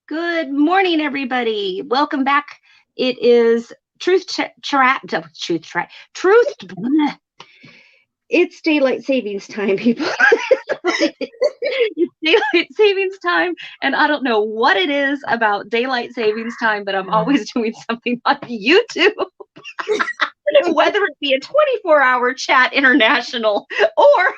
Good morning, everybody. Welcome back. It is Truth. It's daylight savings time, people. It's daylight savings time, and I don't know what it is about daylight savings time, but I'm always doing something on YouTube. Whether it be a 24-hour chat international or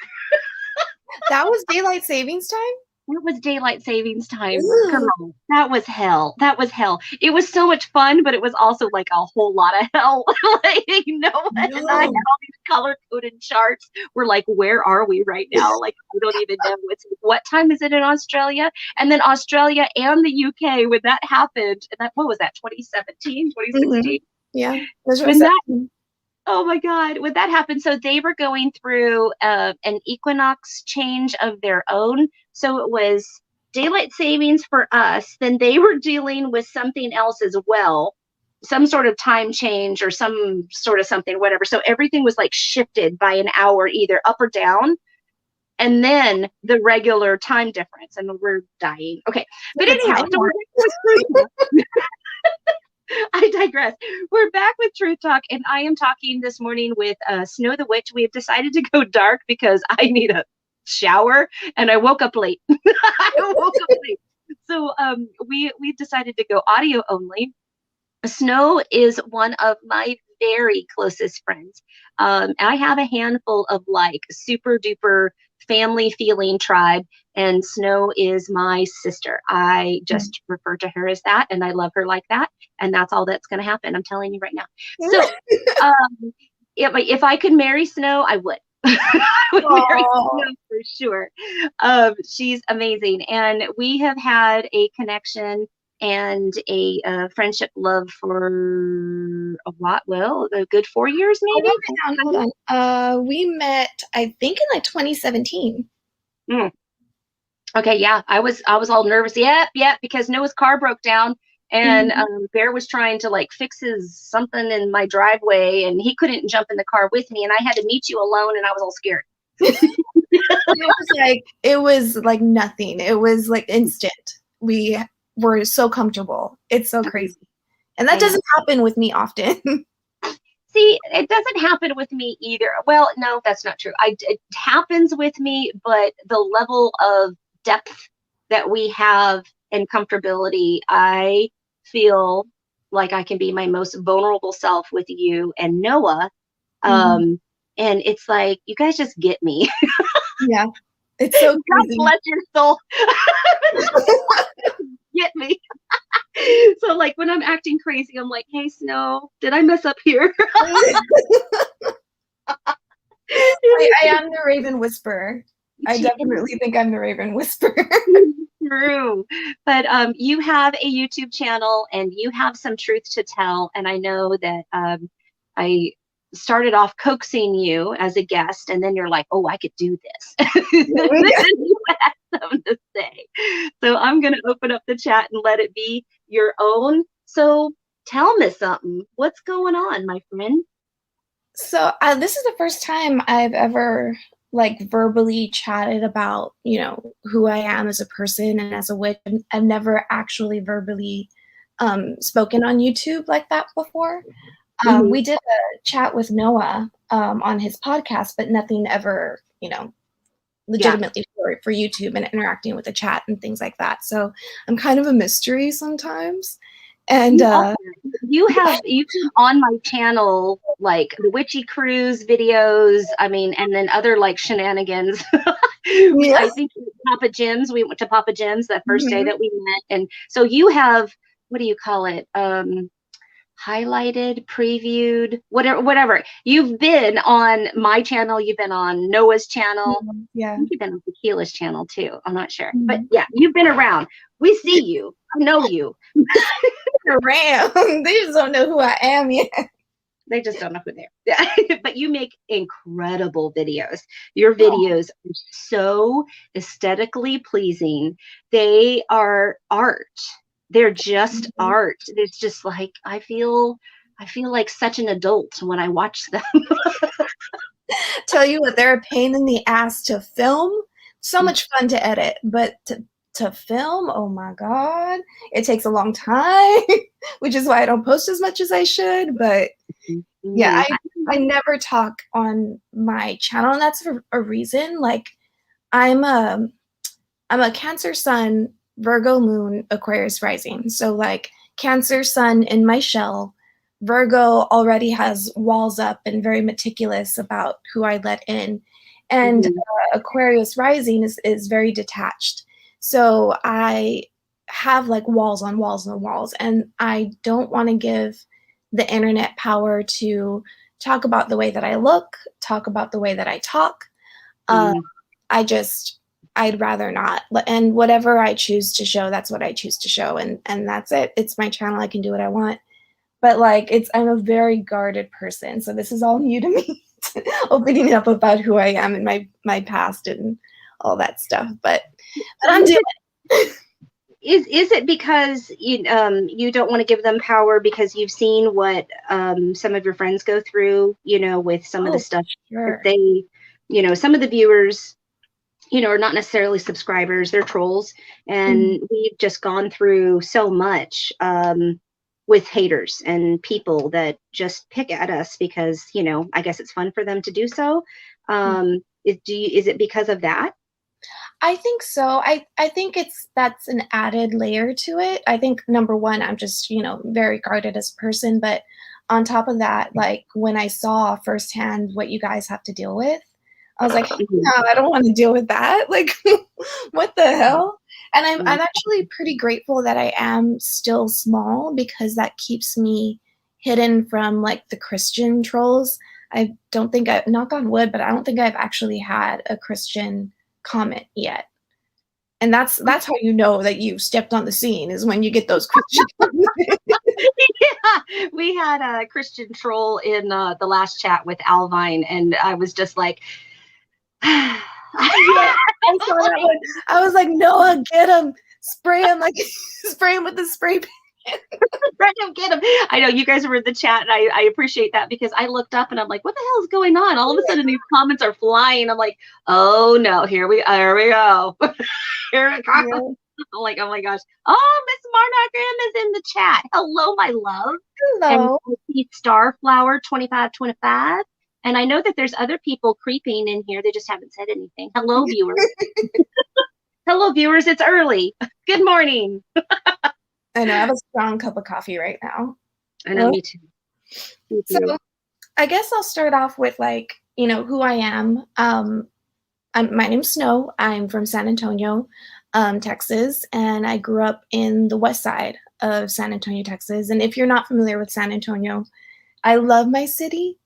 that was daylight savings time? It was daylight savings time. Girl, that was hell. That was hell. It was so much fun, but it was also like a whole lot of hell. Like, and I had all these color-coded charts. We're like, where are we right now? Like, I don't even know what time is it in Australia? And then Australia and the UK, when that happened, and what was that, 2017, 2016? Mm-hmm. Yeah. Oh my God, when that happened, so they were going through an equinox change of their own. So it was daylight savings for us, then they were dealing with something else as well, some sort of time change or some sort of something, whatever. So everything was like shifted by an hour, either up or down. And then the regular time difference, and we're dying. Okay, but anyhow, so I digress. We're back with Truth Talk, and I am talking this morning with Snow the Witch. We have decided to go dark because I need a shower, and I woke up late. So we decided to go audio only. Snow is one of my very closest friends. I have a handful of like super duper family feeling tribe, and Snow is my sister. I just refer to her as that, and I love her like that, and that's all that's going to happen. I'm telling you right now. So if I could marry Snow, I would. I would marry Snow for sure. She's amazing, and we have had a connection and a friendship love for a good 4 years maybe. Hold on. We met, I think, in like 2017. Okay, yeah, I was all nervous. Yep, because Noah's car broke down, and Bear was trying to like fix something in my driveway, and he couldn't jump in the car with me, and I had to meet you alone, and I was all scared. It was like nothing. It was like instant. We were so comfortable. It's so crazy. And that doesn't happen with me often. See, it doesn't happen with me either. Well, no, that's not true. It happens with me, but the level of depth that we have and comfortability, I feel like I can be my most vulnerable self with you and Noah. And it's like, you guys just get me. Yeah. It's so crazy. God bless your soul. Get me. So like when I'm acting crazy, I'm like, hey, Snow, did I mess up here? I am the Raven Whisperer. I definitely think I'm the Raven Whisperer. True. But you have a YouTube channel and you have some truth to tell. And I know that I started off coaxing you as a guest, and then you're like, oh, I could do this. You had something to say. So I'm going to open up the chat and let it be your own. So tell me something. What's going on, my friend? So this is the first time I've ever like verbally chatted about, who I am as a person and as a witch. I've never actually verbally spoken on YouTube like that before. We did a chat with Noah on his podcast, but nothing ever, legitimately for YouTube and interacting with the chat and things like that. So I'm kind of a mystery sometimes. And you've been on my channel, like the Witchy Cruise videos, and then other like shenanigans. I think Papa Jim's, we went to Papa Jim's that first day that we met. And so you have, what do you call it? Highlighted, previewed, whatever. You've been on my channel, you've been on Noah's channel. Yeah. You've been on Tequila's channel too. I'm not sure. But yeah, you've been around. We see you. I know you. Around. They just don't know who I am yet. They just don't know who they are. But you make incredible videos. Your videos are so aesthetically pleasing. They are art. They're just art. It's just like, I feel like such an adult when I watch them. Tell you what, they're a pain in the ass to film. So much fun to edit, but to film, oh my God, it takes a long time, which is why I don't post as much as I should. But yeah, Mm-hmm. I never talk on my channel, and that's for a reason. Like I'm a I'm a Cancer Sun, Virgo Moon, Aquarius rising. So like Cancer Sun in my shell, Virgo already has walls up and very meticulous about who I let in. And Aquarius rising is very detached. So I have like walls on walls on walls, and I don't want to give the internet power to talk about the way that I look, talk about the way that I talk. Uh, Mm-hmm. I just I'd rather not. And whatever I choose to show, that's what I choose to show, and that's it. It's my channel. I can do what I want. But like I'm a very guarded person, so this is all new to me. Opening up about who I am and my past and all that stuff. But I'm doing it. Is it because you don't want to give them power because you've seen what some of your friends go through, with some of the Oh, stuff that sure. they, some of the viewers, are not necessarily subscribers, they're trolls, Mhm. and we've just gone through so much with haters and people that just pick at us because, I guess it's fun for them to do so. Is it because of that? I think so. I think that's an added layer to it. I think number one, I'm just, very guarded as a person, but on top of that, like when I saw firsthand what you guys have to deal with, I was like, "Heck Mhm. no, I don't want to deal with that. Like, what the hell?" And I'm Mhm. actually pretty grateful that I am still small because that keeps me hidden from like the Christian trolls. I don't think I knock on wood, but I don't think I've actually had a Christian comment yet. And that's how you know that you've stepped on the scene is when you get those Christian. Yeah, we had a Christian troll in the last chat with Alvine, and I was just like, like, Yeah, I saw that one. I was like, Noah, get him, spray him like spray him with the spray paint. get him. I know you guys were in the chat, and I appreciate that because I looked up and I'm like, what the hell is going on? All of a sudden, these comments are flying. I'm like, oh no, here we go. Here it comes. Yeah. I'm like, oh my gosh. Oh, Miss Marnock is in the chat. Hello, my love. And Hello. I see Starflower 2525. And I know that there's other people creeping in here. They just haven't said anything. Hello, viewers. Hello, viewers. It's early. Good morning. I know, I have a strong cup of coffee right now. I know, Well, me too. Me so too. I guess I'll start off with like, who I am. My name's Snow. I'm from San Antonio, Texas, and I grew up in the west side of San Antonio, Texas. And if you're not familiar with San Antonio, I love my city.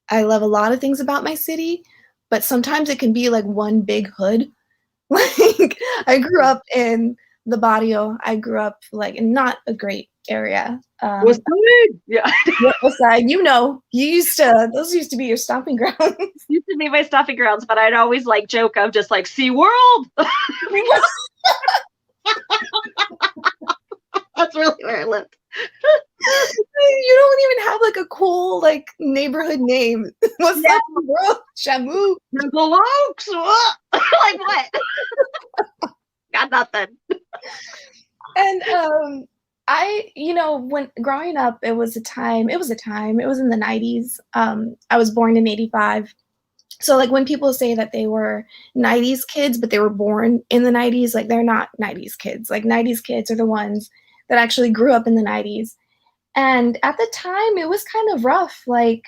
I love a lot of things about my city, but sometimes it can be like one big hood. Like I grew up in the barrio. I grew up like in not a great area. Was good. Yeah. West side, those used to be your stomping grounds. Used to be my stomping grounds, but I'd always like joke of just like SeaWorld. That's really where I lived. You don't even have like a cool like neighborhood name. What's Yeah. up, bro? Shamu. Temple Oaks. What? Like what? Got nothing. And when growing up, it was a time. It was in the 90s. I was born in 85. So like when people say that they were 90s kids, but they were born in the 90s, like they're not 90s kids. Like 90s kids are the ones that actually grew up in the 90s. And at the time, it was kind of rough. Like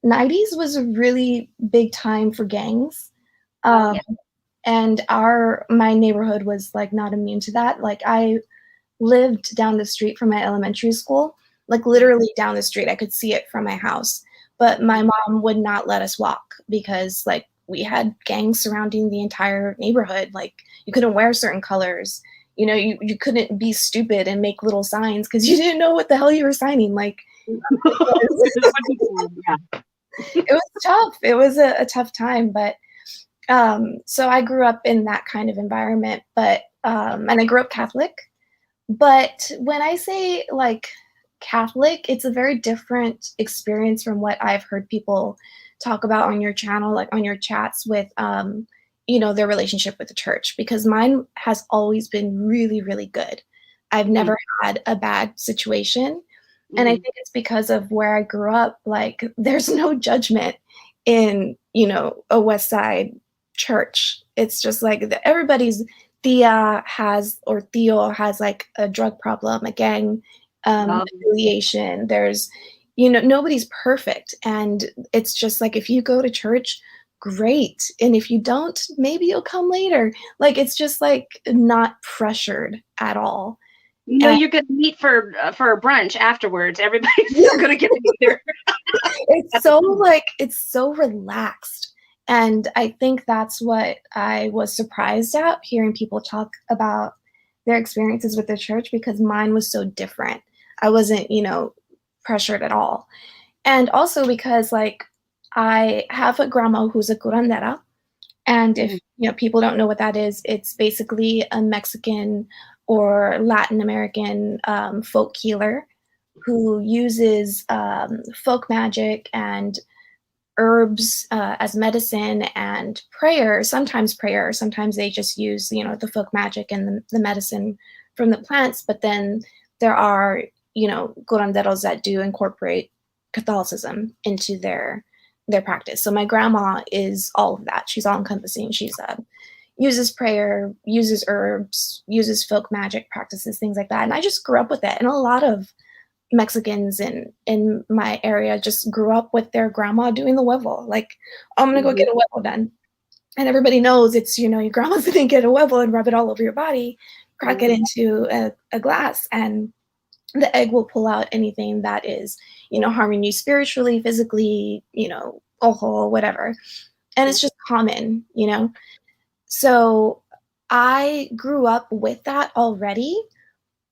90s was a really big time for gangs. Oh Um, yeah. and my neighborhood was like not immune to that. Like I lived down the street from my elementary school, like literally down the street. I could see it from my house. But my mom would not let us walk because like we had gangs surrounding the entire neighborhood. Like you couldn't wear certain colors. You couldn't be stupid and make little signs because you didn't know what the hell you were signing. Like Yeah. it was tough. It was a tough time, but so I grew up in that kind of environment, but and I grew up Catholic. But when I say like Catholic, it's a very different experience from what I've heard people talk about on your channel, like on your chats with their relationship with the church, because mine has always been really, really good. I've Mm-hmm. never had a bad situation. And I Mm-hmm. think it's because of where I grew up. Like, there's no judgment in, a West Side church. It's just like everybody's Theo has like a drug problem, a gang affiliation. There's, nobody's perfect. And it's just like, if you go to church, great. And if you don't, maybe you'll come later. Like, it's just like not pressured at all. And You're gonna meet for brunch afterwards. Everybody's still gonna get together. it's so relaxed. And I think that's what I was surprised at, hearing people talk about their experiences with the church, because mine was so different. I wasn't, pressured at all. And also because, like, I have a grandma who's a curandera. And if, people don't know what that is, it's basically a Mexican or Latin American folk healer who uses folk magic and herbs as medicine and prayer. Sometimes they just use, the folk magic and the medicine from the plants. But then there are, curanderos that do incorporate Catholicism into their practice. So my grandma is all of that. She's all encompassing. She's uses prayer, uses herbs, uses folk magic practices, things like that. And I just grew up with it. And a lot of Mexicans in my area just grew up with their grandma doing the huevo. Like, I'm gonna go Mm-hmm. get a huevo done. And everybody knows it's, your grandma's gonna get a huevo and rub it all over your body, crack it into a glass, and the egg will pull out anything that is, harming you spiritually, physically, ojo, whatever. And it's just common. So I grew up with that already,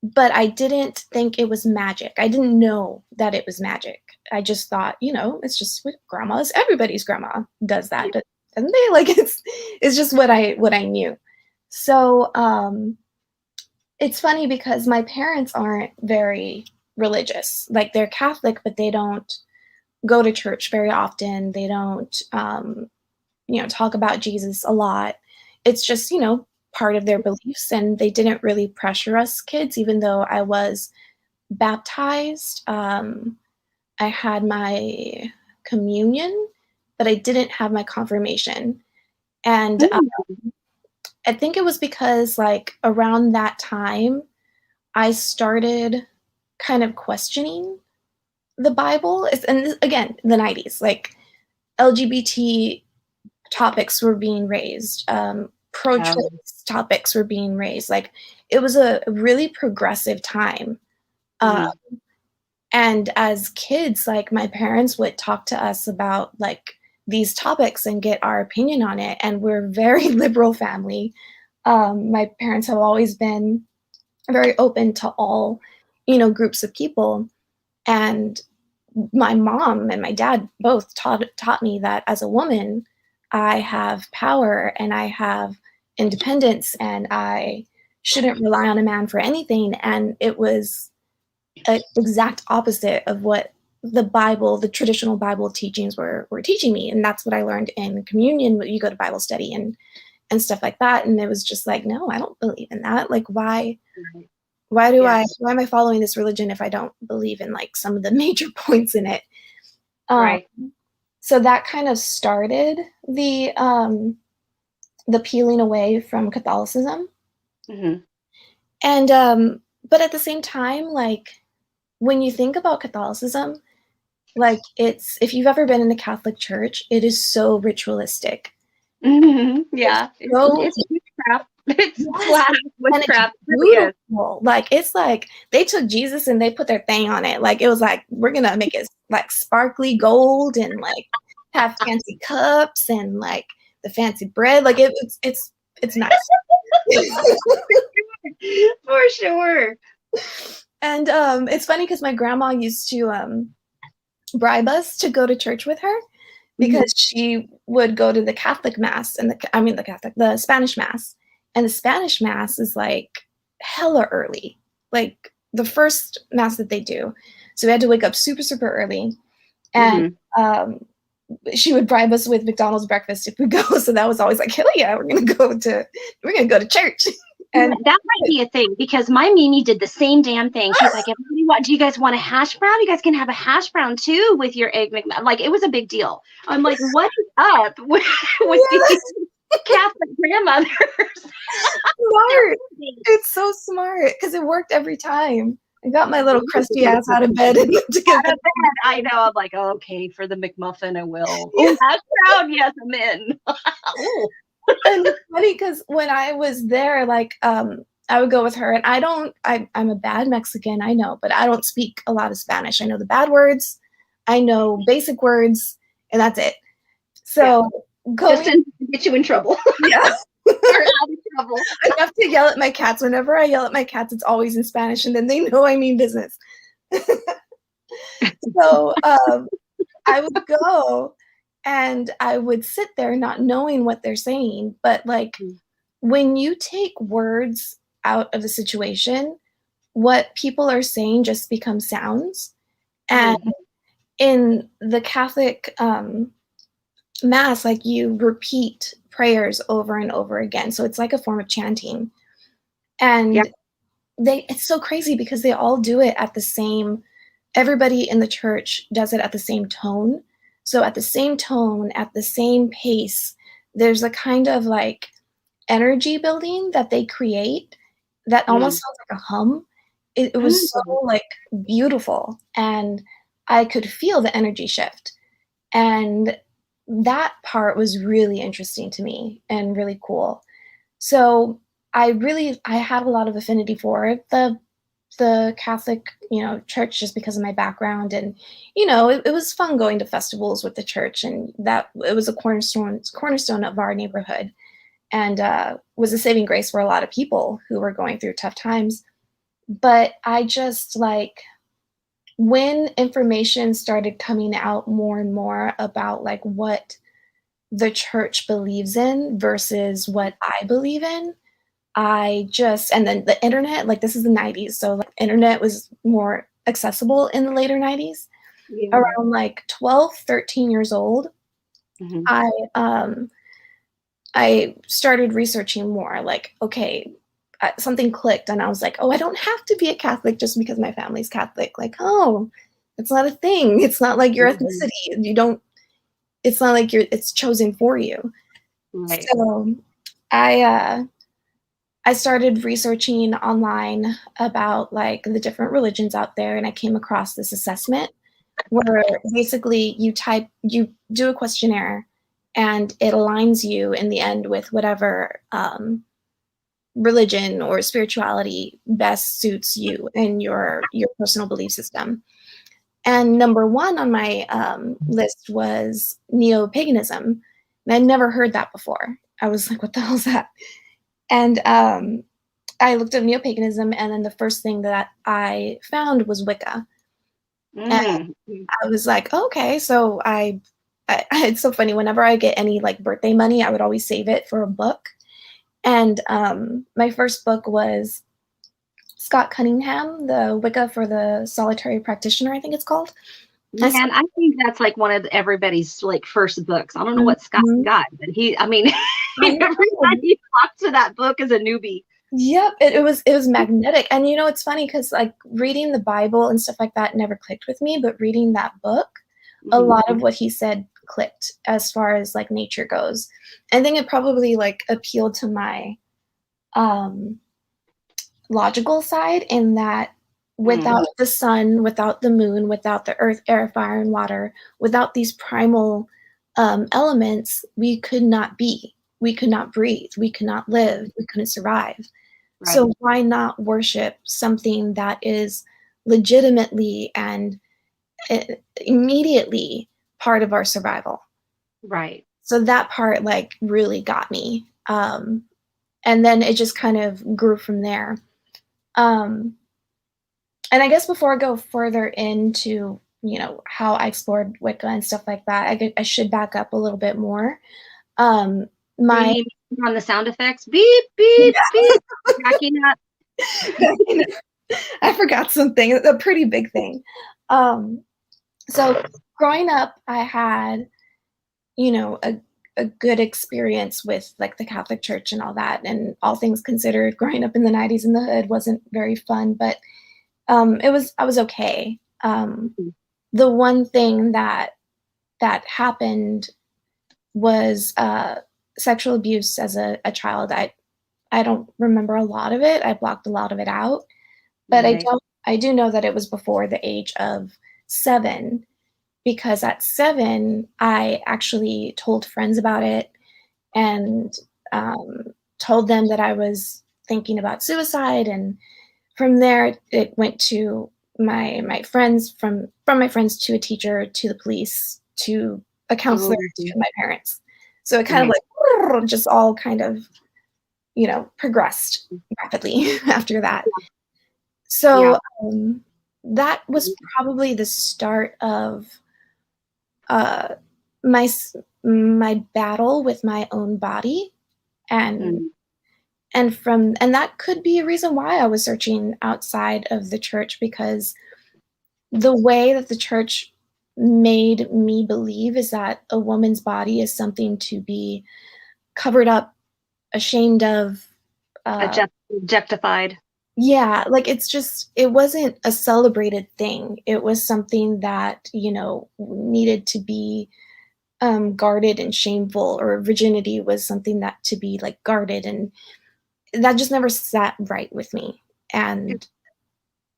but I didn't think it was magic. I didn't know that it was magic. I just thought, it's just what grandmas, everybody's grandma does that, doesn't they? Like, it's just what I knew. So it's funny because my parents aren't very religious. Like, they're Catholic, but they don't go to church very often. They don't talk about Jesus a lot. It's just, part of their beliefs, and they didn't really pressure us kids, even though I was baptized. I had my communion, but I didn't have my confirmation. And I think it was because, like, around that time, I started kind of questioning the Bible. And again, the 90s, like, LGBT topics were being raised, pro-choice topics were being raised. Like, it was a really progressive time. Mm-hmm. And as kids, like, my parents would talk to us about, like, these topics and get our opinion on it. And we're a very liberal family. My parents have always been very open to all, groups of people. And my mom and my dad both taught me that as a woman, I have power and I have independence, and I shouldn't rely on a man for anything. And it was an exact opposite of what the Bible, the traditional Bible teachings were teaching me. And that's what I learned in communion. You go to Bible study and stuff like that. And it was just like, no, I don't believe in that. Like, why am I following this religion if I don't believe in, like, some of the major points in it? Right. So that kind of started the peeling away from Catholicism. Mm-hmm. And but at the same time, like, when you think about Catholicism, like, it's, if you've ever been in the Catholic Church, it is so ritualistic. Mm-hmm. It's Yeah. so, It's witchcraft. It's yes, flat and it's witchcraft. It really is. beautiful. Like, it's like they took Jesus and they put their thing on it. Like, it was like, we're gonna make it like sparkly gold and, like, have fancy cups and, like, the fancy bread. Like, it's nice. For sure. And it's funny because my grandma used to bribe us to go to church with her, Mm-hmm. because she would go to the Catholic mass and the Spanish mass. And the Spanish mass is like hella early, like the first mass that they do. So we had to wake up super, super early. And Mm-hmm. she would bribe us with McDonald's breakfast if we go. So that was always like, hell yeah, we're gonna go to church. And that might be a thing because my Mimi did the same damn thing. She's like, everybody, what do you guys want a hash brown? You guys can have a hash brown too with your egg McMuffin. Like it was a big deal. I'm like, what is up with these Catholic grandmothers? Smart. It's so smart because it worked every time. I got my little crusty ass out of bed and to get out of bed. I know. I'm like, okay, for the McMuffin, I will. Oh, hash brown, yes, I'm in. And it's funny because when I was there, like, I would go with her, and I'm a bad Mexican, I know, but I don't speak a lot of Spanish. I know the bad words, I know basic words, and that's it. So just to get you in trouble. Yeah. Or out of trouble. I have to yell at my cats. Whenever I yell at my cats, it's always in Spanish, and then they know I mean business. So I would go and I would sit there not knowing what they're saying. But like when you take words out of the situation, what people are saying just becomes sounds. And in the Catholic Mass, like you repeat prayers over and over again. So it's like a form of chanting. And it's so crazy because they all do it at the same, everybody in the church does it at the same tone. So at the same tone, at the same pace, there's a kind of like energy building that they create that almost sounds like a hum. It was so like beautiful, and I could feel the energy shift. And that part was really interesting to me and really cool. So I had a lot of affinity for the Catholic, church just because of my background. And, it was fun going to festivals with the church, and that it was a cornerstone of our neighborhood, and was a saving grace for a lot of people who were going through tough times. But I just like, when information started coming out more and more about like what the church believes in versus what I believe in, and then the internet, like this is the 90s. So like internet was more accessible in the later 90s. Around like 12, 13 years old, I started researching more, like, okay, something clicked and I was like, oh, I don't have to be a Catholic just because my family's Catholic. Like, oh, it's not a thing. It's not like your ethnicity. It's not like it's chosen for you. Right. So I started researching online about like the different religions out there, and I came across this assessment where basically you do a questionnaire and it aligns you in the end with whatever religion or spirituality best suits you and your personal belief system. And number one on my list was neo-paganism. And I'd never heard that before. I was like, what the hell is that? And I looked up neo-paganism, and then the first thing that I found was Wicca. And I was like, okay, so it's so funny. Whenever I get any like birthday money, I would always save it for a book. And my first book was Scott Cunningham, the Wicca for the Solitary Practitioner, I think it's called. Man, I think that's like one of everybody's like first books. I don't know what Scott got, but every time he talks to that book as a newbie. Yep, it was magnetic. And it's funny because like reading the Bible and stuff like that never clicked with me, but reading that book, a lot of what he said clicked as far as like nature goes. I think it probably like appealed to my logical side, in that without the sun, without the moon, without the earth, air, fire, and water, without these primal elements, we could not be. We could not breathe. We could not live. We couldn't survive. Right. So why not worship something that is legitimately and immediately part of our survival? Right. So that part like really got me. And then it just kind of grew from there. And I guess before I go further into, how I explored Wicca and stuff like that, I should back up a little bit more. On the sound effects, beep, beep, beep, cracking up. I forgot something, a pretty big thing. So growing up, I had you know, a good experience with like the Catholic Church and all that. And all things considered, growing up in the 90s in the hood wasn't very fun, but I was okay. The one thing that happened was sexual abuse as a child. I don't remember a lot of it. I blocked a lot of it out, but Right. I do know that it was before the age of 7, because at 7 I actually told friends about it and um, told them that I was thinking about suicide, and from there it went to my friends, from my friends to a teacher to the police to a counselor Oh, to my parents. So it kind of right. like just all kind of, you know, progressed rapidly after that. Yeah. So that was probably the start of uh, my my battle with my own body, and Mm. and that could be a reason why I was searching outside of the church, because the way that the church made me believe is that a woman's body is something to be covered up, ashamed of. Uh, Objectified. yeah, like it's just, it wasn't a celebrated thing. It was something that, you know, needed to be guarded and shameful, or virginity was something that to be like guarded, and that just never sat right with me. And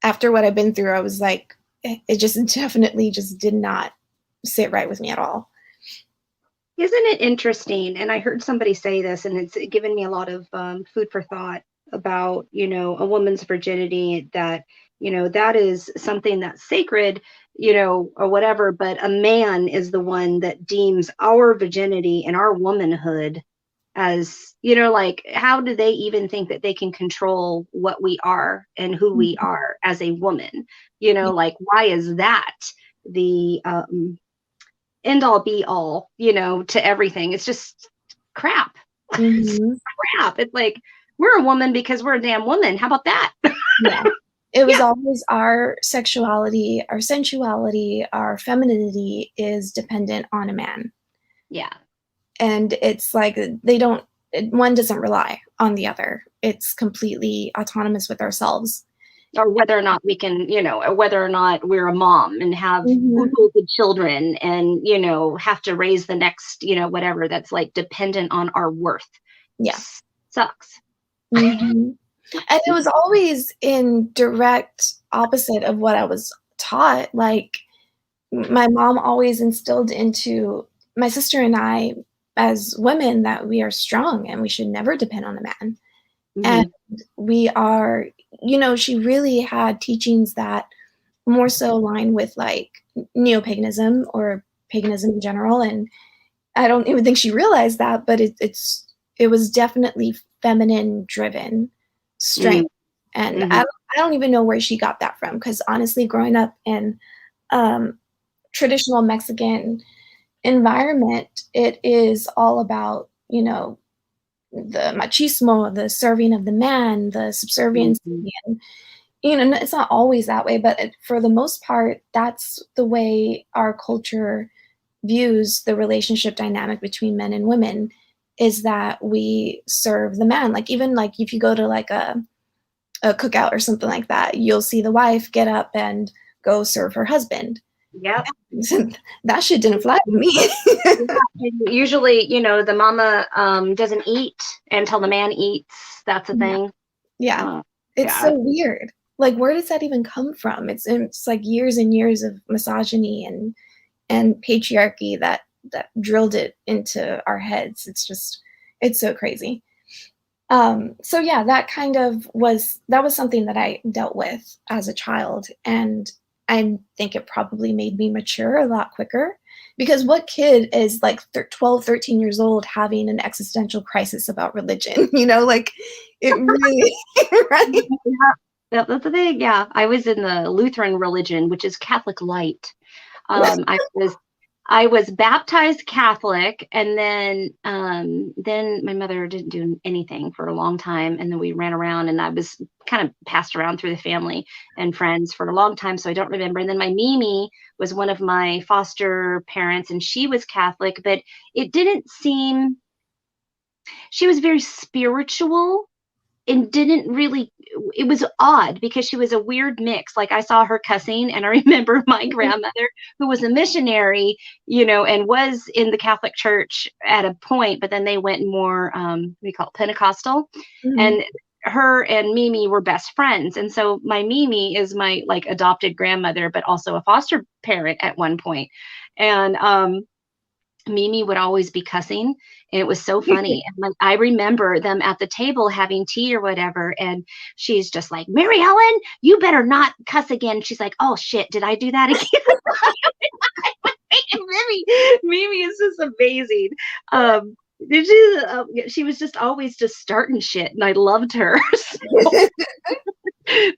after what I've been through, I was like, it just definitely just did not sit right with me at all. Isn't it interesting? And I heard somebody say this, and it's given me a lot of food for thought about, a woman's virginity, that, that is something that's sacred, or whatever, but a man is the one that deems our virginity and our womanhood as, like, how do they even think that they can control what we are and who we Mhm. are as a woman? Like, why is that the end all be all, to everything? It's just crap. It's Mhm. crap. It's like, we're a woman because we're a damn woman. How about that? Yeah. It was Yeah. always our sexuality, our sensuality, our femininity is dependent on a man. Yeah. And it's like they don't, one doesn't rely on the other. It's completely autonomous with ourselves. Or whether or not we can, or whether or not we're a mom and have Mhm. good children and, have to raise the next, whatever, that's like dependent on our worth. Yeah. Sucks. Mhm. And it was always in direct opposite of what I was taught. Like, my mom always instilled into my sister and I, as women, that we are strong and we should never depend on a man. And Hmm. we are, you know, she really had teachings that more so align with like neo-paganism or paganism in general. And I don't even think she realized that, but it was definitely feminine driven strength. And Hmm. I don't even know where she got that from, because honestly, growing up in um, traditional Mexican environment, it is all about, you know, the machismo, the serving of the man, the subservience. Hmm. And, you know, it's not always that way, but for the most part, that's the way our culture views the relationship dynamic between men and women, is that we serve the man. Like, even like if you go to like a cookout or something like that, you'll see the wife get up and go serve her husband. Yep. That shit didn't fly with me. Yeah. And usually, the mama doesn't eat until the man eats. That's a Yeah. thing. Yeah. Uh, It's yeah. so weird. Like, where does that even come from? It's like years and years of misogyny and patriarchy that drilled it into our heads. It's just, it's so crazy. So yeah, that was something that I dealt with as a child, and I think it probably made me mature a lot quicker, because what kid is like 12, 13 years old having an existential crisis about religion? You know, like it really, right? That's the thing. Yeah. I was in the Lutheran religion, which is Catholic light. I was I was baptized Catholic, and then my mother didn't do anything for a long time, and then we ran around, and I was kind of passed around through the family and friends for a long time, so I don't remember. And then my Mimi was one of my foster parents, and she was Catholic, but it didn't seem she was very spiritual and didn't really it was odd because she was a weird mix. Like I saw her cussing, and I remember my grandmother, who was a missionary, and was in the Catholic Church at a point, but then they went more we call it Pentecostal. Mhm. And her and Mimi were best friends. And so my Mimi is my like adopted grandmother, but also a foster parent at one point. And Mimi would always be cussing, and it was so funny. And like I remember them at the table having tea or whatever, and she's just like, Mary Ellen, you better not cuss again. She's like, oh shit, did I do that again? Mimi is just amazing. She was just always just starting shit, and I loved her.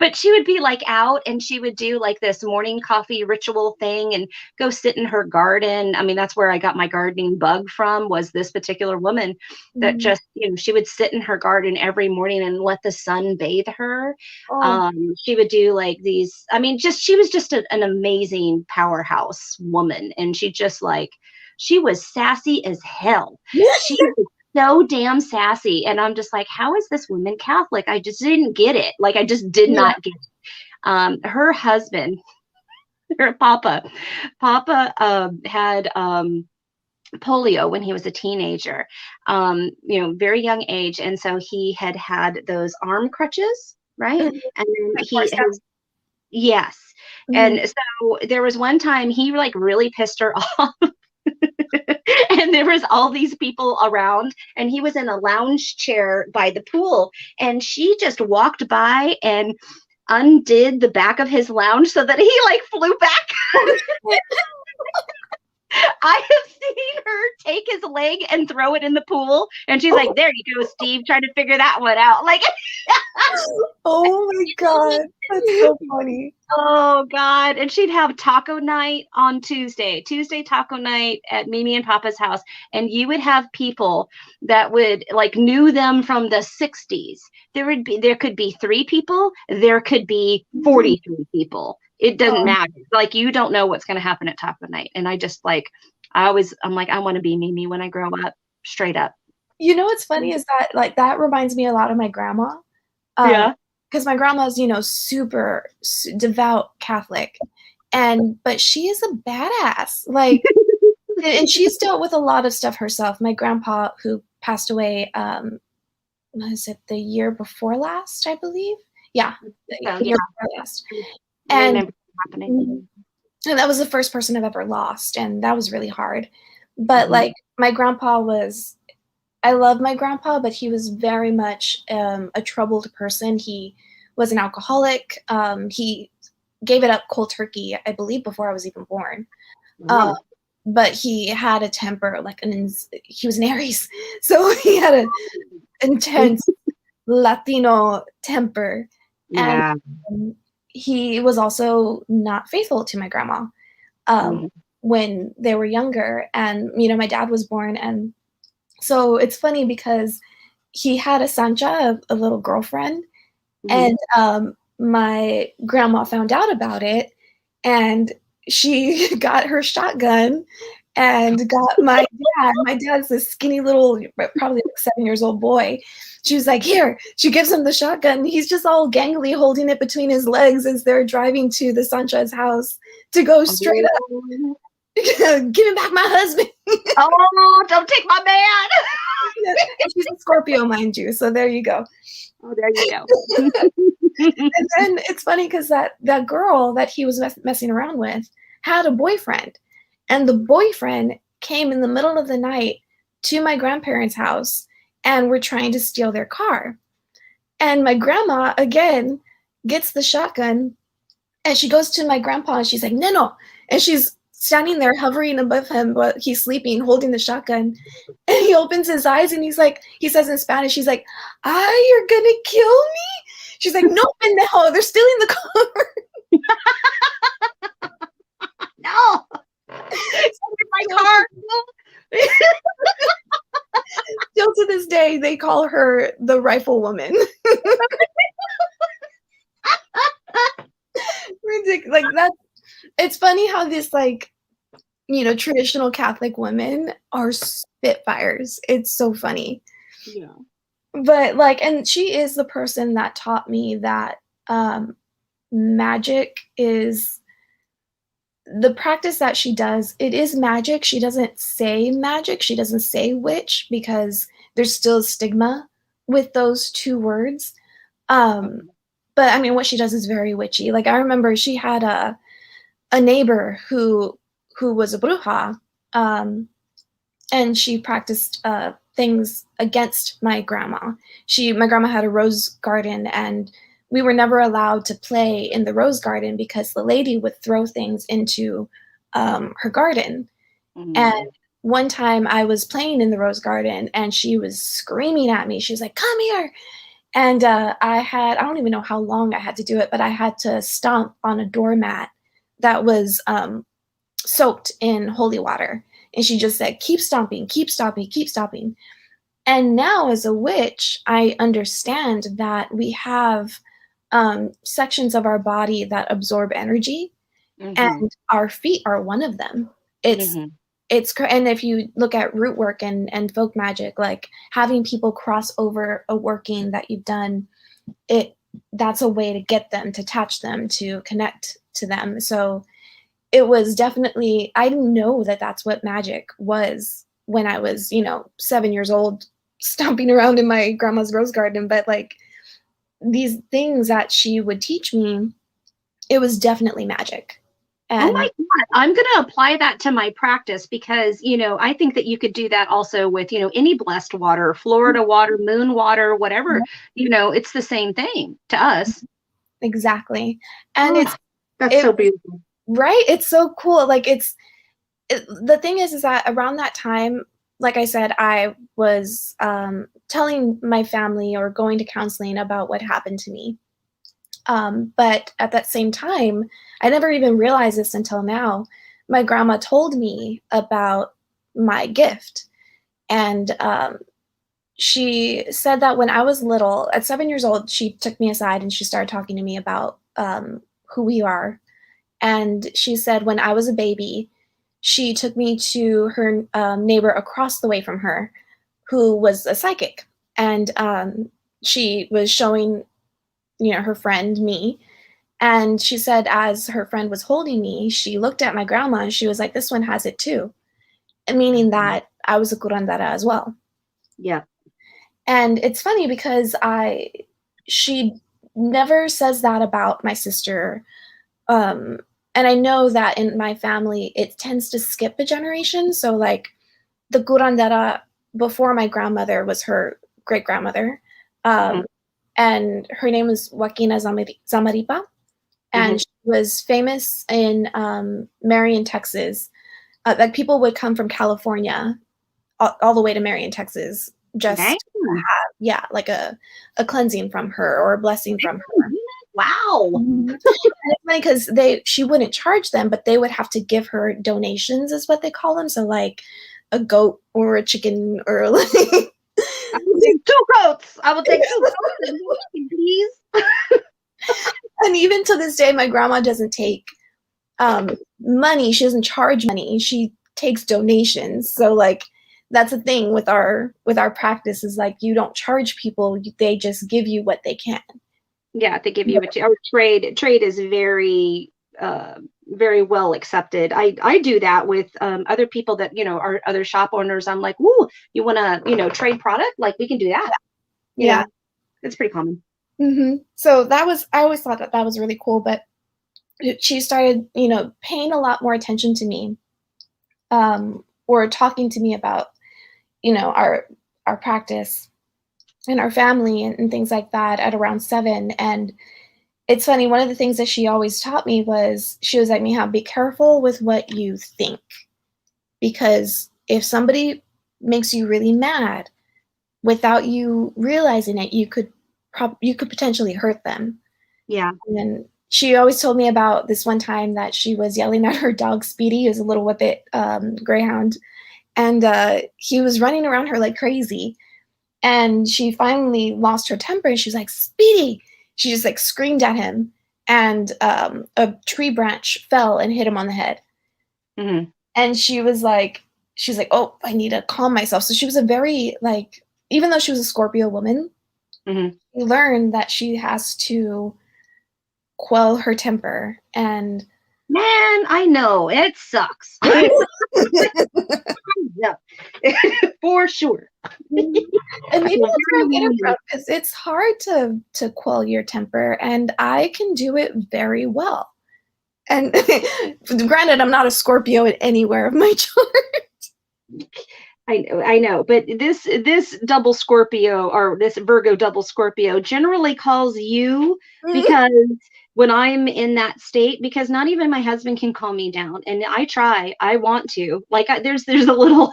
But she would be like out, and she would do like this morning coffee ritual thing and go sit in her garden. I mean, that's where I got my gardening bug from, was this particular woman that Mhm. just, she would sit in her garden every morning and let the sun bathe her. Oh. She would do like these, I mean, just, she was just an amazing powerhouse woman. And she was sassy as hell. She was so damn sassy. And I'm just like, how is this woman Catholic? I just didn't get it. Like, I just did Yeah. not get it. Her husband, her Papa had polio when he was a teenager, very young age. And so he had those arm crutches, right? Mhm. And then Like horse. yes. Mhm. And so there was one time he like really pissed her off. And there was all these people around, and he was in a lounge chair by the pool, and she just walked by and undid the back of his lounge so that he like flew back. I have seen her take his leg and throw it in the pool, and she's like, there you go, Steve, trying to figure that one out. Like, Oh my God. That's so funny. oh God. And she'd have taco night on Tuesday taco night at Mimi and Papa's house. And you would have people that would like knew them from the 60s. There could be 3 people, there could be Mhm. 43 people. It doesn't Oh. matter. Like you don't know what's gonna happen at taco night. And I just like I'm like, I want to be Mimi when I grow up, straight up. You know what's funny is that, like, that reminds me a lot of my grandma, Yeah. because my grandma's, super devout Catholic, but she is a badass. Like, and she's dealt with a lot of stuff herself. My grandpa, who passed away, was it the year before last, I believe? Yeah, the So year yeah, before last. I And remember happening. mhm, and that was the first person I've ever lost, and that was really hard. But, Mm-hmm. like, my grandpa was I love my grandpa, but he was very much a troubled person. He was an alcoholic. He gave it up cold turkey, I believe, before I was even born. Uh, Oh. but he had a temper, he was an Aries, so he had an intense Latino temper, and Yeah. um, he was also not faithful to my grandma um, Mhm. when they were younger. And my dad was born, and so it's funny because he had a Sancha, a little girlfriend, Mhm. and, my grandma found out about it, and she got her shotgun and got my dad's this skinny little, probably like 7 years old boy. She was like, "Here." She gives him the shotgun, he's just all gangly holding it between his legs as they're driving to the Sancha's house to go straight up, Oh. "Give me back my husband." Oh, don't take my man. Yeah, and she's a Scorpio, mind you, so there you go. Oh, there you go. And then it's funny because that girl that he was messing around with had a boyfriend, and the boyfriend came in the middle of the night to my grandparents' house and were trying to steal their car. And my grandma again gets the shotgun, and she goes to my grandpa and she's like, "No, no." And she's standing there hovering above him while he's sleeping, holding the shotgun. And he opens his eyes and he says in Spanish, he's like, "Ah, you're gonna kill me?" She's like, "No, pendejo, they're stealing the car." No. So like they call her the rifle woman. Ridiculous. Like that. It's funny how this like, traditional Catholic women are spitfires. It's so funny. Yeah. But like, and she is the person that taught me that magic is the practice that she does. It is magic. She doesn't say magic. She doesn't say witch because there's still a stigma with those two words. But I mean, what she does is very witchy. Like I remember she had a neighbor who was a bruja, and she practiced things against my grandma. My grandma had a rose garden, and we were never allowed to play in the rose garden because the lady would throw things into her garden. And one time I was playing in the rose garden, and she was screaming at me. She was like, "Come here!" And I don't even know how long I had to do it, but I had to stomp on a doormat that was soaked in holy water. And she just said, "Keep stomping, keep stomping, keep stomping." And now, as a witch, I understand that we have sections of our body that absorb energy, and our feet are one of them. And if you look at root work and folk magic, like having people cross over a working that you've done, that's a way to get them, to attach them, to connect to them. So it was definitely, I didn't know that that's what magic was when I was, 7 years old, stomping around in my grandma's rose garden. But like these things that she would teach me, it was definitely magic. Oh my God, I'm going to apply that to my practice because, I think that you could do that also with, any blessed water, Florida water, moon water, whatever, it's the same thing to us. Exactly. And that's so beautiful. Right? It's so cool. Like the thing is that around that time, like I said, I was telling my family or going to counseling about what happened to me. But at that same time, I never even realized this until now. My grandma told me about my gift. And she said that when I was little, at 7 years old, she took me aside and she started talking to me about who we are. And she said when I was a baby, she took me to her neighbor across the way from her, who was a psychic. And she was showing, her friend me. And she said as her friend was holding me, she looked at my grandma and she was like, "This one has it too." Meaning that I was a curandera as well. Yeah. And it's funny because she never says that about my sister. And I know that in my family, it tends to skip a generation. So like the curandera before my grandmother was her great grandmother. And her name was Joaquina Zamaripa. And she was famous in Marion, Texas. Like people would come from California all the way to Marion, Texas, just to have, like a cleansing from her or a blessing from her. Wow. And it's funny because she wouldn't charge them, but they would have to give her donations, is what they call them. So like a goat or a chicken or like I will take 2 goats. I will take 2 goats, please. And even to this day, my grandma doesn't take money. She doesn't charge money. She takes donations. So like that's the thing with our practice is like you don't charge people. They just give you what they can. Yeah, they give you our trade. Trade is very, very well accepted. I do that with other people that are other shop owners. I'm like, "Ooh, you want to trade product? Like we can do that." Yeah, it's pretty common. So I always thought that was really cool. But she started paying a lot more attention to me, or talking to me about our practice and our family and things like that at around 7. And it's funny, one of the things that she always taught me was, she was like, "Miha, be careful with what you think. Because if somebody makes you really mad without you realizing it, you could potentially hurt them." Yeah. And she always told me about this one time that she was yelling at her dog Speedy, who's a little whippet greyhound, and he was running around her like crazy. And she finally lost her temper and she was like, Speedy. She just like screamed at him, and a tree branch fell and hit him on the head. Mm-hmm. And she's like, oh, I need to calm myself. So she was a very like, even though she was a Scorpio woman, Mm-hmm. she learned that she has to quell her temper. And Man, I know it sucks. Yeah, for sure. and maybe that's where I get it from, because it's hard to quell your temper, and I can do it very well. And granted, I'm not a Scorpio in anywhere of my chart. I know, but this double Scorpio, or this Virgo double Scorpio, generally calls you, because when I'm in that state, because not even my husband can calm me down, and I want to, like, there's a little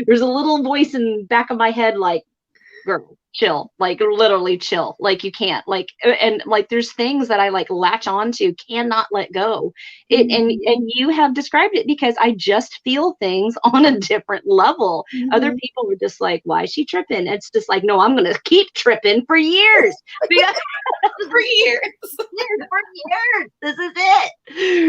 there's a little voice in the back of my head, like, girl, chill, like literally chill, like you can't, like, and like there's things that I like latch onto, cannot let go. It and you have described it, because I just feel things on a different level. Other people are just like, why is she tripping? It's just like, no, I'm gonna keep tripping for years. For years. For years. This is it.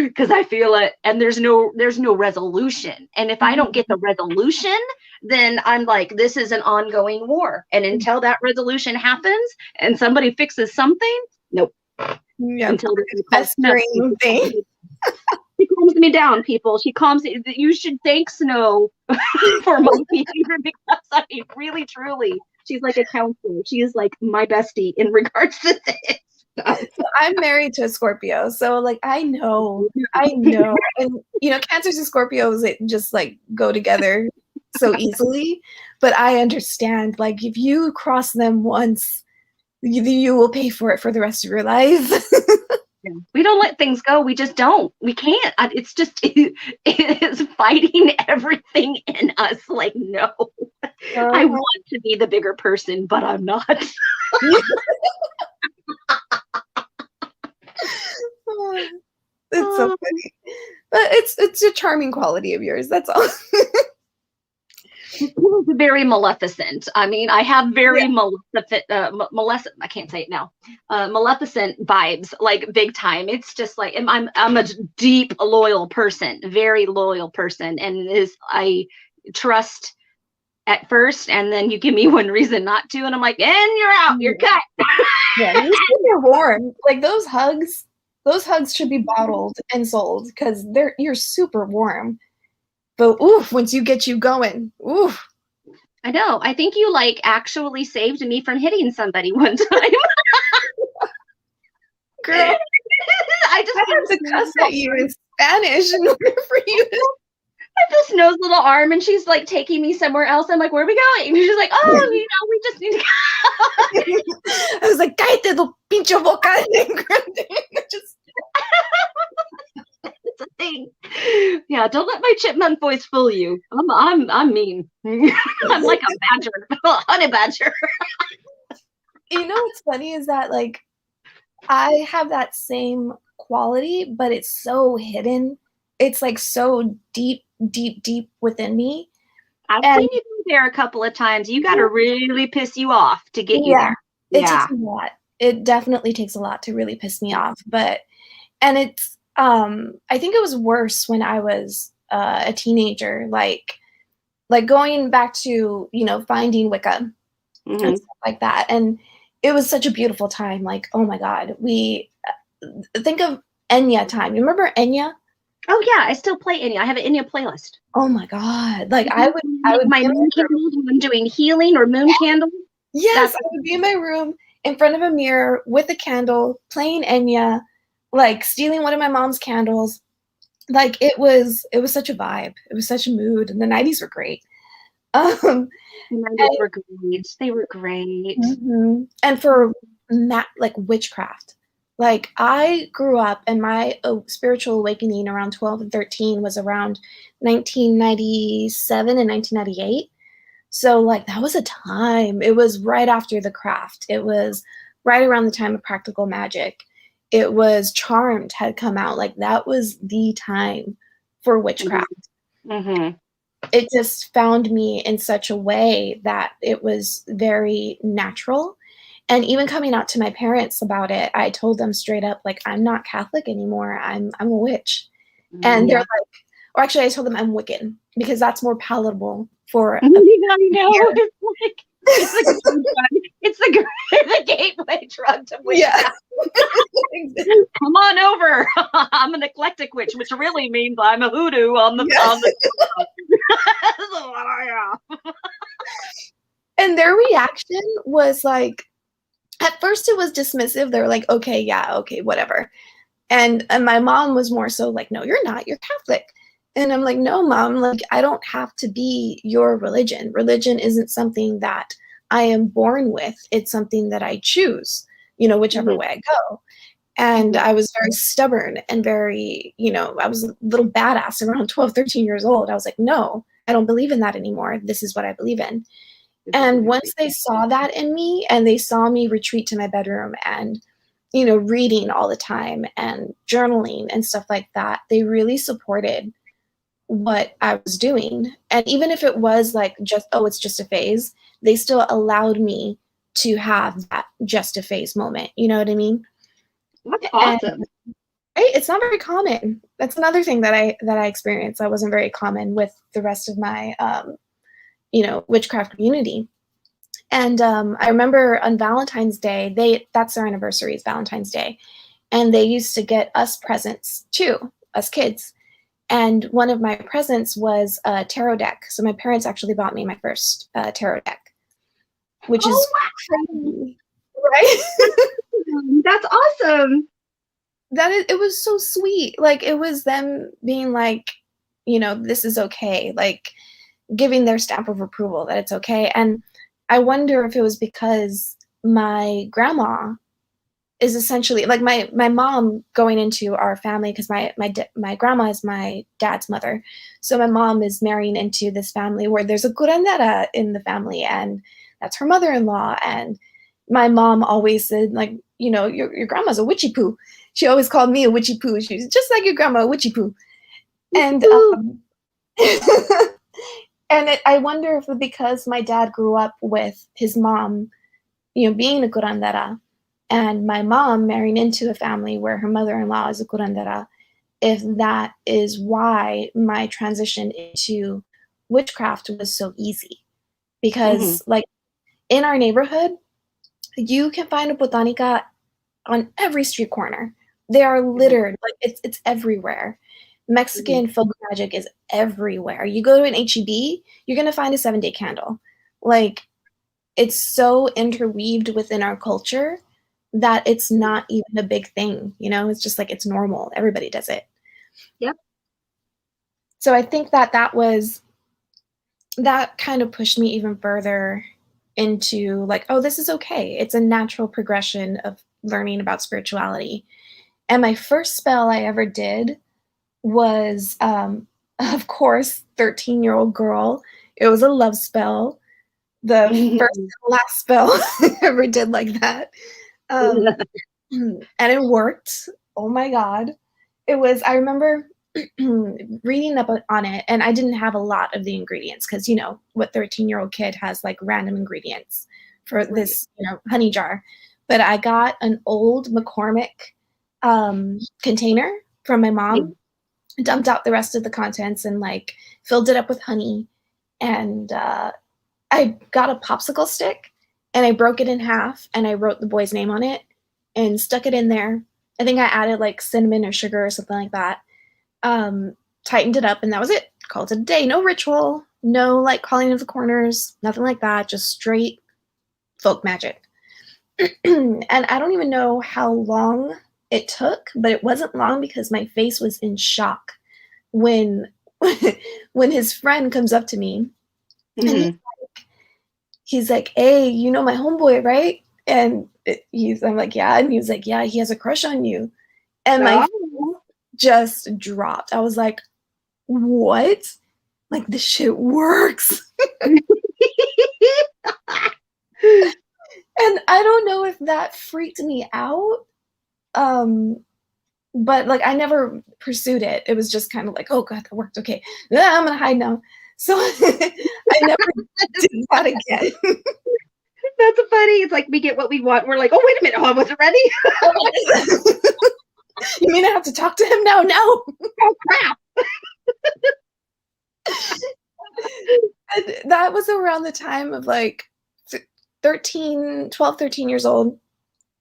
Because I feel it, and there's no resolution. And if I don't get the resolution, then I'm like, this is an ongoing war. And until that resolution happens and somebody fixes something, nope. Yeah, until the festering thing. She calms me down, people. She calms me. You should thank Snow for my behavior, because I mean, really, truly, she's like a counselor. She is like my bestie in regards to this. So I'm married to a Scorpio, so like I know, and you know, Cancers and Scorpios, it just like go together so easily. But I understand, like, if you cross them once, you will pay for it for the rest of your life. We don't let things go. We just don't. We can't. It's just it is fighting everything in us. Like, no, I want to be the bigger person, but I'm not. It's so funny, but it's a charming quality of yours. That's all. It's very Maleficent. I mean, I have very Maleficent. I can't say it now. Maleficent vibes, like big time. It's just like I'm a deep loyal person, very loyal person, and I trust at first, and then you give me one reason not to, and I'm like, and you're out, you're cut. Yeah, you're warm. Like those hugs should be bottled and sold, because you're super warm. But oof, once you get you going, oof. I know. I think you like actually saved me from hitting somebody one time. Girl, I had to cuss at you in Spanish in order for you to. This Snow's little arm, and she's like taking me somewhere else. I'm like, where are we going? And she's like, oh, you know, we just need to go. I was like, cállate tu pinche boca. Just it's a thing. Yeah, don't let my chipmunk voice fool you. I'm mean. I'm like a badger, honey badger. You know what's funny is that, like, I have that same quality, but it's so hidden. It's like so deep within me. I've seen you there a couple of times. You got to really piss you off to get you there. It takes a lot. It definitely takes a lot to really piss me off. And it's, I think it was worse when I was a teenager, like going back to, you know, finding Wicca and stuff like that. And it was such a beautiful time. Like, oh my God, we think of Enya time. You remember Enya? Oh yeah, I still play Enya. I have an Enya playlist. Oh my God. Like I would my moon candles when I'm doing healing or moon candles. Yes, I would be in my room in front of a mirror with a candle, playing Enya, like stealing one of my mom's candles. Like it was such a vibe. It was such a mood. And the 90s were great. The 90s were great. They were great. Mm-hmm. And for like witchcraft. Like I grew up, and my spiritual awakening around 12 and 13 was around 1997 and 1998. So like that was a time. It was right after the craft. It was right around the time of Practical Magic. It was Charmed had come out. Like that was the time for witchcraft. Mm-hmm. it just found me in such a way that it was very natural. And even coming out to my parents about it, I told them straight up, like, I'm not Catholic anymore. I'm a witch. And they're Yeah. like, or actually, I told them I'm Wiccan because that's more palatable for I a know. here. It's like it's the gateway drug. It's the gateway drug to Yeah. witchcraft. Come on over. I'm an eclectic witch, which really means I'm a hoodoo on the Yeah. on the. So, yeah. And their reaction was like, at first it was dismissive. They were like, okay, yeah, okay, whatever. And my mom was more so like, no, you're not, you're Catholic. And I'm like, no, mom, like, I don't have to be your religion. Religion isn't something that I am born with. It's something that I choose, whichever Mhm, way I go. And mhm, I was very stubborn and very, I was a little badass around 12, 13 years old. I was like, no, I don't believe in that anymore. This is what I believe in. this is And what I once they saw that in me and they saw me retreat to my bedroom and, reading all the time and journaling and stuff like that, they really supported what I was doing. And even if it was like just, oh, it's just a phase, they still allowed me to have that just a phase moment. You know what I mean? That's And awesome. it's not very common. That's another thing that I experienced. I wasn't very common with the rest of my witchcraft community. And I remember on Valentine's Day, that's their anniversary is Valentine's Day. And they used to get us presents too, us kids. And one of my presents was a tarot deck. So my parents actually bought me my first tarot deck, which Oh is wow, crazy, right? that's awesome. It was so sweet. Like it was them being like, this is okay. Like giving their stamp of approval that it's okay. And I wonder if it was because my grandma is essentially like my mom going into our family because my grandma is my dad's mother, so my mom is marrying into this family where there's a curandera in the family, and that's her mother-in-law. And my mom always said, like, your grandma's a witchy poo. She always called me a witchy poo. She's just like your grandma, a witchy poo. And and I wonder if because my dad grew up with his mom, being a curandera, and my mom marrying into a family where her mother-in-law is a curandera, if that is why my transition into witchcraft was so easy. Mhm, Because, like, in our neighborhood, you can find a botanica on every street corner. They are mhm, littered, like, it's everywhere. mhm. Mexican folk magic is everywhere. You go to an HEB, you're gonna find a 7-day candle. Like, it's so interweaved within our culture that it's not even a big thing, it's just like it's normal. Everybody does it. Yep. So I think that kind of pushed me even further into like, oh, this is okay. It's a natural progression of learning about spirituality. And my first spell I ever did was, of course, 13-year-old girl. It was a love spell. The first and last spell I ever did like that. Um, and it worked. Oh my God. I remember reading up on it, and I didn't have a lot of the ingredients because, what 13-year-old kid has like random ingredients for Right. this, honey jar. But I got an old McCormick container from my mom, dumped out the rest of the contents, and like filled it up with honey. And I got a popsicle stick and I broke it in half and I wrote the boy's name on it and stuck it in there. I think I added like cinnamon or sugar or something like that. Tightened it up, and that was it. Called it a day. No ritual, no like calling of the corners, nothing like that. Just straight folk magic. And I don't even know how long it took, but it wasn't long because my face was in shock when when his friend comes up to me and Mhm. he's like, "Hey, you know my homeboy, right?" And I'm like, "Yeah," and he was like, "Yeah, he has a crush on you," and my face Oh. just dropped. I was like, "What? Like this shit works." And I don't know if that freaked me out, um, but like I never pursued it. It was just kind of like, "Oh God, that worked. Okay, I'm gonna hide now." So I never did that again. That's funny. It's like we get what we want. We're like, oh, wait a minute. Oh, I wasn't ready. You mean I have to talk to him now? No. Oh, crap. And that was around the time of like 13 years old.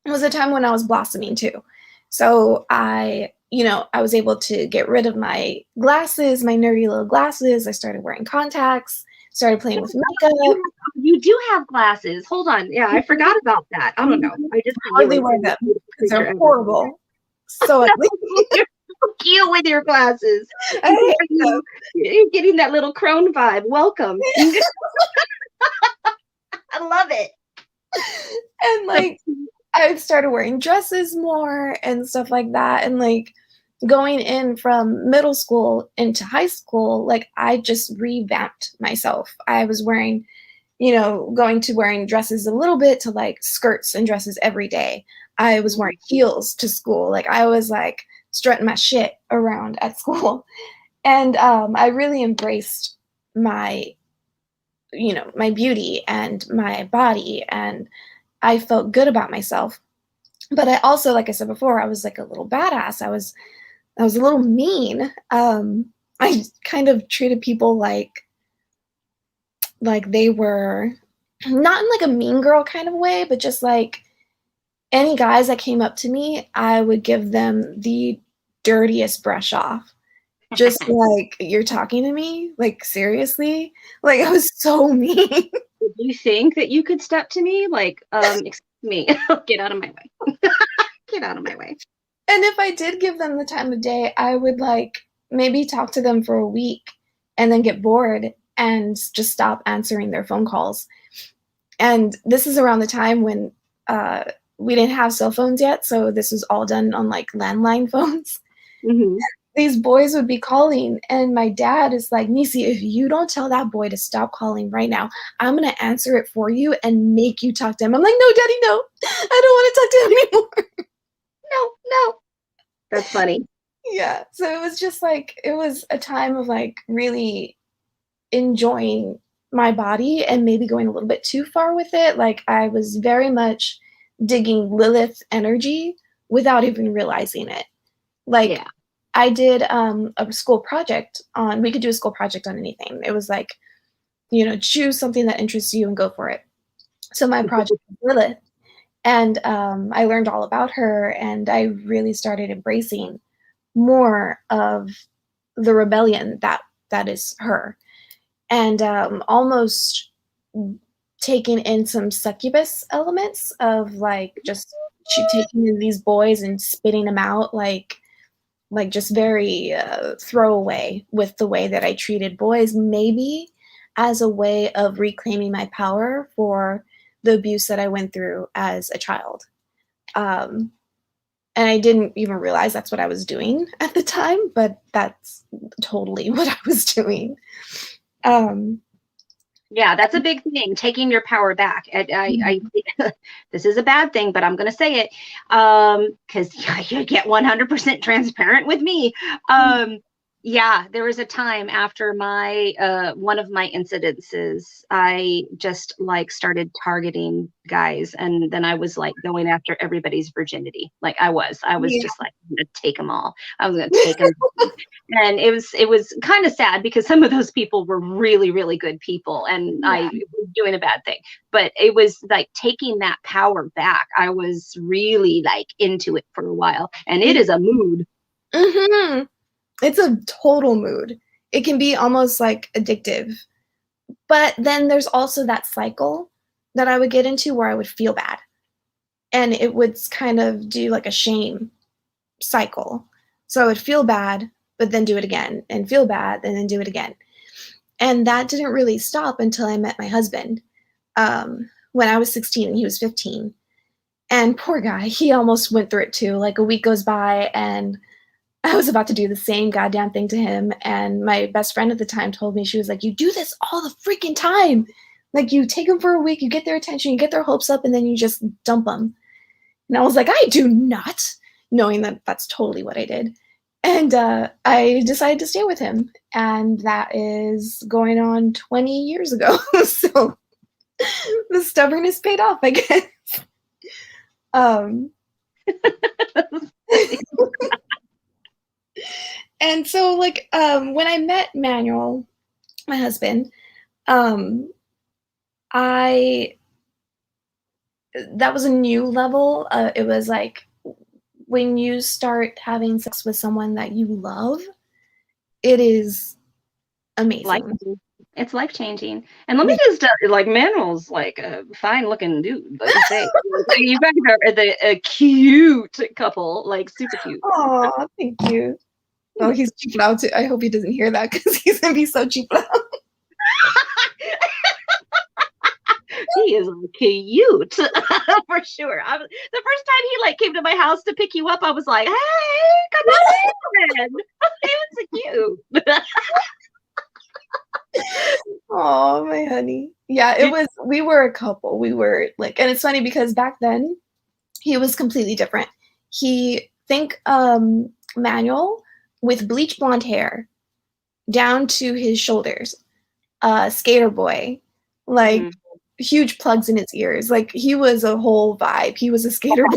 It was a time when I was blossoming too. So I was able to get rid of my glasses, my nerdy little glasses. I started wearing contacts, started playing with makeup. You do have glasses. Hold on. Yeah, I forgot about that. I don't know. I just hardly wear them because they're horrible. So ugly. You're so cute with your glasses. I hate them. You're getting that little crone vibe. Welcome. I love it. And like I started wearing dresses more and stuff like that. And like going in from middle school into high school, like I just revamped myself. I was wearing, going to wearing dresses a little bit to like skirts and dresses every day. I was wearing heels to school. Like I was like strutting my shit around at school. And I really embraced my, my beauty and my body, and I felt good about myself. But I also, like I said before, I was like a little badass. I was a little mean. I kind of treated people like they were not in like a mean girl kind of way, but just like any guys that came up to me, I would give them the dirtiest brush off. Just like, you're talking to me? Like, seriously? Like, I was so mean. Did you think that you could step to me? Like, excuse me, get out of my way. Get out of my way. And if I did give them the time of day, I would like maybe talk to them for a week and then get bored and just stop answering their phone calls. And this is around the time when we didn't have cell phones yet. So this was all done on like landline phones. Mm-hmm. These boys would be calling, and my dad is like, Nisi, if you don't tell that boy to stop calling right now, I'm going to answer it for you and make you talk to him. I'm like, no, Daddy, no. I don't want to talk to him anymore. No. That's funny. Yeah. So it was just like, it was a time of like really enjoying my body and maybe going a little bit too far with it. Like I was very much digging Lilith energy without even realizing it. Like, yeah. I did a school project on, we could do a school project on anything. It was like, choose something that interests you and go for it. So my project was Lilith. And I learned all about her, and I really started embracing more of the rebellion that is her. And almost taking in some succubus elements of like just taking in these boys and spitting them out like just very throwaway with the way that I treated boys, maybe as a way of reclaiming my power for the abuse that I went through as a child. And I didn't even realize that's what I was doing at the time, but that's totally what I was doing. Yeah, that's a big thing, taking your power back. I this is a bad thing, but I'm going to say it because you get 100% transparent with me. Yeah, there was a time after my one of my incidences, I just like started targeting guys, and then I was like going after everybody's virginity. Like I was just like, I'm gonna take them all. I was gonna take them, and it was kind of sad because some of those people were really, really good people, and I was doing a bad thing. But it was like taking that power back. I was really like into it for a while, and it is a mood. Mm-hmm. It's a total mood. It can be almost like addictive. But then there's also that cycle that I would get into where I would feel bad. And it would kind of do like a shame cycle. So I would feel bad, but then do it again, and feel bad, and then do it again. And that didn't really stop until I met my husband when I was 16 and he was 15. And poor guy, he almost went through it too. Like a week goes by and I was about to do the same goddamn thing to him. And my best friend at the time told me, she was like, you do this all the freaking time. Like you take them for a week, you get their attention, you get their hopes up, and then you just dump them. And I was like, I do not, knowing that that's totally what I did. And I decided to stay with him. And that is going on 20 years ago. So the stubbornness paid off, I guess. Um, and so, like, when I met Manuel, my husband, um, I that was a new level. It was like when you start having sex with someone that you love, it is Life, amazing. it's life changing. And let me just like Manuel's like a fine looking dude. Let me say, you guys are a cute couple, like super cute. Oh, thank you. Oh, he's cheap loud too. I hope he doesn't hear that because he's gonna be so cheap loud. He is cute for sure. The first time he like came to my house to pick you up, I was like, "Hey, come on in." He was so cute. Oh, my honey. Yeah, it was. We were a couple. We were like, and it's funny because back then he was completely different. He think Manuel with bleach blonde hair down to his shoulders, skater boy, like Mhm. huge plugs in his ears. Like he was a whole vibe. He was a skater boy.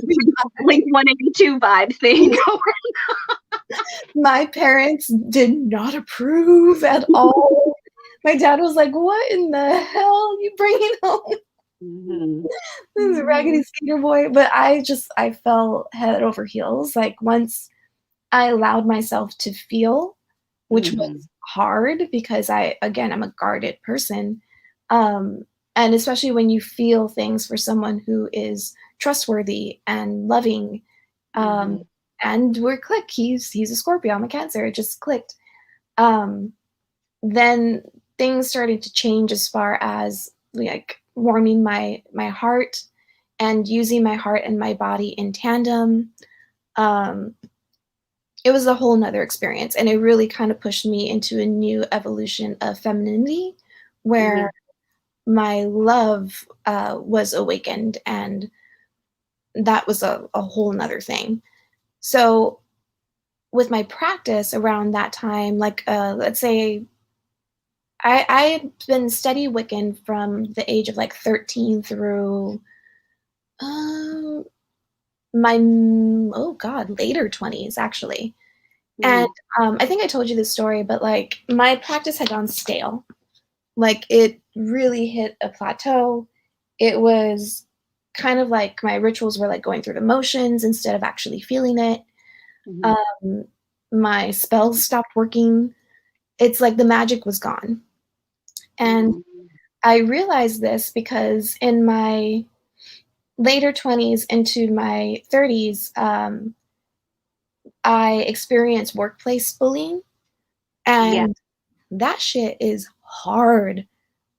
Blink 182 vibe thing. My parents did not approve at all. My dad was like, "What in the hell are you bringing home?" Mhm. This raggedy skater boy. But I fell head over heels. Like once I allowed myself to feel, which Mhm. was hard because I'm a guarded person. Um, and especially when you feel things for someone who is trustworthy and loving. Um, Mhm. and we're click. He's a Scorpio, I'm a Cancer. It just clicked. Um, then things started to change as far as like warming my heart and using my heart and my body in tandem. Um, it was a whole nother experience, and it really kind of pushed me into a new evolution of femininity where Mhm. my love was awakened, and that was a whole nother thing. So with my practice around that time, like let's say I had been steady Wiccan from the age of like 13 through um, my oh god later 20s actually. And Mhm. I think I told you this story, but like my practice had gone stale. Like it really hit a plateau. It was kind of like my rituals were like going through the motions instead of actually feeling it. Mhm. Um, my spells stopped working. It's like the magic was gone. And Mhm. I realized this because in my later 20s into my 30s, I experienced workplace bullying, Yeah. and that shit is hard.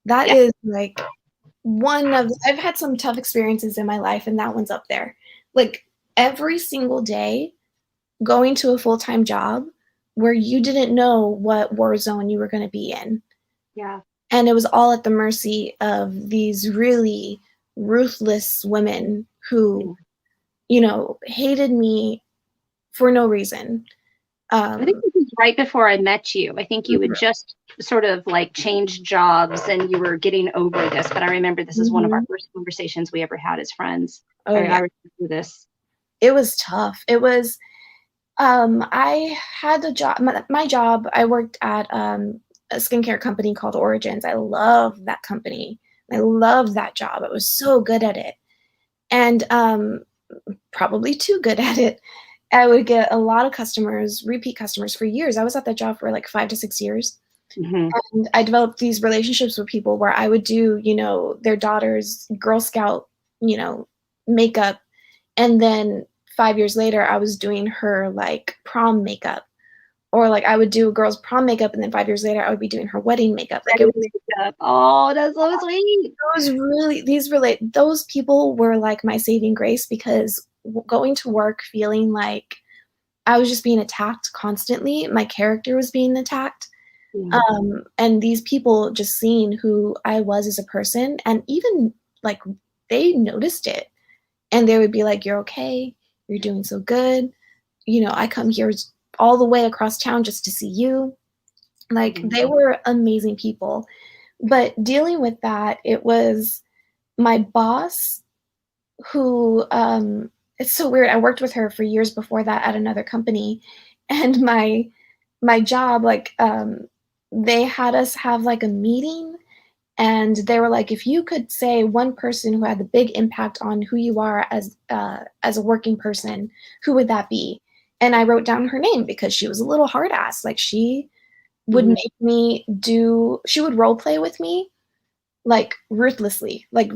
That Yeah. is like I've had some tough experiences in my life, and that one's up there. Like every single day, going to a full time job where you didn't know what war zone you were going to be in. Yeah. And it was all at the mercy of these really ruthless women who, Yeah. hated me for no reason. I think Um, this is right before I met you. I think you would just sort of like change jobs and you were getting over this. But I remember this is one of our mhm. first conversations we ever had as friends. Oh I yeah, remember this. it was tough. It was. I had a job. My job. I worked at a skincare company called Origins. I love that company. I love that job. I was so good at it, and probably too good at it. I would get a lot of customers, repeat customers for years. I was at that job for like 5 to 6 years. Hmm. And I developed these relationships with people where I would do, their daughter's Girl Scout, you know, makeup. And then 5 years later, I was doing her like prom makeup. Or like I would do a girl's prom makeup, and then 5 years later, I would be doing her wedding makeup. Like it was Oh, that's so sweet. those really those people were like my saving grace because going to work feeling like I was just being attacked constantly. My character was being attacked. Yeah. And these people just seeing who I was as a person, and even like they noticed it, and they would be like, "You're okay. You're doing so good. I come here all the way across town just to see you. Like, Mhm. they were amazing people. But dealing with that, it was my boss who, it's so weird. I worked with her for years before that at another company, and my job, like, they had us have like a meeting, and they were like, if you could say one person who had the big impact on who you are as a working person, who would that be? And I wrote down her name because she was a little hard ass. Like, she would Mhm. make me do, she would role play with me like ruthlessly. Like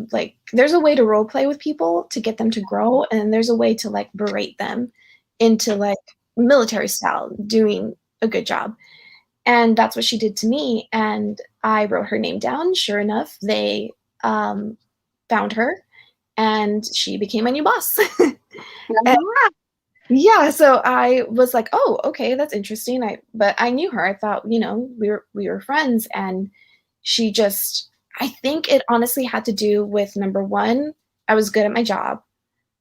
there's a way to role play with people to get them to grow, and there's a way to like berate them into like military style doing a good job. And that's what she did to me. And I wrote her name down. Sure enough, they um, found her, and she became my new boss. And Uh-huh. yeah, so I was like, oh, okay, that's interesting. But I knew her. I thought, we were friends, and she just, I think it honestly had to do with, number one, I was good at my job.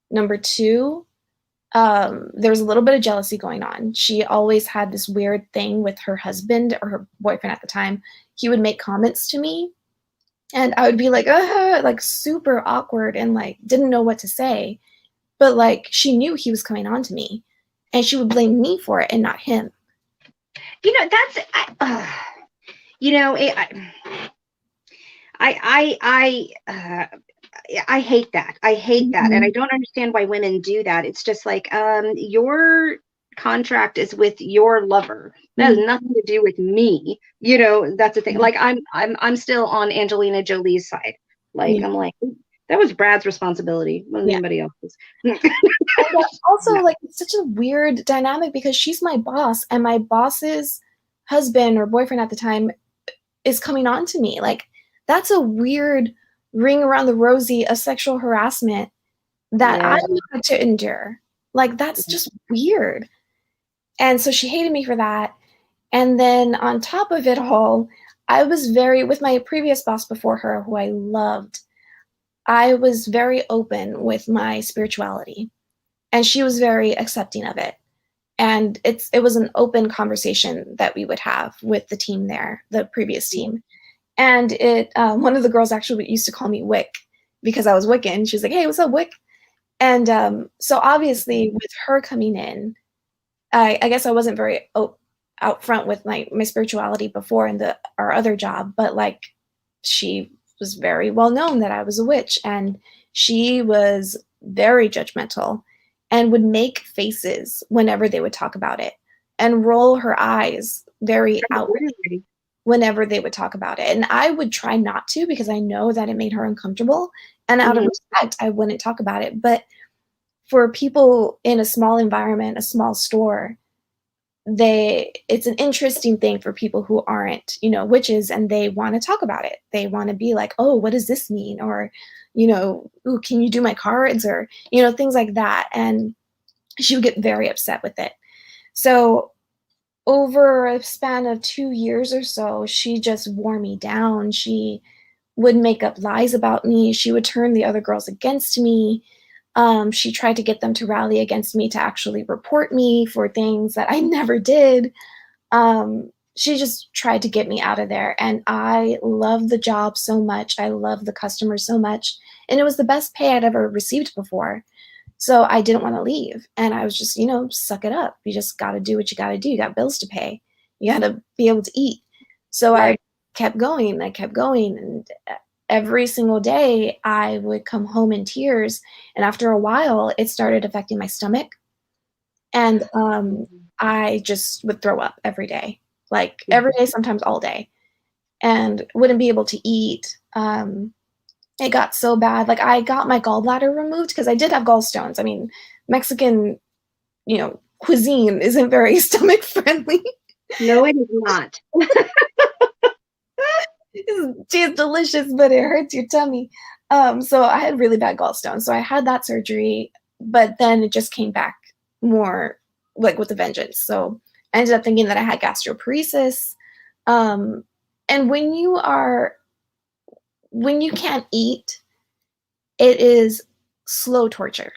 Number two, there was a little bit of jealousy going on. She always had this weird thing with her husband, or her boyfriend at the time. He would make comments to me, and I would be like super awkward, and like didn't know what to say. But like, she knew he was coming on to me, and she would blame me for it and not him. That's I hate that. I hate that. And I Mhm. don't understand why women do that. It's just like, your contract is with your lover. That has Mhm. nothing to do with me. That's the thing. Like, I'm still on Angelina Jolie's side. Like, Yeah, I'm like, that was Brad's responsibility, wasn't yeah. anybody else's. And also, Yeah. like, it's such a weird dynamic because she's my boss, and my boss's husband or boyfriend at the time is coming on to me. Like, that's a weird ring around the rosy of sexual harassment that I Yeah. had to endure. Like, that's just weird. And so she hated me for that. And then on top of it all, I was with my previous boss before her, who I loved, I was very open with my spirituality, and she was very accepting of it. And it was an open conversation that we would have with the team there, the previous team. And one of the girls actually used to call me Wick because I was Wiccan. She was like, "Hey, what's up, Wick?" And so obviously, with her coming in, I guess I wasn't very out front with my spirituality before in our other job, but like, she was very well known that I was a witch, and she was very judgmental and would make faces whenever they would talk about it, and roll her eyes very outright Really? whenever they would talk about it. And I would try not to, because I know that it made her uncomfortable, and out of Mhm. respect, I wouldn't talk about it. But for people in a small environment, a small store, it's an interesting thing for people who aren't, witches, and they want to talk about it. They want to be like, oh, what does this mean? Or, ooh, can you do my cards? Or, things like that. And she would get very upset with it. So over a span of 2 years or so, she just wore me down. She would make up lies about me. She would turn the other girls against me. She tried to get them to rally against me to actually report me for things that I never did. She just tried to get me out of there. And I love the job so much. I love the customers so much. And it was the best pay I'd ever received before. So I didn't want to leave. And I was just, suck it up. You just got to do what you got to do. You got bills to pay. You got to be able to eat. So I Right. kept going. I kept going. And every single day I would come home in tears. And after a while, it started affecting my stomach. And Mhm. I just would throw up every day, like every day, sometimes all day, and wouldn't be able to eat. It got so bad. Like, I got my gallbladder removed because I did have gallstones. I mean, Mexican, cuisine isn't very stomach friendly. No, it is not. It's delicious, but it hurts your tummy. So I had really bad gallstones. So I had that surgery, but then it just came back more like with a vengeance. So I ended up thinking that I had gastroparesis. Um, and when you can't eat, it is slow torture.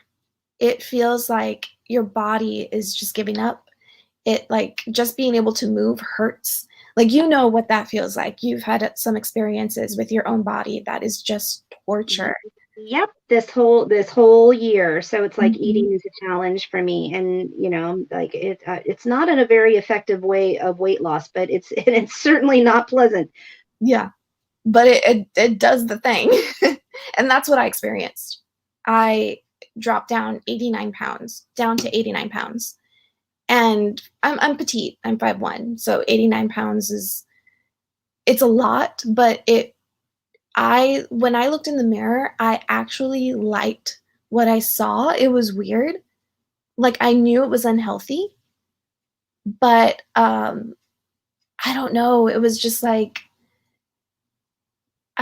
It feels like your body is just giving up. it like just being able to move hurts. Like, you know what that feels like. You've had some experiences with your own body that is just torture. Yep, this whole year. So it's like Mhm. eating is a challenge for me, and like it's not in a very effective way of weight loss, but it's and it's certainly not pleasant. Yeah, but it does the thing. And that's what I experienced. I dropped down 89 pounds, down to 89 pounds. And I'm petite. I'm 5'1". So 89 pounds is, it's a lot, but when I looked in the mirror, I actually liked what I saw. It was weird. Like, I knew it was unhealthy, but I don't know. It was just like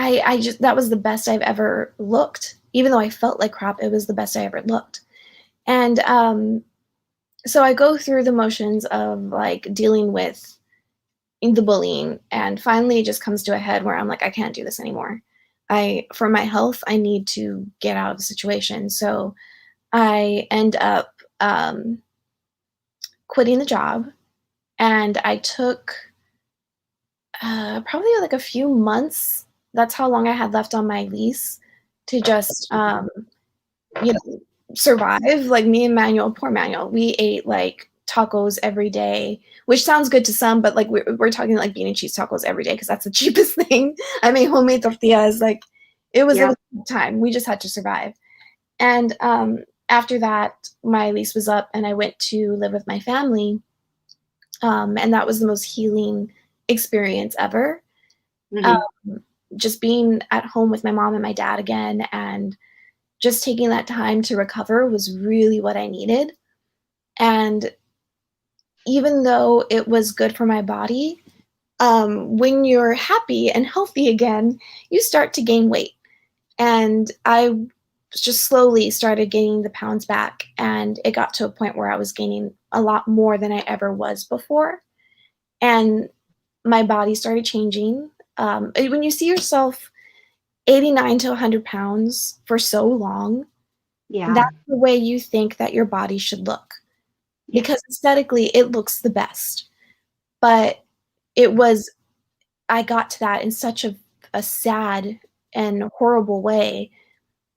I just, that was the best I've ever looked. Even though I felt like crap, it was the best I ever looked. And so I go through the motions of like dealing with the bullying, and finally it just comes to a head where I'm like, I can't do this anymore. For my health, I need to get out of the situation. So I end up quitting the job, and I took probably like a few months. That's how long I had left on my lease to just you know, survive. Like, me and Manuel, poor Manuel, we ate like tacos every day, which sounds good to some, but like we're talking like bean and cheese tacos every day because that's the cheapest thing. I made homemade tortillas. Like, it was Yeah. time. We just had to survive. And after that, my lease was up, and I went to live with my family. And that was the most healing experience ever. Um, Hmm. just being at home with my mom and my dad again, and just taking that time to recover was really what I needed. And even though it was good for my body, when you're happy and healthy again, you start to gain weight. And I just slowly started gaining the pounds back. And it got to a point where I was gaining a lot more than I ever was before. And my body started changing. When you see yourself 89 to 100 pounds for so long, Yeah. that's the way you think that your body should look, Yeah. because aesthetically it looks the best. But it was, I got to that in such a sad and horrible way,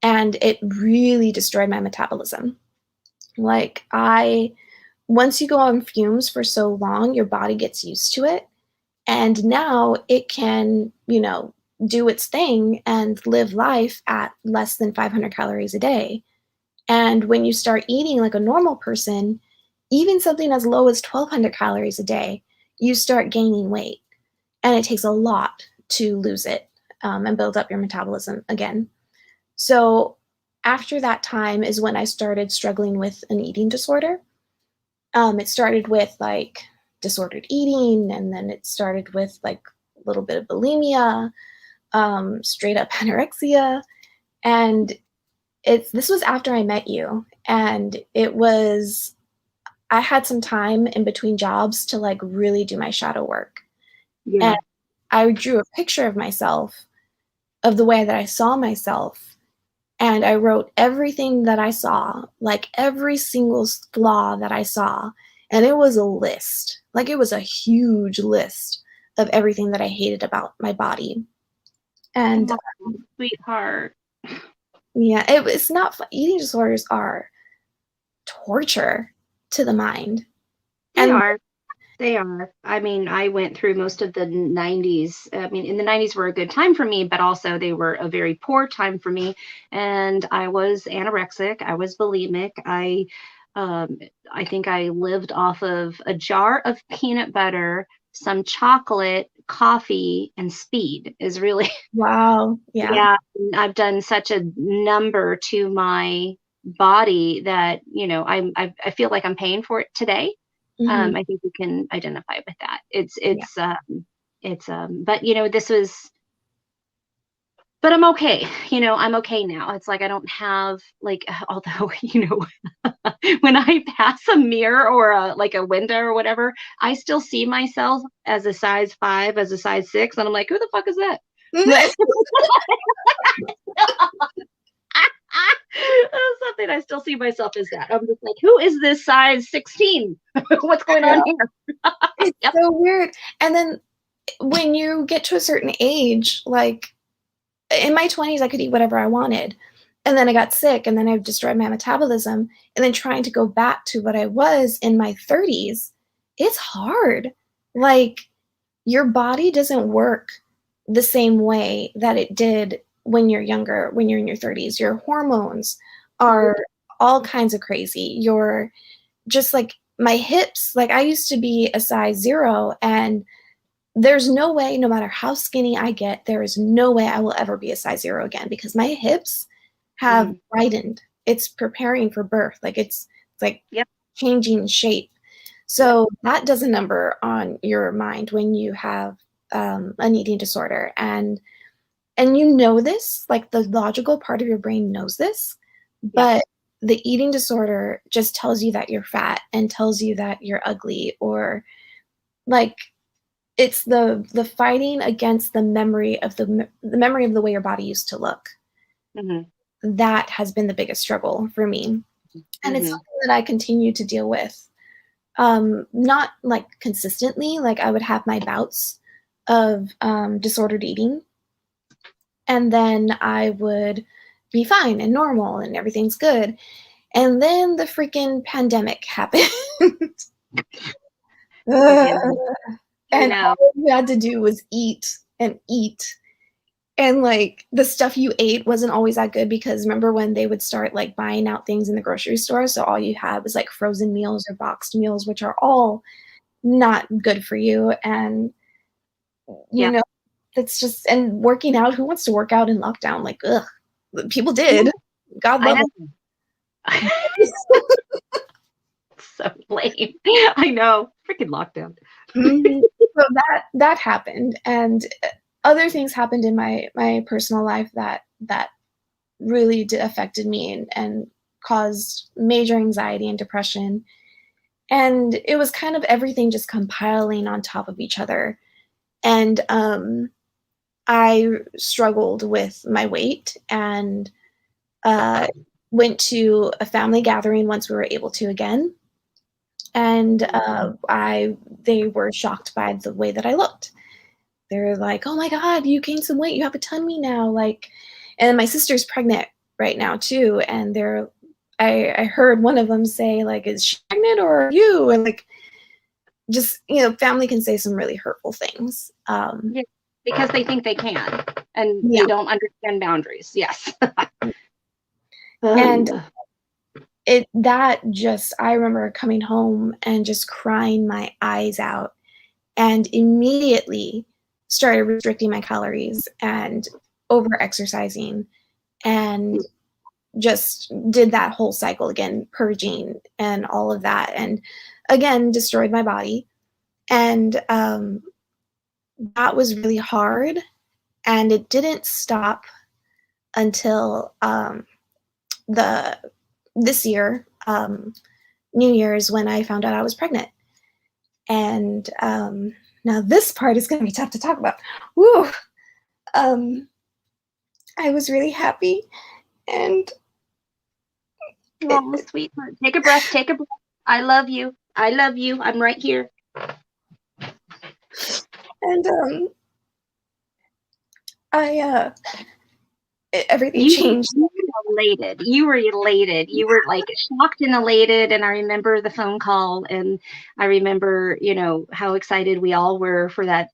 and it really destroyed my metabolism. Like, once you go on fumes for so long, your body gets used to it, and now it can, do its thing and live life at less than 500 calories a day. And when you start eating like a normal person, even something as low as 1,200 calories a day, you start gaining weight. And it takes a lot to lose it, and build up your metabolism again. So after that time is when I started struggling with an eating disorder. It started with like disordered eating, and then it started with like a little bit of bulimia, straight up anorexia. And this was after I met you, and I had some time in between jobs to like really do my shadow work. And Yeah. I drew a picture of myself, of the way that I saw myself, and I wrote everything that I saw, like every single flaw that I saw. And it was a list, like it was a huge list of everything that I hated about my body. And Oh, sweetheart. yeah, it's not fun. Eating disorders are torture to the mind. They And are. They are. I mean, I went through most of the 90s. I mean, in the 90s were a good time for me, but also they were a very poor time for me. And I was anorexic. I was bulimic. Um, I think I lived off of a jar of peanut butter, some chocolate, coffee, and speed is really, wow, yeah. yeah. I've done such a number to my body that, I feel like I'm paying for it today. Hmm. I think we can identify with that. Yeah. But this was, but I'm okay. I'm okay now. It's like I don't have like, although, when I pass a mirror or like a window or whatever, I still see myself as a size 5, as a size 6, and I'm like, who the fuck is that? Something I still see myself as that. I'm just like, who is this size 16? What's going on here? It's Yep. so weird. And then when you get to a certain age, like in my 20s, I could eat whatever I wanted. And then I got sick, and then I destroyed my metabolism. And then trying to go back to what I was in my 30s, it's hard. Like, your body doesn't work the same way that it did when you're younger, when you're in your 30s. Your hormones are all kinds of crazy. You're just like my hips, like I used to be a size 0, and there's no way, no matter how skinny I get, there is no way I will ever be a size 0 again because my hips have widened. It's preparing for birth. Like it's like Yep. changing shape. So that does a number on your mind when you have an eating disorder. And you know this, like the logical part of your brain knows this, but the eating disorder just tells you that you're fat and tells you that you're ugly, or like it's the fighting against the memory of the memory of the way your body used to look. That has been the biggest struggle for me. And it's something that I continue to deal with. Not like consistently, like I would have my bouts of disordered eating, and then I would be fine and normal and everything's good. And then the freaking pandemic happened. And all you had to do was eat and eat. And like the stuff you ate wasn't always that good because remember when they would start like buying out things in the grocery store? So all you had was like frozen meals or boxed meals, which are all not good for you. And, you know, it's just, and working out, who wants to work out in lockdown? Like, ugh, people did. God love them. So lame. I know. Freaking lockdown. So that happened. And other things happened in my personal life that really affected me and caused major anxiety and depression. And it was kind of everything just compiling on top of each other. And I struggled with my weight and went to a family gathering once we were able to again. And they were shocked by the way that I looked. They were like, "Oh my God, you gained some weight. You have a tummy now." Like, and my sister's pregnant right now too. And I heard one of them say like, "Is she pregnant or are you?" And like, just, family can say some really hurtful things. Because they think they can and they don't understand boundaries. Yes. And I remember coming home and just crying my eyes out and immediately started restricting my calories and over exercising and just did that whole cycle again, purging and all of that. And again, destroyed my body. And that was really hard. And it didn't stop until this year, New Year's, when I found out I was pregnant. And now this part is going to be tough to talk about. Woo! I was really happy, and oh, sweetheart, take a breath. Take a breath. I love you. I love you. I'm right here. And everything changed. You were elated. You were like shocked and elated. And I remember the phone call, and I remember, how excited we all were for that,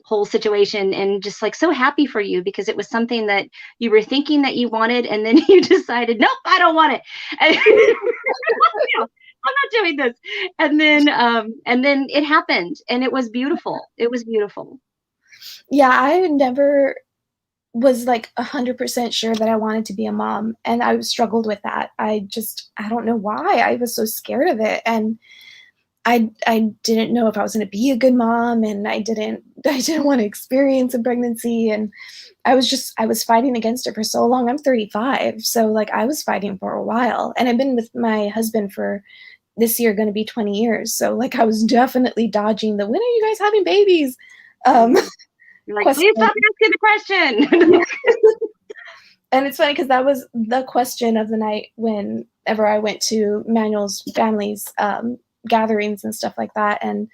whole situation, and just like so happy for you because it was something that you were thinking that you wanted, and then you decided, nope, I don't want it. I'm not doing this. And then it happened, and it was beautiful. It was beautiful. Yeah, I never was like 100% sure that I wanted to be a mom, and I struggled with that. I don't know why. I was so scared of it, and I didn't know if I was going to be a good mom, and I didn't want to experience a pregnancy, and I was fighting against it for so long. I'm 35, so like I was fighting for a while, and I've been with my husband for this year going to be 20 years. So like I was definitely dodging the when are you guys having babies? You're like, please stop asking the question. And it's funny because that was the question of the night whenever I went to Manuel's family's gatherings and stuff like that. And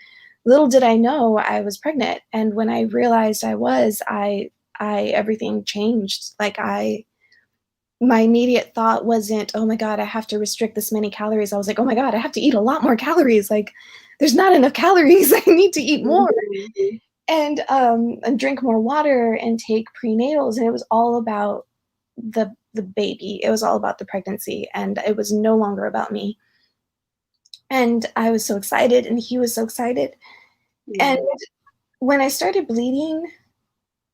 little did I know I was pregnant. And when I realized I was, I everything changed. Like my immediate thought wasn't, oh my God, I have to restrict this many calories. I was like, oh my God, I have to eat a lot more calories. Like there's not enough calories. I need to eat more. Mhm. And drink more water and take prenatals. And it was all about the baby. It was all about the pregnancy, and it was no longer about me. And I was so excited, and he was so excited. And Yeah. when I started bleeding,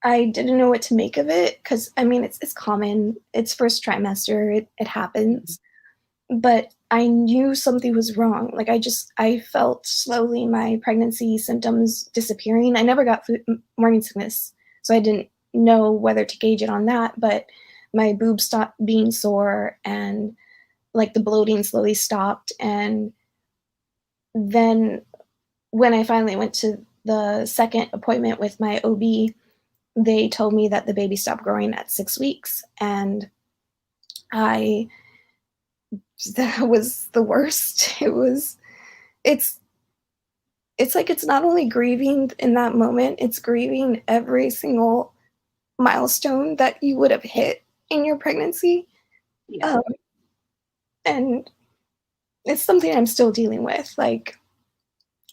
I didn't know what to make of it because I mean it's common. It's first trimester. It happens. But I knew something was wrong. Like I felt slowly my pregnancy symptoms disappearing. I never got morning sickness, so I didn't know whether to gauge it on that. But my boobs stopped being sore, and like the bloating slowly stopped. And then when I finally went to the second appointment with my OB, they told me that the baby stopped growing at 6 weeks, and I that was the worst. It's it's like it's not only grieving in that moment, it's grieving every single milestone that you would have hit in your pregnancy. Yeah. Um, and it's something I'm still dealing with. Like,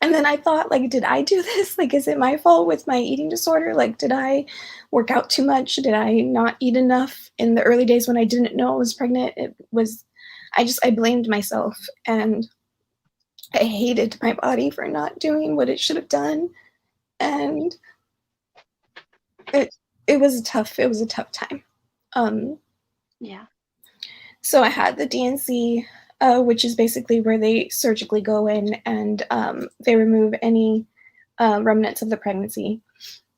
and then I thought, like, did I do this? Like, is it my fault with my eating disorder? Like, did I work out too much? Did I not eat enough in the early days when I didn't know I was pregnant? I blamed myself, and I hated my body for not doing what it should have done. And it it was a tough time. Um, Yeah. so I had the DNC, which is basically where they surgically go in and they remove any remnants of the pregnancy.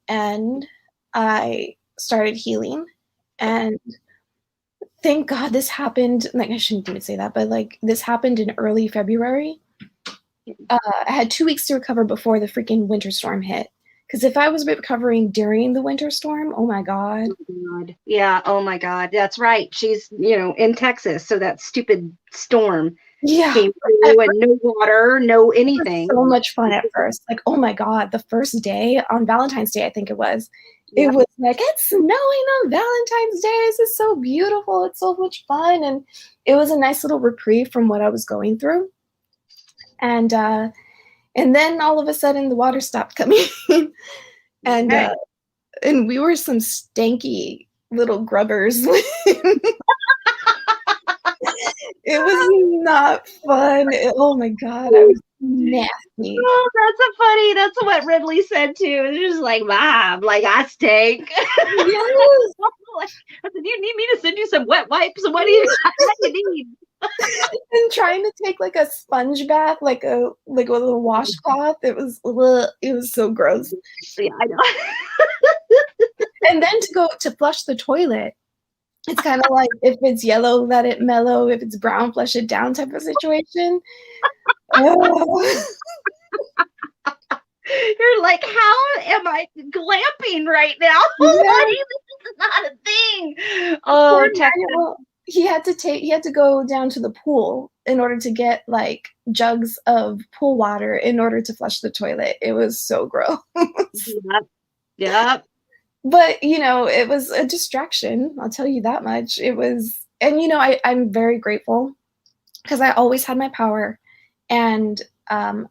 And I started healing. And thank God this happened. Like, I shouldn't even say that, but like this happened in early February. I had 2 weeks to recover before the freaking winter storm hit. Because if I was recovering during the winter storm, oh my God. Oh God. Yeah. Oh my God. That's right. She's, in Texas. So that stupid storm Yeah. came At through and no water, no It was anything. so much fun at first. Like, oh my God, the first day on Valentine's Day, I think it Yeah. was like, it's snowing on Valentine's Day. This is so beautiful. It's so much fun. And it was a nice little reprieve from what I was going through. And and then all of a sudden the water stopped coming. and Okay. and we were some stanky little grubbers. It was not fun. Oh my God, I was nasty. Oh, that's what Ridley said too. It's just like, Mom, like I stink. Yes. Like, I said, you need me to send you some wet wipes? What do you what do you need? And trying to take like a sponge bath, like a little washcloth. It was so gross. Yeah, I know. And then to go to flush the toilet, it's kind of like if it's yellow, let it mellow. If it's brown, flush it down type of situation. Oh. You're like, how am I glamping right now? Yeah. This is not a thing. Poor Oh, Texas. Emmanuel. He had to go down to the pool in order to get like jugs of pool water in order to flush the toilet. It was so gross. Yep. Yep. But it was a distraction, I'll tell you that much. It was, and I'm very grateful because I always had my power, and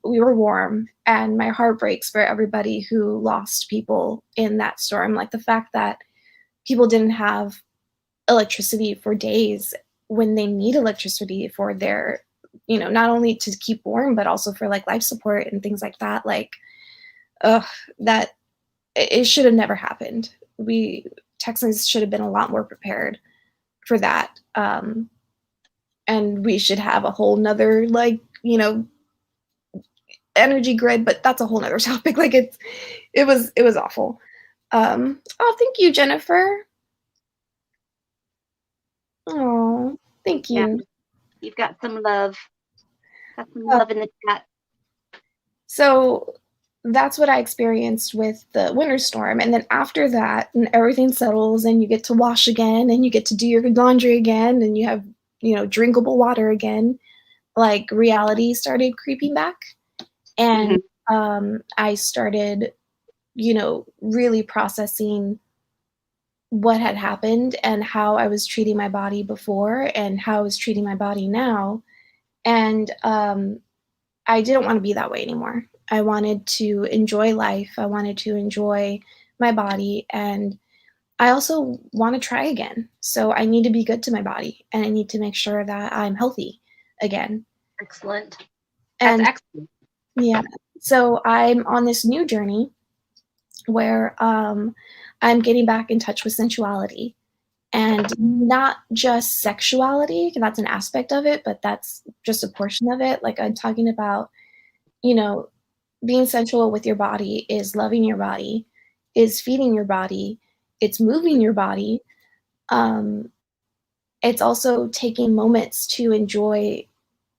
we were warm, and my heart breaks for everybody who lost people in that storm. Like the fact that people didn't have electricity for days when they need electricity for their, not only to keep warm but also for like life support and things like that. Like, that it should have never happened. We Texans should have been a lot more prepared for that. And we should have a whole nother like, energy grid, but that's a whole nother topic. Like it was awful. Oh, thank you, Jennifer. Oh, thank Yeah. you. You've got some love. Got some Oh, love in the chat. so that's what I experienced with the winter storm. And then after that, and everything settles, and you get to wash again, and you get to do your laundry again, and you have, drinkable water again. Like reality started creeping back, and Mhm. I started, really processing what had happened and how I was treating my body before and how I was treating my body now. And I didn't want to be that way anymore. I wanted to enjoy life. I wanted to enjoy my body. And I also want to try again. So I need to be good to my body and I need to make sure that I'm healthy again. Excellent. That's And excellent. yeah, so I'm on this new journey where I'm getting back in touch with sensuality and not just sexuality, 'cause that's an aspect of it, but that's just a portion of it. Like I'm talking about, you know, being sensual with your body is loving your body, is feeding your body, it's moving your body. Um, it's also taking moments to enjoy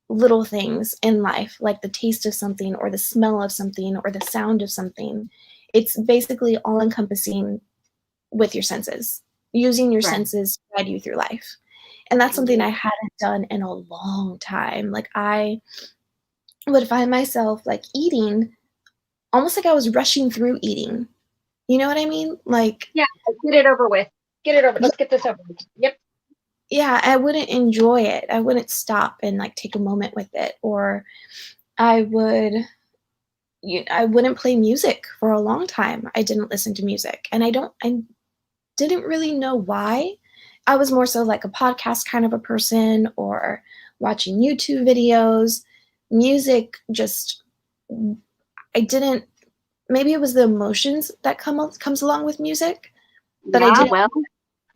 little things in life, like the taste of something or the smell of something or the sound of something. It's basically all encompassing with your senses, using your Right. senses to guide you through life. And that's something Mhm. I hadn't done in a long time. Like I would find myself like eating almost like I was rushing through eating. You know what I mean? Like, Yeah, get it over with. Get it over. y- Let's get this over with. Yep. yeah, I wouldn't enjoy it. I wouldn't stop and like take a moment with it. Or I would, I wouldn't play music for a long time. I didn't listen to music, and I didn't really know why. I was more so like a podcast kind of a person or watching YouTube videos. Music just, I didn't, maybe it was the emotions that comes along with music, but I Yeah, didn't well,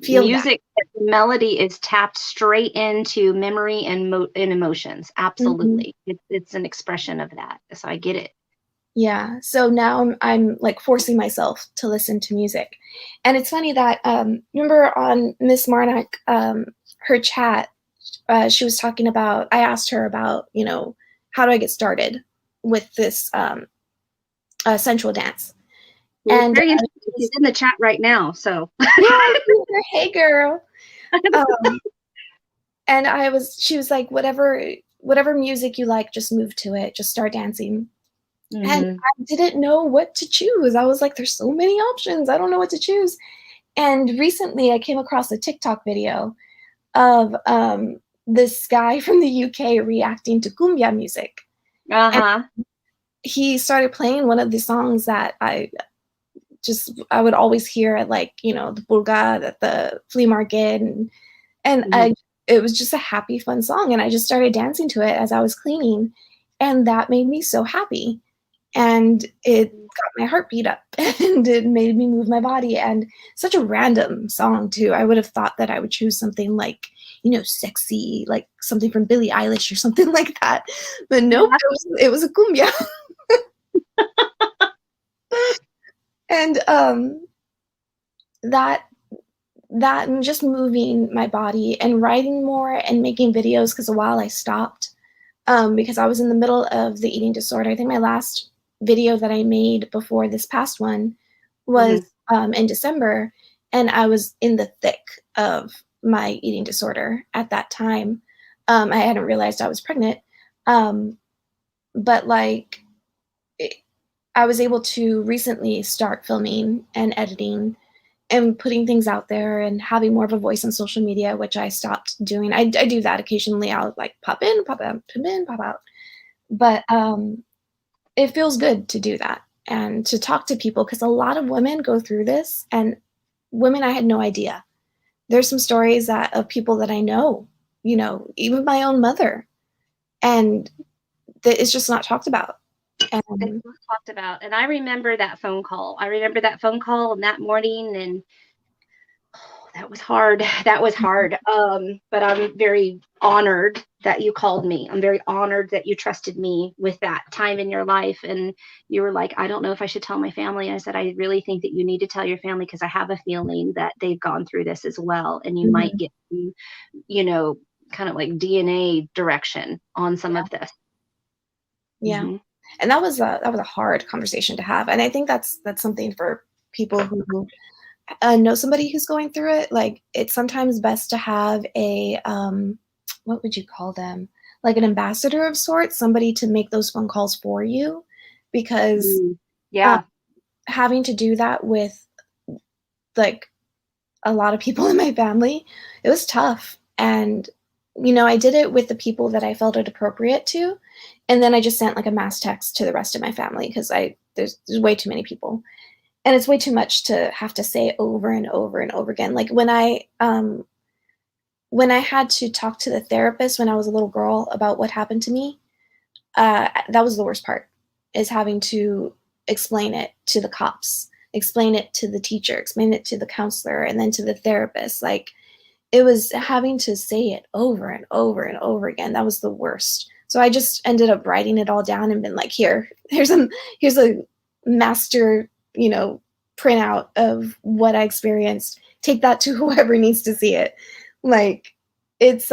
feel that. music, the melody is tapped straight into memory and emotions. Mhm. Absolutely. It's an expression of that. So I get it. Yeah, so now I'm, like, forcing myself to listen to music, and it's funny that, remember on Miss Marnock, her chat, she was talking about I asked her about, how do I get started with this, sensual dance, Well, it's and, very interesting. she She's was in the chat right now. So yeah, "Hey, girl," um, and she was like, "Whatever music you like, just move to it, just start dancing." And Mhm. I didn't know what to choose. I was like, "There's so many options. I don't know what to choose." And recently, I came across a TikTok video of this guy from the UK reacting to cumbia music. And Uh-huh. he started playing one of the songs that I would always hear at like, the pulga at the flea market and Mhm. it was just a happy, fun song. And I just started dancing to it as I was cleaning. And that made me so happy. And it got my heart beat up and it made me move my body. And such a random song too. I would have thought that I would choose something like, sexy, like something from Billie Eilish or something like that. But nope, Yeah. it was a cumbia. And that that and just moving my body and writing more and making videos because a while I stopped because I was in the middle of the eating disorder. I think my last video that I made before this past one was Mhm. in December, and I was in the thick of my eating disorder at that time. I hadn't realized I was pregnant, um, but like it, I was able to recently start filming and editing and putting things out there and having more of a voice on social media, which I stopped doing. I do that occasionally. I'll like pop in, pop out, pop in, pop out. But it feels good to do that and to talk to people because a lot of women go through this, and women I had no idea. There's some stories that of people that I know, even my own mother, and that it's just not talked about. It's And not talked about. And I remember that phone call. I remember that phone call and that morning and that was hard. That was hard. But I'm very honored that you called me. I'm very honored that you trusted me with that time in your life. And you were like, I don't know if I should tell my family. I said, I really think that you need to tell your family because I have a feeling that they've gone through this as well. And you might mhm, get, you know, kind of like DNA direction on some of this. yeah. Hmm. And that was a hard conversation to have. And I think that's something for people who know somebody who's going through it. Like, it's sometimes best to have a what would you call them? Like an ambassador of sorts, somebody to make those phone calls for you, because Mm, um, yeah. having to do that with like a lot of people in my family, it was tough. And I did it with the people that I felt it appropriate to, and then I just sent like a mass text to the rest of my family because I there's way too many people, and it's way too much to have to say over and over and over again. Like when I had to talk to the therapist when I was a little girl about what happened to me, that was the worst part, is having to explain it to the cops, explain it to the teacher, explain it to the counselor, and then to the therapist. Like, it was having to say it over and over and over again. That was the worst. So I just ended up writing it all down and been like, here's a master, printout of what I experienced. Take that to whoever needs to see it. Like, it's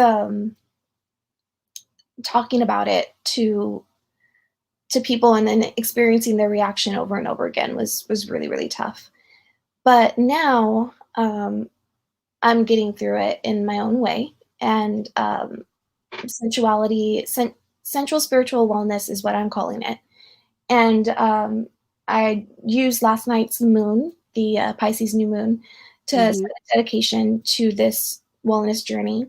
talking about it to people and then experiencing their reaction over and over again was really, really tough. But now I'm getting through it in my own way. And sensuality, sensual spiritual wellness is what I'm calling it. And I used last night's moon, the Pisces new moon, to set Hmm. a dedication to this wellness journey.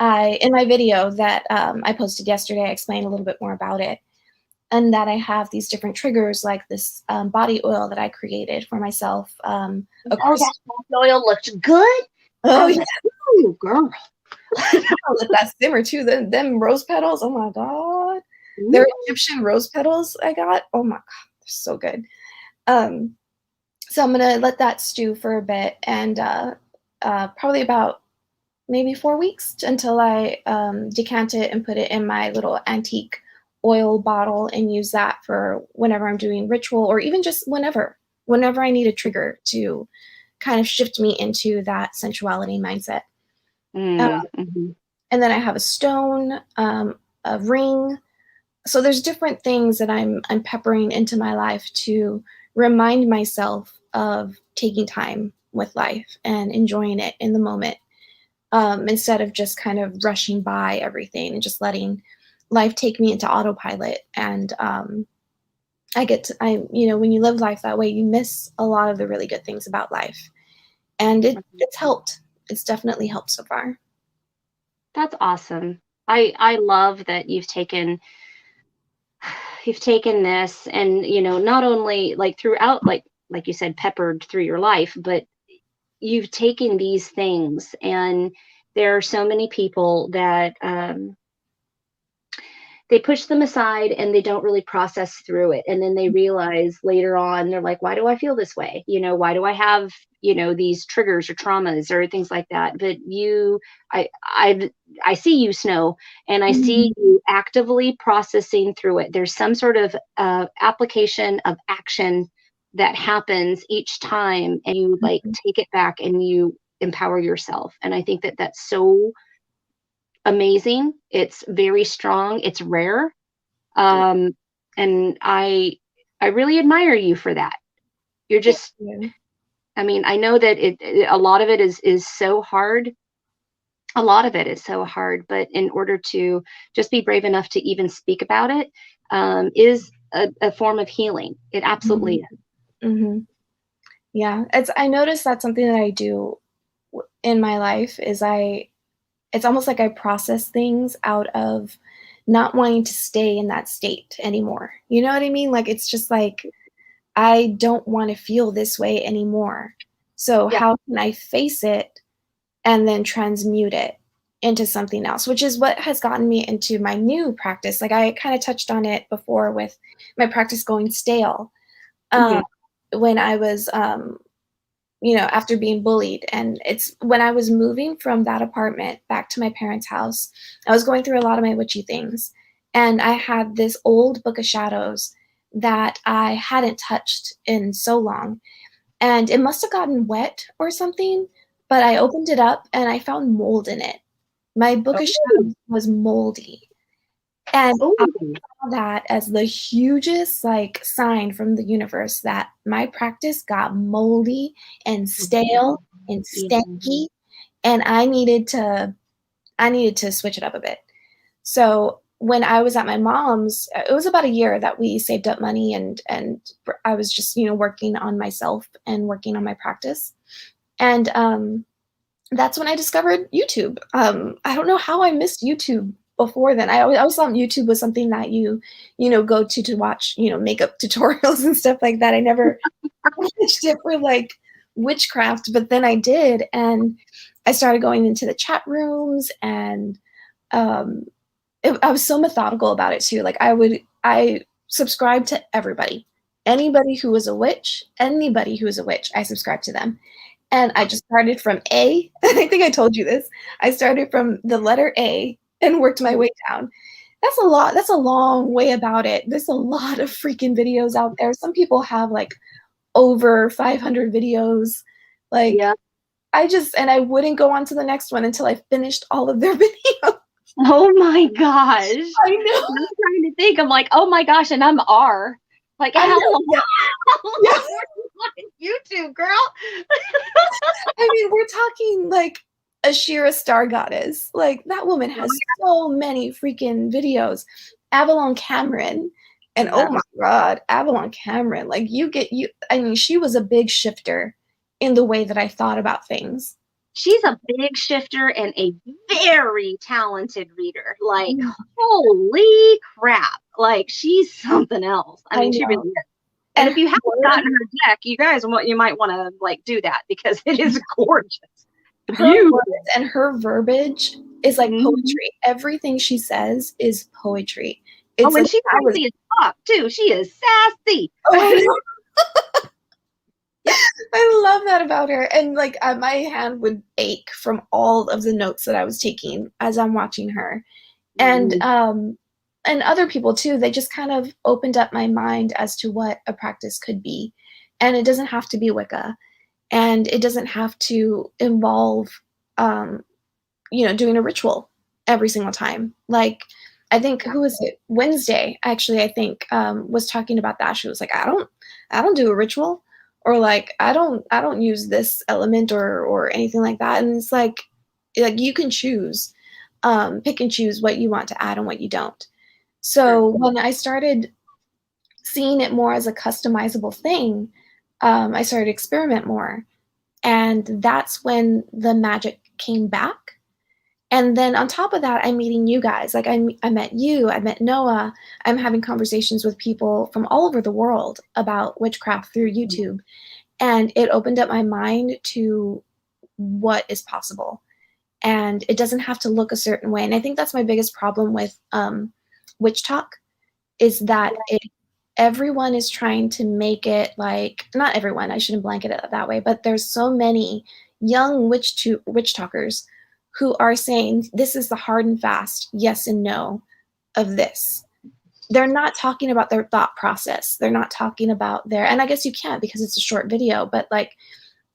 In my video that I posted yesterday, I explained a little bit more about it, and that I have these different triggers, like this body oil that I created for myself. A Oh, that crystal. oil looked good. I Oh was yeah, like, ooh, girl. I'll let that simmer too. Them rose petals. Oh my god, they're Ooh. Egyptian rose petals I got. Oh my god, they're so good. Um, so I'm gonna let that stew for a bit, and probably about maybe 4 weeks until I decant it and put it in my little antique oil bottle and use that for whenever I'm doing ritual, or even just whenever I need a trigger to kind of shift me into that sensuality mindset. Uh, Mm-hmm. and then I have a stone, a ring. So there's different things that I'm peppering into my life to remind myself of taking time with life and enjoying it in the moment, instead of just kind of rushing by everything and just letting life take me into autopilot. And when you live life that way, you miss a lot of the really good things about life. And it's helped. It's definitely helped so far. That's awesome. I love that you've taken this and not only like throughout, like you said, peppered through your life, but you've taken these things, and there are so many people that they push them aside and they don't really process through it, and then they realize later on, they're like, why do I feel this way? Why do I have these triggers or traumas or things like that? But I see you, Snow, and I see Mhm. you actively processing through it. There's some sort of application of action that happens each time, and you like take it back and you empower yourself, and I think that that's so amazing. It's very strong. It's rare. Um, and I really admire you for that. You're Thank just, you. I mean, I know that a lot of it is so hard. A lot of it is so hard, but in order to just be brave enough to even speak about it, is a form of healing. It absolutely Mhm. is. Mhm. Yeah, I noticed that's something that I do in my life is it's almost like I process things out of not wanting to stay in that state anymore. You know what I mean? Like, it's just like, I don't want to feel this way anymore. So Yeah. how can I face it and then transmute it into something else, which is what has gotten me into my new practice. Like, I kind of touched on it before with my practice going stale. Um, Hmm. when I was after being bullied. And it's when I was moving from that apartment back to my parents' house, I was going through a lot of my witchy things. And I had this old book of shadows that I hadn't touched in so long. And it must have gotten wet or something, but I opened it up and I found mold in it. My book of Oh, shadows was moldy. And I Oh, saw that as the hugest like sign from the universe that my practice got moldy and stale and mhm. stanky, and I needed to switch it up a bit. So when I was at my mom's, it was about a year that we saved up money, and I was just working on myself and working on my practice. And that's when I discovered YouTube. I don't know how I missed YouTube before then. I always thought YouTube was something that you go to watch makeup tutorials and stuff like that. I never watched it for like witchcraft, but then I did, and I started going into the chat rooms, and um, I was so methodical about it too. Like I subscribed to everybody, anybody who was a witch, I subscribed to them. And I just started from A. I think I told you this. I started from the letter A and worked my way down. That's a lot. That's a long way about it. There's a lot of freaking videos out there. Some people have like over 500 videos. Like Yeah. I wouldn't go on to the next one until I finished all of their videos. Oh my gosh. I know. I'm trying to think. I'm like, oh my gosh, and I'm R. Like, I how know. long, Yeah. how Yeah. long were you on YouTube, girl? I mean, we're talking like Ashira Star Goddess. Like that woman has so many freaking videos. Avalon Cameron. And oh Yeah. my God, Avalon Cameron. Like I mean, she was a big shifter in the way that I thought about things. She's a big shifter and a very talented reader. Like, Mm. holy crap. Like, she's something else. I I mean, she really know. is. And And if you haven't her gotten her deck, you guys, you might want to like do that because it is gorgeous. her Beautiful. words and her verbiage is like Mhm. poetry. Everything she says is poetry. Oh, It's and like she's I was sassy as fuck, too. She is sassy. oh I know. Yep. I love that about her. And like my hand would ache from all of the notes that I was taking as I'm watching her. Mhm. And other people too, they just kind of opened up my mind as to what a practice could be. And it doesn't have to be Wicca. And it doesn't have to involve um, doing a ritual every single time. Like I think who was it? Wednesday, actually, I think was talking about that. She was like, I don't do a ritual, or like I don't use this element or anything like that. And it's like you can choose, pick and choose what you want to add and what you don't. True. So when I started seeing it more as a customizable thing, I started to experiment more, and that's when the magic came back. And then on top of that, I'm meeting you guys. Like I met you, I met Noah. I'm having conversations with people from all over the world about witchcraft through YouTube. And it opened up my mind to what is possible. And it doesn't have to look a certain way. And I think that's my biggest problem with witch talk is that everyone is trying to make it like, not everyone, I shouldn't blanket it that way, but there's so many young witch talkers who are saying this is the hard and fast yes and no of this. They're not talking about their thought process. They're not talking about and I guess you can't because it's a short video, but like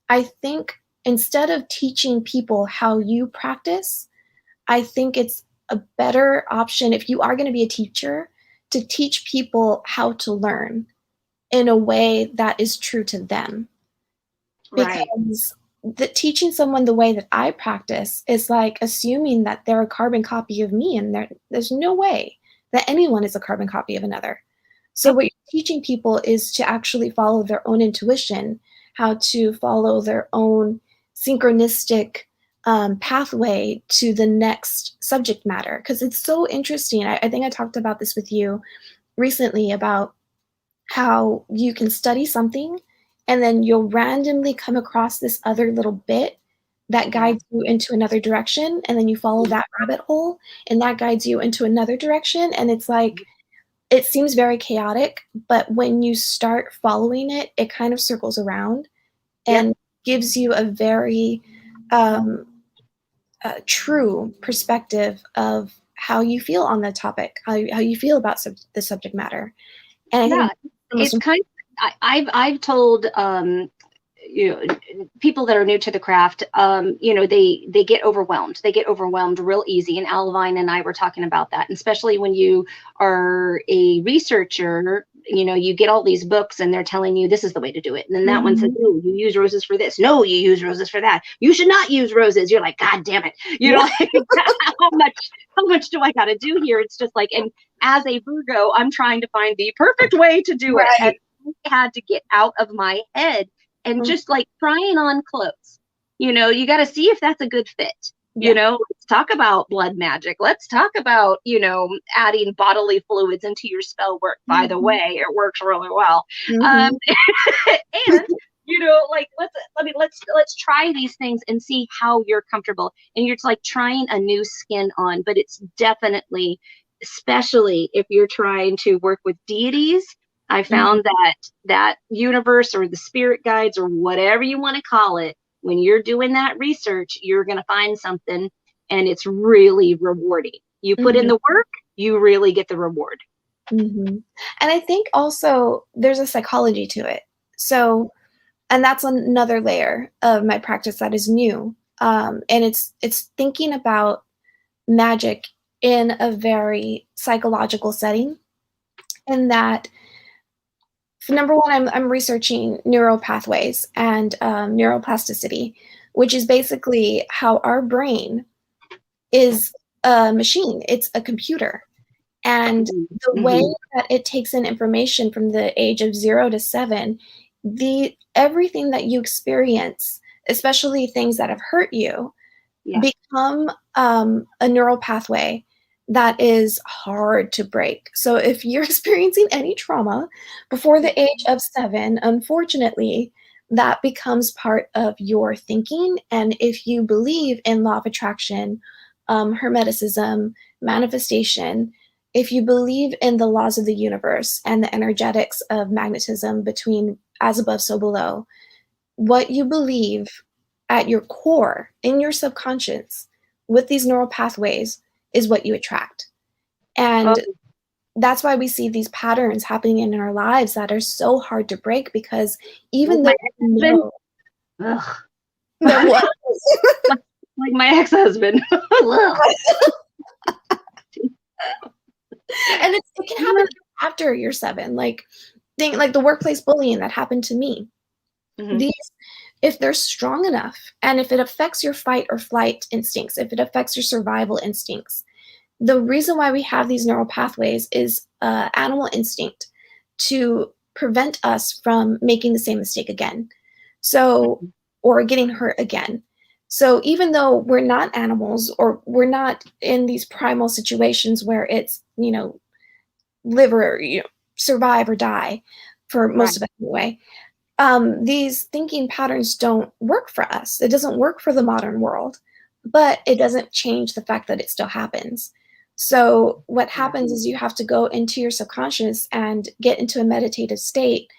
I think instead of teaching people how you practice, I think it's a better option if you are going to be a teacher to teach people how to learn in a way that is true to them. Right. Because teaching someone the way that I practice is like assuming that they're a carbon copy of me, and there's no way that anyone is a carbon copy of another. So Yep. what you're teaching people is to actually follow their own intuition, how to follow their own synchronistic pathway to the next subject matter. Because it's so interesting. I think I talked about this with you recently about how you can study something and then you'll randomly come across this other little bit that Yeah. guides you into another direction, and then you follow that rabbit hole and that guides you into another direction, and it's like it seems very chaotic, but when you start following it, it kind of circles around Yep. and gives you a very um, true perspective of how you feel on the topic, how you feel about the subject matter. And I Yeah. think the most It's kind of, I've told people that are new to the craft, they get overwhelmed. They get overwhelmed real easy. And Alvine and I were talking about that, and especially when you are a researcher. You get all these books and they're telling you this is the way to do it. And then that one says, Mm-hmm. oh, you use roses for this. No, you use roses for that. You should not use roses. You're like, God damn it. How much do I got to do here? It's just like, and as a Virgo, I'm trying to find the perfect way to do it. And Right. I had to get out of my head and just like trying on clothes. You got to see if that's a good fit. Yeah. Let's talk about blood magic. Let's talk about, adding bodily fluids into your spell work. By the way, it works really well. Mm-hmm. And like let's try these things and see how you're comfortable. And you're just like trying a new skin on, but it's definitely, especially if you're trying to work with deities, I found that universe or the spirit guides or whatever you want to call it, when you're doing that research, you're going to find something, and it's really rewarding. You put in Mm-hmm. the work, you really get the reward. Mm-hmm. And I think also there's a psychology to it. So, and that's another layer of my practice that is new. And it's thinking about magic in a very psychological setting. And that, number one, I'm researching neural pathways and neuroplasticity, which is basically how our brain is a machine. It's a computer. And the way Mm-hmm. that it takes in information from the age of 0 to 7, everything that you experience, especially things that have hurt you, Yeah. become a neural pathway that is hard to break. So if you're experiencing any trauma before the age of 7, unfortunately, that becomes part of your thinking. And if you believe in law of attraction, hermeticism, manifestation, if you believe in the laws of the universe and the energetics of magnetism between as above, so below, what you believe at your core, in your subconscious, with these neural pathways is what you attract. Oh, And that's why we see these patterns happening in our lives that are so hard to break, because like even my though we ex-husband. know Ugh. that what Like my ex-husband. and it can happen after you're 7, like the workplace bullying that happened to me. Mm-hmm. These, if they're strong enough, and if it affects your fight or flight instincts, if it affects your survival instincts, the reason why we have these neural pathways is animal instinct to prevent us from making the same mistake again. So, or getting hurt again. So even though we're not animals, or we're not in these primal situations where it's, live or survive or die, for Right. most of us anyway, these thinking patterns don't work for us. It doesn't work for the modern world, but it doesn't change the fact that it still happens. So what happens is you have to go into your subconscious and get into a meditative state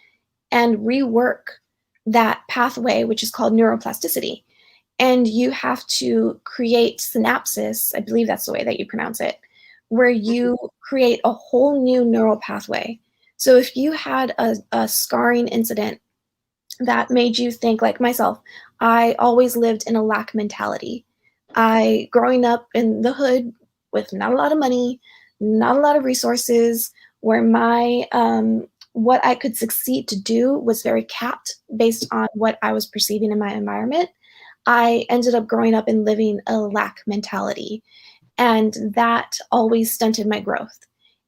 and rework that pathway, which is called neuroplasticity. And you have to create synapses, I believe that's the way that you pronounce it, where you create a whole new neural pathway. So if you had a scarring incident that made you think, like myself, I always lived in a lack mentality. Growing up in the hood with not a lot of money, not a lot of resources, where what I could succeed to do was very capped based on what I was perceiving in my environment. I ended up growing up and living a lack mentality, and that always stunted my growth.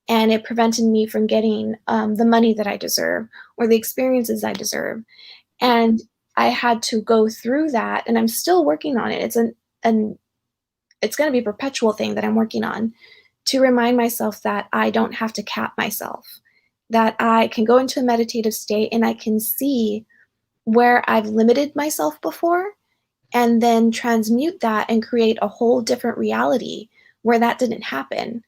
And it prevented me from getting the money that I deserve or the experiences I deserve. And I had to go through that, and I'm still working on it. It's going to be a perpetual thing that I'm working on, to remind myself that I don't have to cap myself, that I can go into a meditative state and I can see where I've limited myself before, and then transmute that and create a whole different reality where that didn't happen.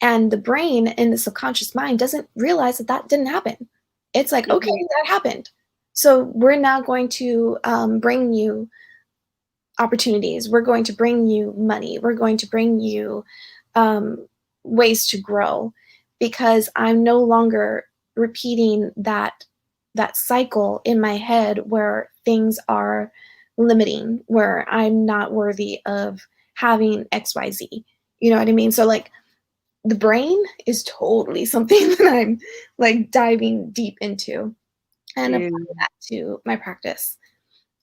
And the brain in the subconscious mind doesn't realize that that didn't happen. It's like, okay, that happened. So we're now going to bring you opportunities. We're going to bring you money. We're going to bring you ways to grow, because I'm no longer repeating that that cycle in my head where things are limiting, where I'm not worthy of having XYZ. You know what I mean? So like the brain is totally something that I'm like diving deep into and applying Dude, that to my practice.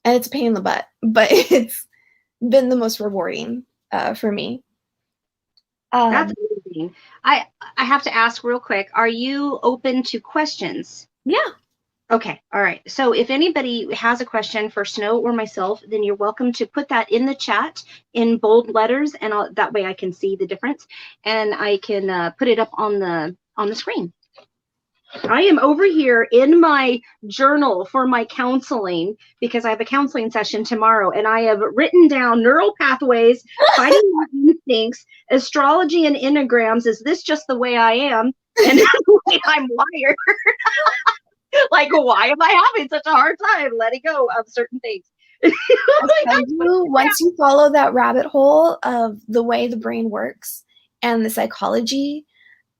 And it's a pain in the butt, but it's been the most rewarding for me. that's Um, amazing. I have to ask real quick, are you open to questions? yeah. Okay, all right. So if anybody has a question for Snow or myself, then you're welcome to put that in the chat in bold letters, and that way I can see the difference, and I can put it up on the screen. I am over here in my journal for my counseling because I have a counseling session tomorrow, and I have written down neural pathways, fighting your instincts, astrology, and enneagrams. Is this just the way I am? And the way I'm wired? Like, why am I having such a hard time letting go of certain things? I Like, tell you, once you follow that rabbit hole of the way the brain works and the psychology,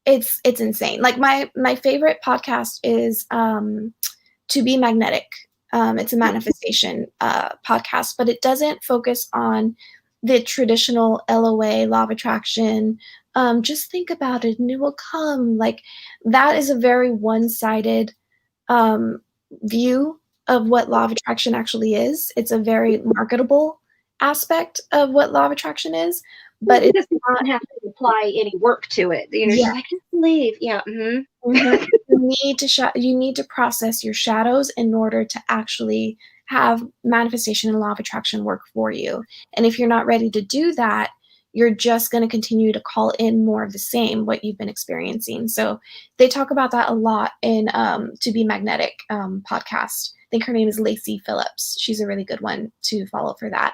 it's insane. Like my favorite podcast is To Be Magnetic. It's a manifestation podcast, but it doesn't focus on the traditional LOA, law of attraction. Just think about it and it will come. Like that is a very one-sided um, view of what law of attraction actually is. It's a very marketable aspect of what law of attraction is, but it's because you not. don't have to apply any work to it. You know, Yeah. she's like, just believe. Yeah. Mhm. You need to process your shadows in order to actually have manifestation and law of attraction work for you. And if you're not ready to do that, you're just going to continue to call in more of the same what you've been experiencing. So they talk about that a lot in To Be Magnetic podcast. I think her name is Lacey Phillips. She's a really good one to follow for that.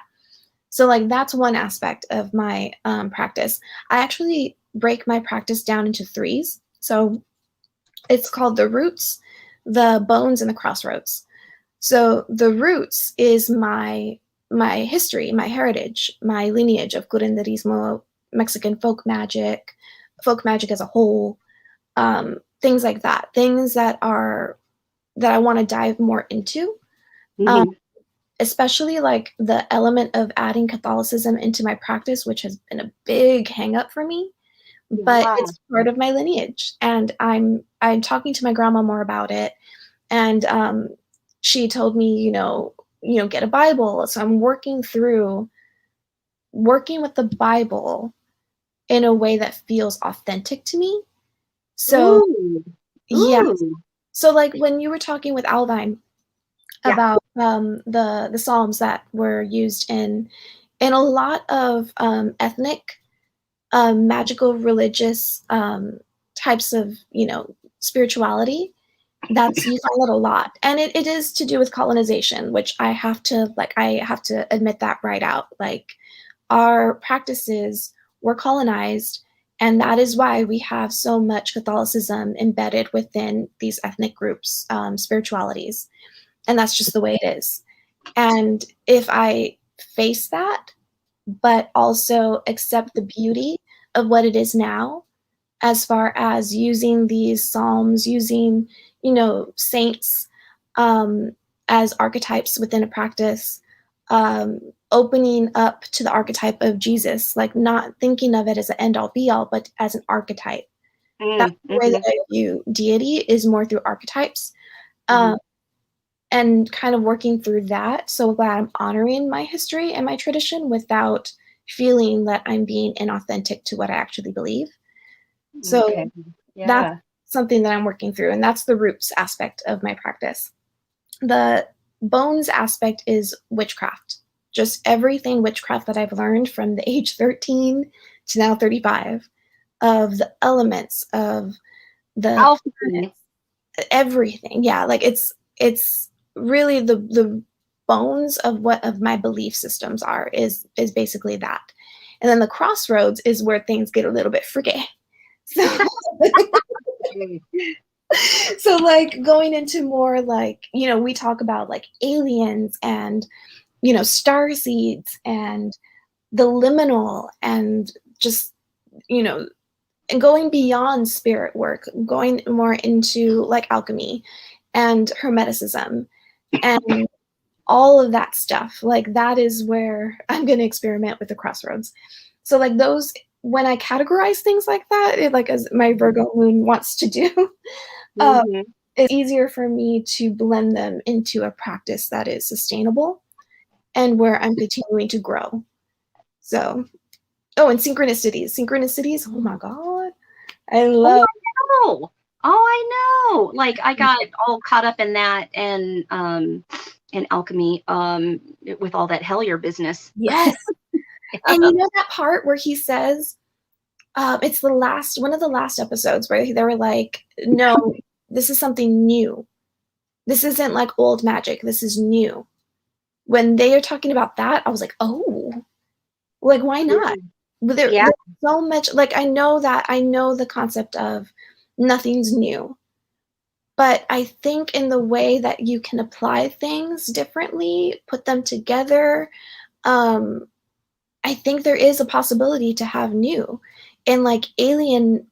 So like that's one aspect of my practice. I actually break my practice down into threes. So it's called the roots, the bones, and the crossroads. So the roots is my history, my heritage, my lineage of curanderismo, Mexican folk magic as a whole, things like that, things that are that I want to dive more into, um, Mm-hmm. especially like the element of adding Catholicism into my practice, which has been a big hang up for me, but Yeah. it's part of my lineage, and I'm talking to my grandma more about it, and she told me, get a Bible. So I'm working with the Bible in a way that feels authentic to me. So Ooh. yeah, Ooh. so like when you were talking with Alvine Yeah. about the Psalms that were used in a lot of ethnic magical religious types of spirituality, that's you find that a lot, and it is to do with colonization, which I have to admit that right out. Like our practices were colonized, and that is why we have so much Catholicism embedded within these ethnic groups spiritualities, and that's just the way it is. And if I face that but also accept the beauty of what it is now, as far as using these psalms, using, saints um, as archetypes within a practice, um, opening up to the archetype of Jesus, like not thinking of it as an end all be all, but as an archetype. That's the way that Mm-hmm. I view deity, is more through archetypes. Mm-hmm. Um, and kind of working through that so that I'm honoring my history and my tradition without feeling that I'm being inauthentic to what I actually believe. So Okay. that's Yeah. something that I'm working through, and that's the roots aspect of my practice. The bones aspect is witchcraft, just everything witchcraft that I've learned from the age 13 to now 35, of the elements of the Alchemy. planets, everything. Yeah, like it's really the bones of what of my belief systems is basically that. And then the crossroads is where things get a little bit freaky. So so like going into more like, we talk about like aliens and, star seeds and the liminal and just, you know, and going beyond spirit work, going more into like alchemy and Hermeticism and all of that stuff. Like that is where I'm going to experiment with the crossroads. So like those, when I categorize things like that, like as my Virgo moon wants to do, uh, Mm-hmm. it's easier for me to blend them into a practice that is sustainable and where I'm continuing to grow. So, oh, and synchronicities. Oh my God. I Oh, love. I know. Oh, I know. Like I got all caught up in that and in alchemy with all that Hellier business. Yes. Yeah. And you know that part where he says, it's the last one of the last episodes where they were like, no, this is something new. This isn't like old magic. This is new. When they are talking about that, I was like, oh, like why not? Yeah. There's so much. Like I know the concept of nothing's new, but I think in the way that you can apply things differently, put them together, um, I think there is a possibility to have new. And like alien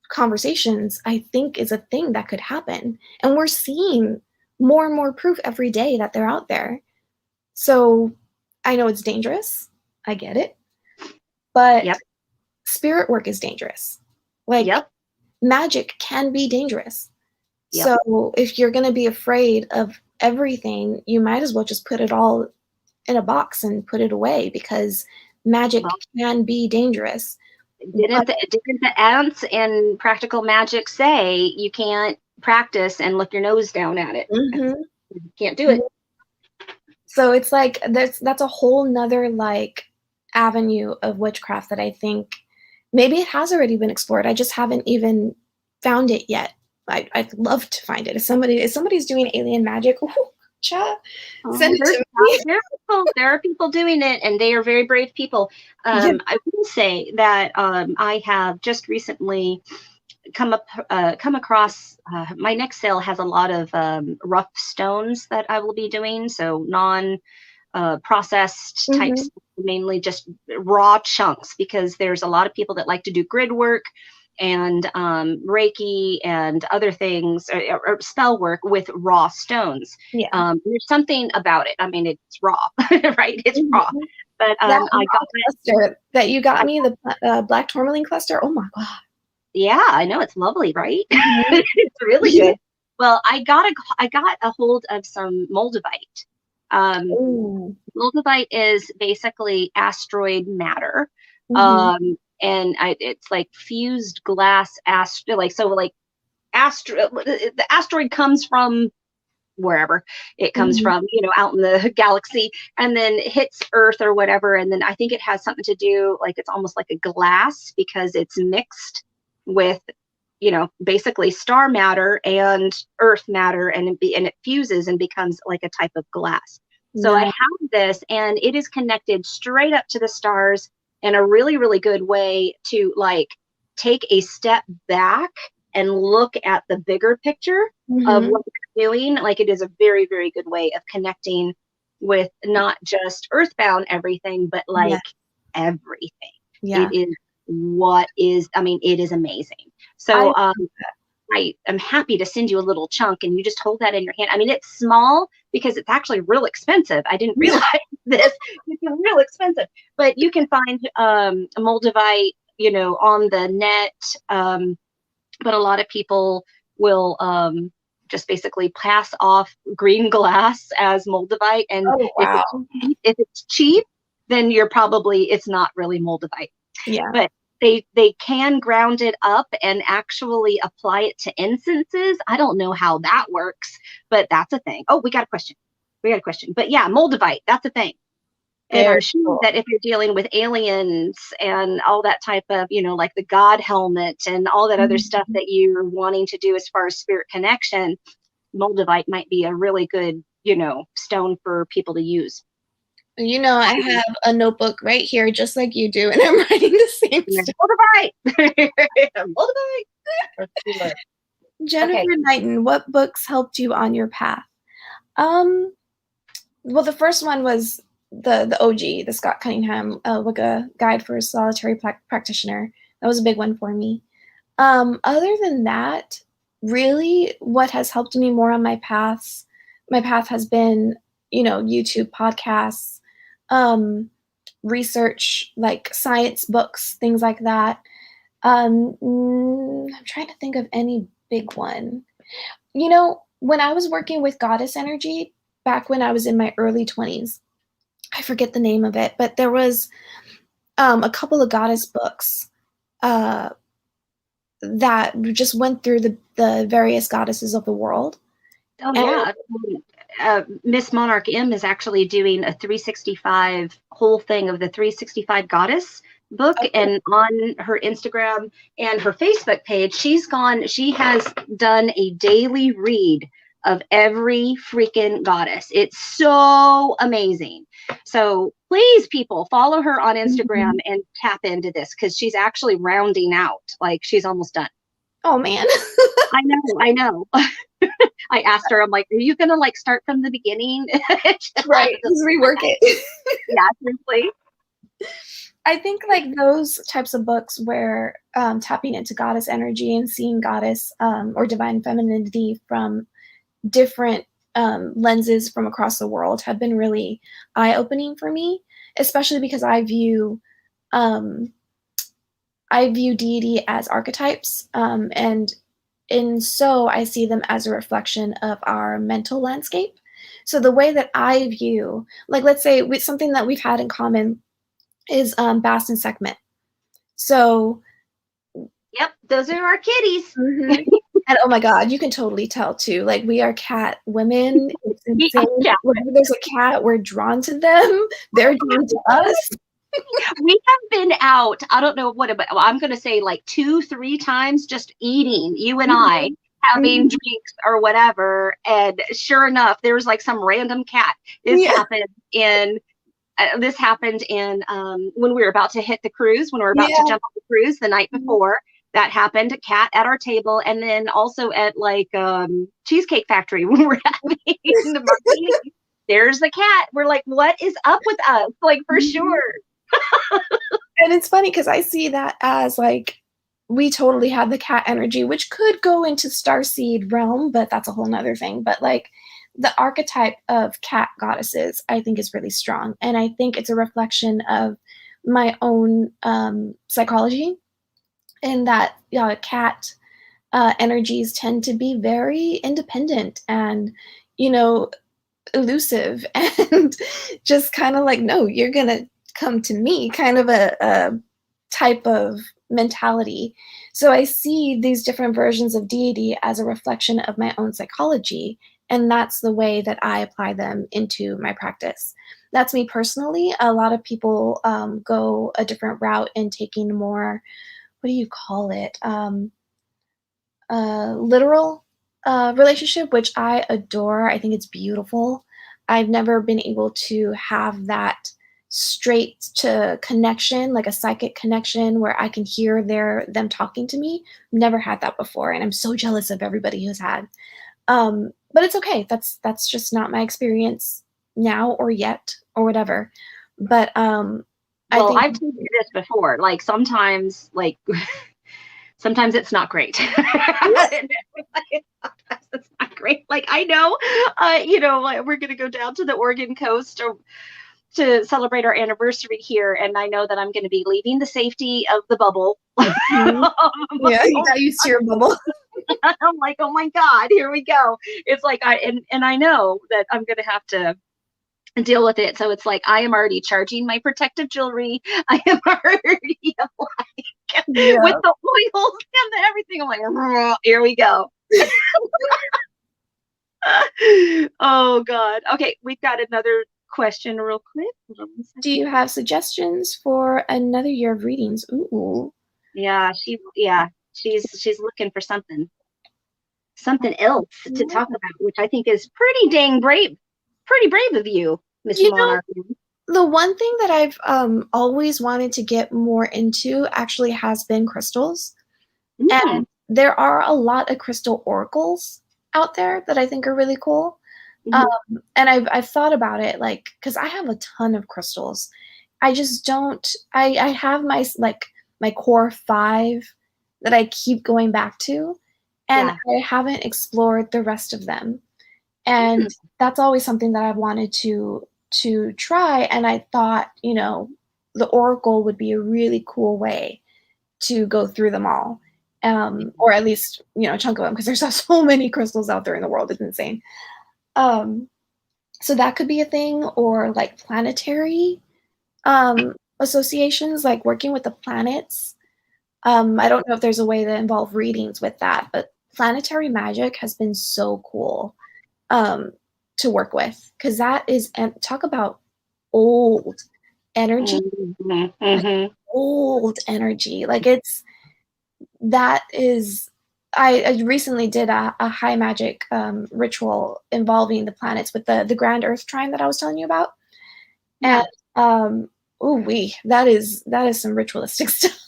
conversations, I think is a thing that could happen. And we're seeing more and more proof every day that they're out there. So I know it's dangerous. I get it. But Yep. spirit work is dangerous. Like Yep. magic can be dangerous. Yep. So if you're going to be afraid of everything, you might as well just put it all in a box and put it away because magic Well, can be dangerous. But didn't the ants in practical magic say you can't practice and look your nose down at it? mhm. You can't do it. So it's like that's a whole nother like avenue of witchcraft that I think maybe it has already been explored. I just haven't even found it yet. I'd love to find it. If somebody's doing alien magic, ooh, cha, send Oh, it to me. there are people doing it, and they are very brave people. Yeah. I will say that I have just recently come across my next sale has a lot of rough stones that I will be doing, so non processed Mhm. types, mainly just raw chunks, because there's a lot of people that like to do grid work and Reiki and other things, or spell work with raw stones. Yeah. There's something about it. I mean, it's raw, right? It's raw. Mhm. But That I got cluster that you got I, me, the black tourmaline cluster. Oh my God. yeah, I know it's lovely, right? Mhm. It's really good. Well, I got a hold of some moldavite. Um, Ooh. Moldavite is basically asteroid matter. Mhm. It's like fused glass like so like the asteroid comes from wherever it comes Mhm. from, out in the galaxy, and then hits Earth or whatever. And then I think it has something to do, like it's almost like a glass because it's mixed with, basically star matter and Earth matter, and it fuses and becomes like a type of glass. So I Nice. have this, and it is connected straight up to the stars in a really, really good way to like take a step back and look at the bigger picture of Mhm. what you're doing. Like it is a very, very good way of connecting with not just earthbound everything, but Yeah. like everything. Yeah. It is I mean, it is amazing. I So I am happy to send you a little chunk and you just hold that in your hand. I mean, it's small because it's actually real expensive. I didn't realize this. It's real expensive, but you can find a Moldavite, on the net. But a lot of people will just basically pass off green glass as moldavite, and Oh wow. if it's cheap, then it's not really moldavite. Yeah. But they can ground it up and actually apply it to incenses. I don't know how that works, but that's a thing. Oh, we got a question. But yeah, moldavite, that's a thing. And I'm Very sure cool. that if you're dealing with aliens and all that type of, like the God helmet and all that other stuff Mhm. that you're wanting to do as far as spirit connection, Moldavite might be a really good, stone for people to use. You know, I have a notebook right here, just like you do, and I'm writing the same stuff. Moldavite! Moldavite! Jennifer Okay. Knighton, what books helped you on your path? Um, well, the first one was the OG, the Scott Cunningham Wicca Guide for a Solitary Practitioner. That was a big one for me. Other than that, really what has helped me more on my path has been, YouTube podcasts, research, like science books, things like that. I'm trying to think of any big one. When I was working with goddess energy back when I was in my early 20s, I forget the name of it, but there was a couple of goddess books uh, that just went through the various goddesses of the world. Oh And yeah. Miss Monarch M is actually doing a 365 whole thing of the 365 Goddess book, and on her Instagram and her Facebook page, she has done a daily read of every freaking goddess. It's so amazing. So please, people, follow her on Instagram and tap into this, because she's actually rounding out. Like, she's almost done. oh man. I know. I asked her, I'm like, are you gonna like start from the beginning? Right. Just rework it. Yeah, seriously. I think like those types of books where tapping into goddess energy and seeing goddess or divine femininity from different lenses from across the world have been really eye-opening for me, especially because I view deity as archetypes, and so I see them as a reflection of our mental landscape. So the way that I view, like, let's say something that we've had in common is Bast and Sekhmet. So, yep, those are our kitties. and oh my God, you can totally tell too. Like, we are cat women. It's insane. Yeah. Whenever there's a cat, we're drawn to them. They're drawn to us. We have been out, I don't know what, but I'm going to say like 2-3 times just eating, you and I, having drinks or whatever. And sure enough, there was like some random cat. This happened in when we were about to hit the cruise, when we were about to jump on the cruise the night before. That happened. A cat at our table, and then also at like Cheesecake Factory when we're having the martini. There's the cat. We're like, what is up with us? Like, for sure. And it's funny because I see that as like we totally have the cat energy, which could go into starseed realm, but that's a whole nother thing. But like the archetype of cat goddesses, I think is really strong. And I think it's a reflection of my own psychology, in that cat energies tend to be very independent and, elusive and just kind of like, no, you're going to come to me, kind of a type of mentality. So I see these different versions of deity as a reflection of my own psychology, and that's the way that I apply them into my practice. That's me personally. A lot of people go a different route in taking more, what do you call it? Literal relationship, which I adore. I think it's beautiful. I've never been able to have that straight to connection, like a psychic connection where I can hear them talking to me. Never had that before, and I'm so jealous of everybody who's had. But it's okay. That's just not my experience now or yet or whatever. But well, I've told you this before. Like sometimes sometimes it's not great. Sometimes it's not great. Like, I know, we're going to go down to the Oregon coast to celebrate our anniversary here. And I know that I'm going to be leaving the safety of the bubble. Yeah, you got used to your bubble. I'm like, oh my God, here we go. It's like, and I know that I'm going to have to deal with it. So it's like, I am already charging my protective jewelry. I am already like, with the oils and everything. I'm like, here we go. Oh God. Okay, we've got another question real quick. Do you have suggestions for another year of readings? Ooh. Yeah, she's looking for something else to talk about, which I think is pretty dang brave. Pretty brave of you, Miss Monarch. The one thing that I've always wanted to get more into actually has been crystals. And there are a lot of crystal oracles out there that I think are really cool. And I've thought about it, like, because I have a ton of crystals. I just don't, I have my core 5 that I keep going back to. and Yeah. I haven't explored the rest of them. And Hmm. that's always something that I've wanted to try. And I thought, the Oracle would be a really cool way to go through them all. Or at least, a chunk of them, because there's so many crystals out there in the world. It's insane. Um, so that could be a thing, or like planetary associations, like working with the planets. I don't know if there's a way to involve readings with that, but planetary magic has been so cool um, to work with, because that is, and talk about old energy, Hmm. like Hmm. old energy. Like that is, I recently did a high magic ritual involving the planets with the grand Earth trine that I was telling you about, and Yeah. that is some ritualistic stuff.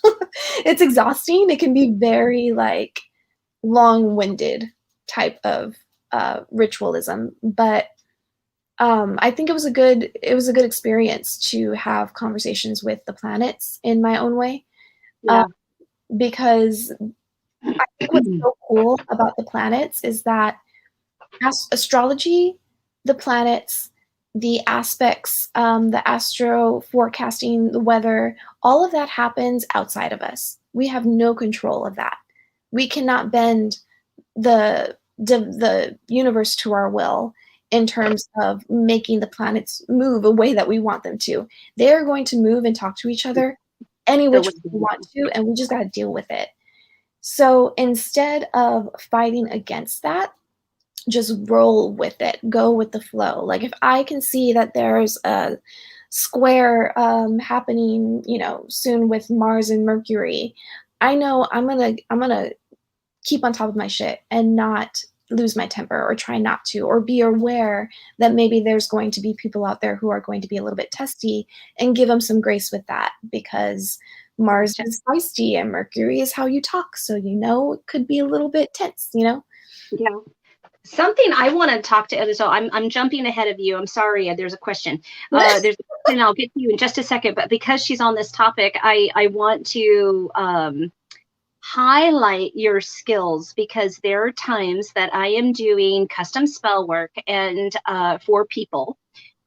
It's exhausting. It can be very like long-winded type of ritualism, but I think it was a good experience to have conversations with the planets in my own way, uh, Yeah. because I think what's so cool about the planets is that astrology, the planets, the aspects, the astro forecasting, the weather, all of that happens outside of us. We have no control of that. We cannot bend the universe to our will in terms of making the planets move a way that we want them to. They're going to move and talk to each other any The which way. way we want to, and we just got to deal with it. So instead of fighting against that, just roll with it, go with the flow. Like if I can see that there's a square happening, soon with Mars and Mercury, I know I'm gonna keep on top of my shit and not lose my temper or try not to, or be aware that maybe there's going to be people out there who are going to be a little bit testy, and give them some grace with that, because Mars is feisty and Mercury is how you talk. So, it could be a little bit tense. Yeah. Something I want to talk to, so I'm jumping ahead of you. I'm sorry. There's a question. There's a question. I'll get to you in just a second. But because she's on this topic, I want to highlight your skills, because there are times that I am doing custom spell work and for people,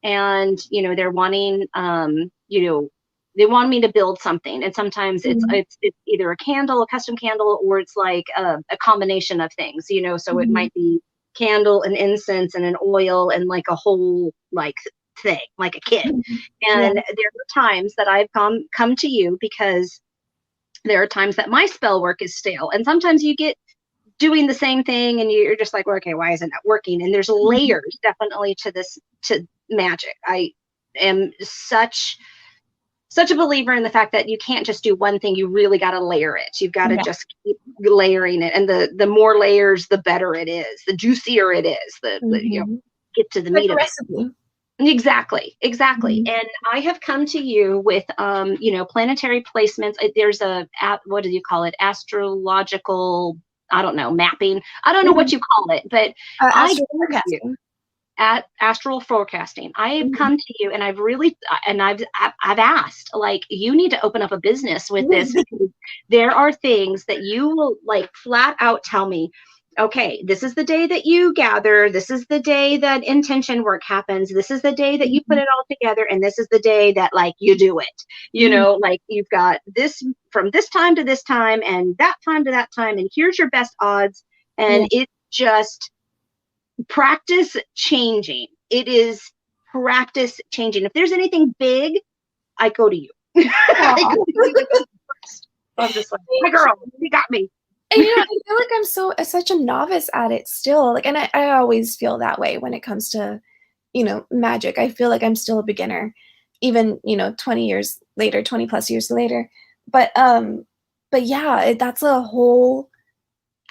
and they're wanting they want me to build something, and sometimes it's Mhm. it's it's either a candle, a custom candle, or it's like a combination of things, so it Mhm. might be candle and incense and an oil and like a whole like thing, like a kit. Mhm. Yeah. And there are times that I've come to you because there are times that my spell work is stale, and sometimes you get doing the same thing and you're just like, well, okay, why isn't that working? And there's Mhm. layers definitely to magic. I am such a believer in the fact that you can't just do one thing. You really got to layer it. You've got to Yeah. just keep layering it, and the more layers, the better it is, the juicier it is, the Mhm. get to the Like meat a of it. recipe. Exactly, exactly. Mhm. And I have come to you with, planetary placements. There's what do you call it? Astrological, I don't know, mapping. I don't know Mhm. what you call it, but I Astral come to you forecasting. at astral forecasting. I have Mhm. come to you and I've asked, like, you need to open up a business with this, because there are things that you will like flat out tell me, okay, this is the day that you gather, this is the day that intention work happens, this is the day that you put Mhm. it all together, and this is the day that like you do it. Mhm. Like you've got this from this time to this time and that time to that time, and here's your best odds. Yeah. And it's just practice changing. It is practice changing. If there's anything big, I go to you. I Aw. go to you with first. I'm just like, my Thank girl, you. you got me. And I feel like I'm such a novice at it still. Like, and I always feel that way when it comes to, magic. I feel like I'm still a beginner, even, 20 years later, 20 plus years later. But yeah, that's a whole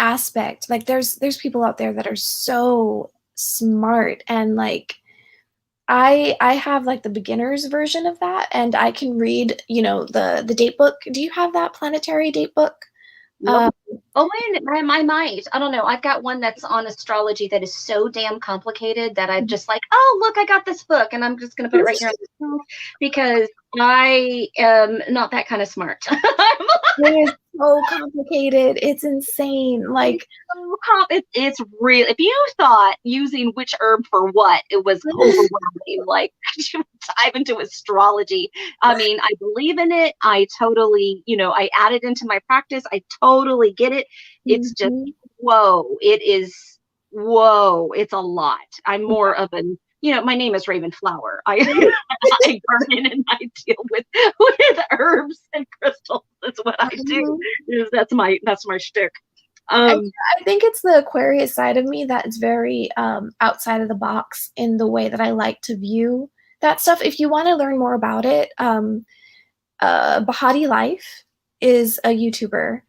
aspect. Like there's people out there that are so smart, and like I have like the beginner's version of that, and I can read, the date book. Do you have that planetary date book? Nope. Um, Oh, wait, I might. I don't know. I've got one that's on astrology that is so damn complicated that I'm just like, oh, look, I got this book, and I'm just going to put it right here on the shelf, because I am not that kind of smart. so complicated. It's insane. Like, It's real. If you thought using which herb for what, it was overwhelming. Like, dive into astrology. I mean, I believe in it. I totally, I add it into my practice. I totally get it. It's just, mhm. whoa, it is, whoa, it's a lot. I'm more of an, my name is Raven Flower. I I garden and I deal with herbs and crystals. That's what I do. Mhm. That's my shtick. And Um, I think it's the Aquarius side of me that is very outside of the box in the way that I like to view that stuff. If you want to learn more about it, Bahati Life is a YouTuber.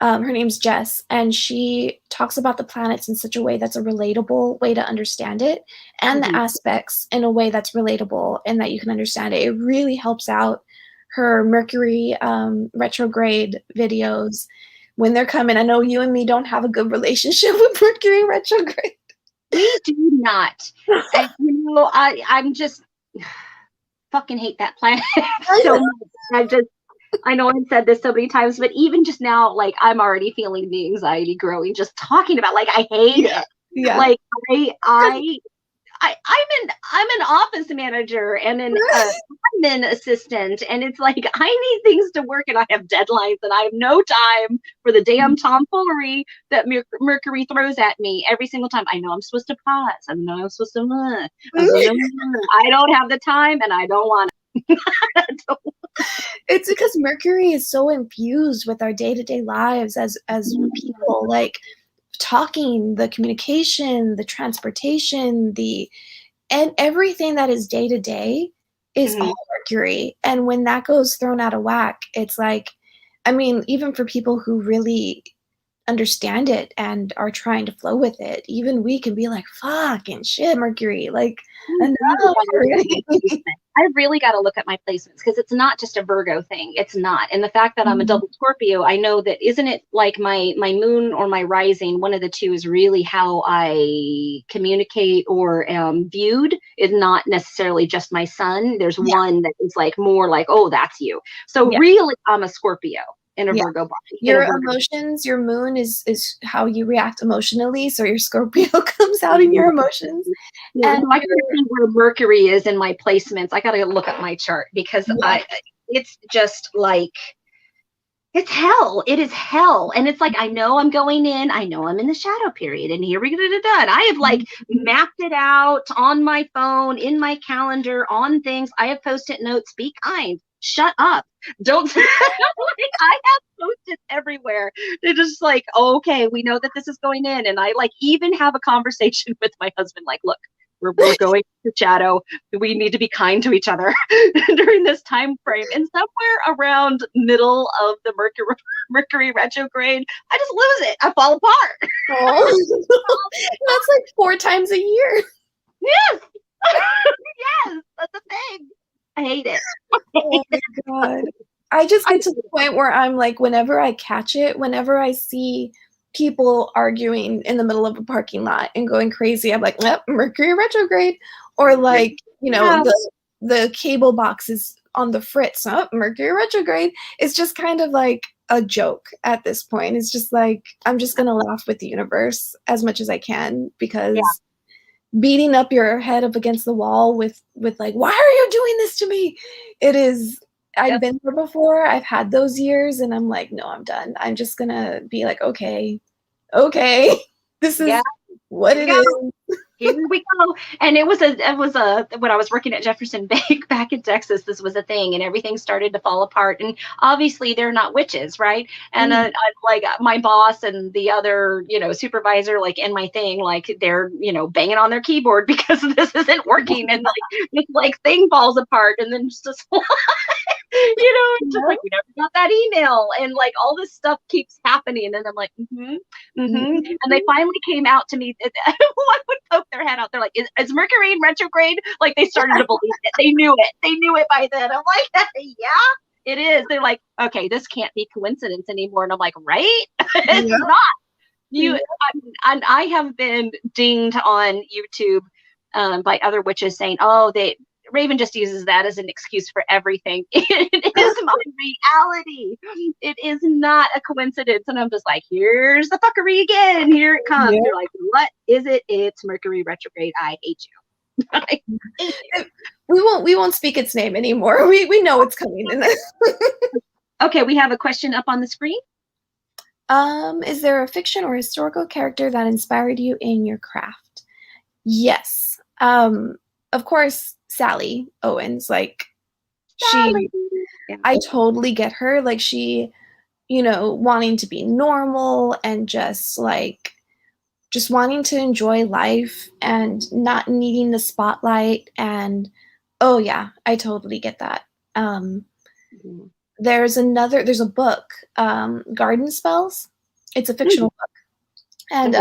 Her name's Jess, and she talks about the planets in such a way that's a relatable way to understand it, and the mhm. aspects in a way that's relatable and that you can understand it. It really helps out her Mercury retrograde videos when they're coming. I know you and me don't have a good relationship with Mercury retrograde. We do not. And, I'm just fucking hate that planet so much. I know I've said this so many times, but even just now, like I'm already feeling the anxiety growing just talking about. Like I hate Yeah, it. yeah. Like I'm an office manager and an admin assistant, and it's like I need things to work, and I have deadlines, and I have no time for the damn tomfoolery that Mercury throws at me every single time. I know I'm supposed to pause. I know I'm supposed to. I don't have the time, and I don't want to. It's because Mercury is so infused with our day-to-day lives as people, like talking, the communication, the transportation, the and everything that is day to day is all Mhm. Mercury. And when that goes thrown out of whack, it's like, I mean, even for people who really understand it and are trying to flow with it, even we can be like, fucking shit, Mercury, like, enough. I really got to look at my placements because it's not just a Virgo thing. It's not. And the fact that I'm a double Scorpio, I know that isn't it like my moon or my rising, one of the two is really how I communicate or am viewed is not necessarily just my sun. There's Yeah, one that is like more like, oh, that's you. So yeah, really I'm a Scorpio in a yeah. Virgo body, in a Your Virgo. emotions, your moon is how you react emotionally. So your Scorpio comes out in your emotions. Yeah, And so I gotta see where Mercury is in my placements. I gotta look at my chart because yeah, it's just like it's hell. It is hell. And it's like I know I'm going in, I know I'm in the shadow period, and here we go. And I have like mapped it out on my phone, in my calendar, on things. I have post-it notes, be kind, shut up. Don't like, I have post-its everywhere. They're just like, okay, we know that this is going in. And I like even have a conversation with my husband, like, look, we're going to shadow. We need to be kind to each other during this time frame. And somewhere around middle of the Mercury retrograde, I just lose it. I fall apart. oh. That's like 4 times a year. Yes. Yes, that's the thing. I hate it. Oh my god. I just get to the point where I'm like, whenever I catch it, whenever I see people arguing in the middle of a parking lot and going crazy, I'm like, yep, Mercury retrograde. Or like, Yeah. the cable box is on the fritz, oh, Mercury retrograde. It's just kind of like a joke at this point. It's just like I'm just gonna laugh with the universe as much as I can Yeah. because beating up your head up against the wall with like, why are you doing this to me? It is, I've Yep. been there before. I've had those years and I'm like, no, I'm done. I'm just gonna be like, okay, this Yeah. is what Here we it go. is. Here we go. And it was a when I was working at Jefferson Bank back in Texas, this was a thing, and everything started to fall apart. And obviously they're not witches, right? And Mm, like my boss and the other, supervisor, like in my thing, like they're, banging on their keyboard because this isn't working, and like this like thing falls apart, and then just it's just yeah. like we never got that email, and like all this stuff keeps happening, and I'm like, and they Mhm. finally came out to me. One would poke their head out. They're like, is Mercury in retrograde? Like they started to believe it. They knew it. They knew it by then. I'm like, yeah, it is. They're like, okay, this can't be coincidence anymore. And I'm like, right? It's Yeah. not. You Yeah. and I have been dinged on YouTube by other witches saying, oh, they Raven just uses that as an excuse for everything. It is my reality. It is not a coincidence. And I'm just like, here's the fuckery again. Here it comes. Yeah. You're like, what is it? It's Mercury retrograde. I hate you. I hate you. We won't speak its name anymore. We know it's coming. Okay, we have a question up on the screen. Is there a fiction or historical character that inspired you in your craft? Yes. Of course, Sally Owens. Like Sally. Yeah. I totally get her. Like she, wanting to be normal and just wanting to enjoy life and not needing the spotlight. And oh yeah, I totally get that. Mhm. There's a book, Garden Spells. It's a fictional book. And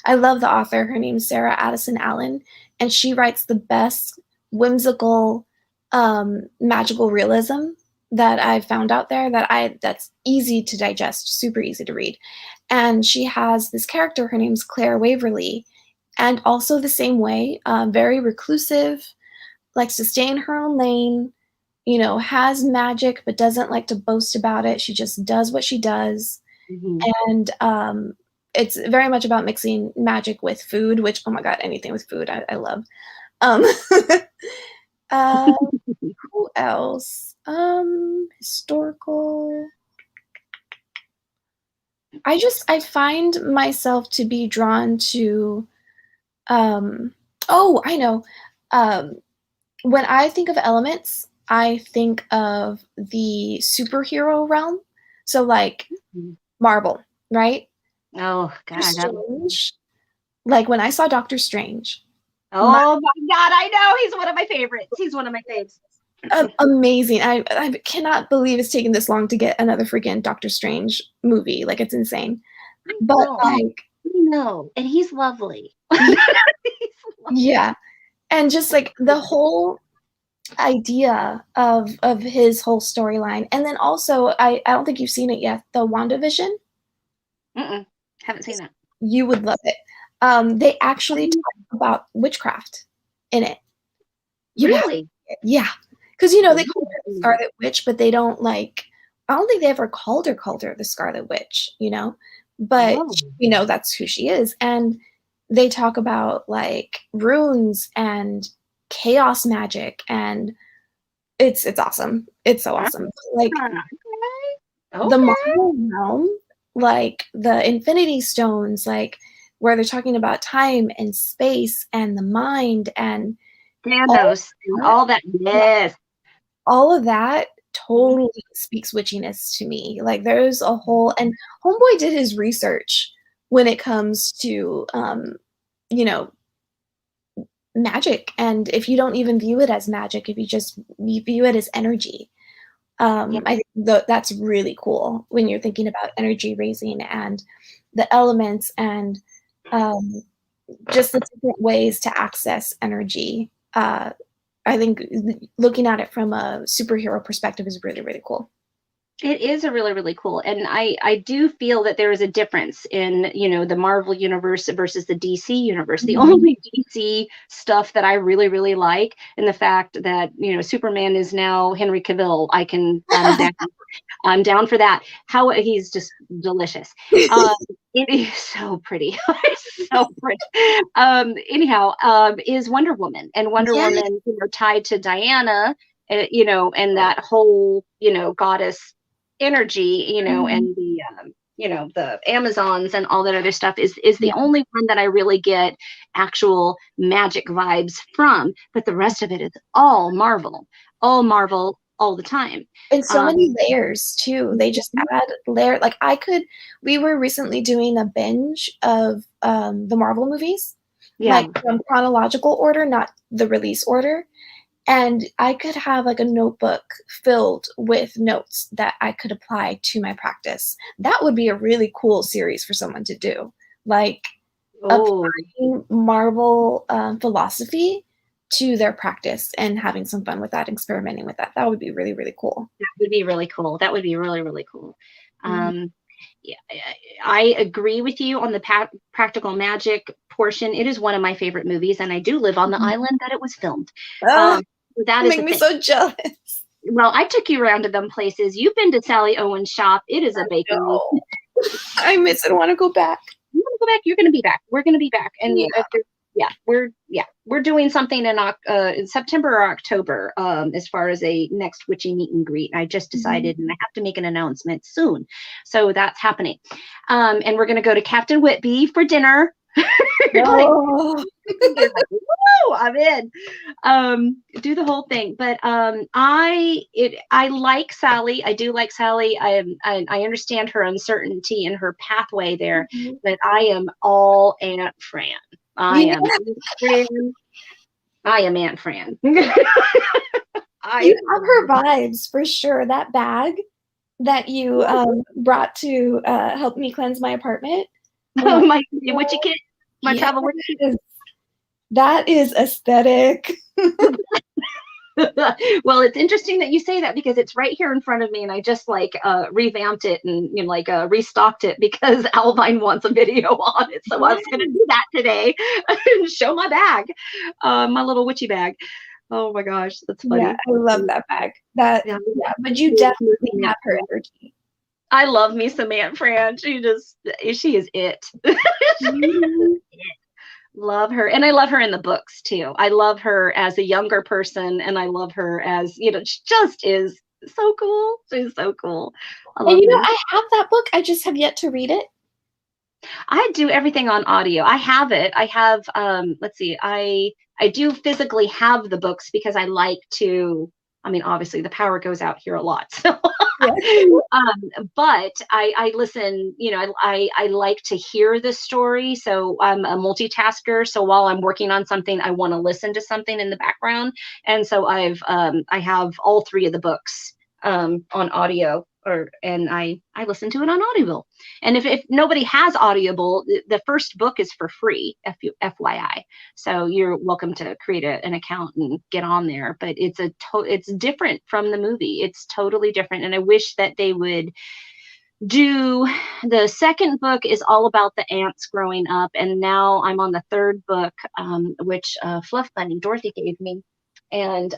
I love the author. Her name's Sarah Addison Allen. And she writes the best whimsical magical realism that I've found out there that's easy to digest, super easy to read. And she has this character, her name's Claire Waverly, and also the same way, very reclusive, likes to stay in her own lane, has magic but doesn't like to boast about it. She just does what she does. Mhm. And it's very much about mixing magic with food, which, oh my God, anything with food, I love. Um, who else? Historical. I find myself to be drawn to, oh, I know. When I think of elements, I think of the superhero realm. So like Marvel, right? Oh Doctor God. Strange. Like when I saw Doctor Strange, Oh my God, I know. He's one of my favorites. He's one of my faves. amazing. I cannot believe it's taken this long to get another freaking Doctor Strange movie. Like it's insane. But like, no, and he's lovely. yeah. And just like the whole idea of his whole storyline. And then also I don't think you've seen it yet, the WandaVision. Mm-mm, haven't seen that. You would love it. They actually talk about witchcraft in it. Really? Yeah. Because they call her the Scarlet Witch, but they don't I don't think they ever called her the Scarlet Witch, but that's who she is. And they talk about like runes and chaos magic, and it's awesome. It's so awesome. Like the Marvel realm, like the Infinity Stones, like where they're talking about time and space and the mind and Thanos and all that. Yes. all of that totally speaks witchiness to me. Like there's a whole, and Homeboy did his research when it comes to you know magic. And if you don't even view it as magic, if you view it as energy, I think that's really cool when you're thinking about energy raising and the elements and just the different ways to access energy. I think looking at it from a superhero perspective is really, really cool. It is a really, really cool. And I do feel that there is a difference in, the Marvel universe versus the DC universe. The only DC stuff that I really, really like, and the fact that, Superman is now Henry Cavill, I'm down for that. How he's just delicious. It is so pretty. So pretty. Anyhow, is Wonder Woman, and Wonder Woman, tied to Diana, and that whole, goddess energy, and the Amazons and all that other stuff is the only one that I really get actual magic vibes from. But the rest of it is all Marvel all the time. And so many layers too. They just add layer. Like we were recently doing a binge of the Marvel movies, like from chronological order, not the release order. And I could have like a notebook filled with notes that I could apply to my practice. That would be a really cool series for someone to do, like applying Marvel philosophy to their practice and having some fun with that, experimenting with that. That would be really, really cool. That would be really cool. That would be really, really cool. Yeah, I agree with you on the practical magic portion. It is one of my favorite movies, and I do live on the island that it was filmed. That You is make the me thing. so jealous. Well, I took you around to them places. You've been to Sally Owen's shop. It is a bakery. No. I miss it. I want to go back. You want to go back? You're going to be back. We're going to be back. And Yeah. we're doing something in September or October as far as a next witchy meet and greet. I just decided, and I have to make an announcement soon. So that's happening. And we're going to go to Captain Whitby for dinner. No. Like, woo, I'm in. Do the whole thing. But I like Sally. I do like Sally. I understand her uncertainty and her pathway there, but I am all Aunt Fran. I am Aunt Fran. I am Aunt Fran. You have her vibes for sure. That bag that you brought to help me cleanse my apartment. My witchy kit. My travel witchy kit. That is aesthetic. Well, it's interesting that you say that because it's right here in front of me, and I just revamped it and restocked it because Alvine wants a video on it. So I was going to do that today and show my bag, my little witchy bag. Oh my gosh, that's funny. Yeah, I love that bag. But you definitely have her energy. I love me some Aunt Fran. She is it. Love her. And I love her in the books too. I love her as a younger person, and I love her as, she just is so cool. She's so cool. And I have that book. I just have yet to read it. I do everything on audio. I have it. I have, let's see, I do physically have the books because I like to, obviously the power goes out here a lot. So, but I listen, I like to hear the story. So I'm a multitasker. So while I'm working on something, I want to listen to something in the background. And so I have all three of the books on audio, and I listen to it on Audible. And if nobody has Audible, the first book is for free, FYI. So you're welcome to create an account and get on there. But it's different from the movie. It's totally different. And I wish that they would do. The second book is all about the ants growing up, and now I'm on the third book, which Fluff Bunny Dorothy gave me, and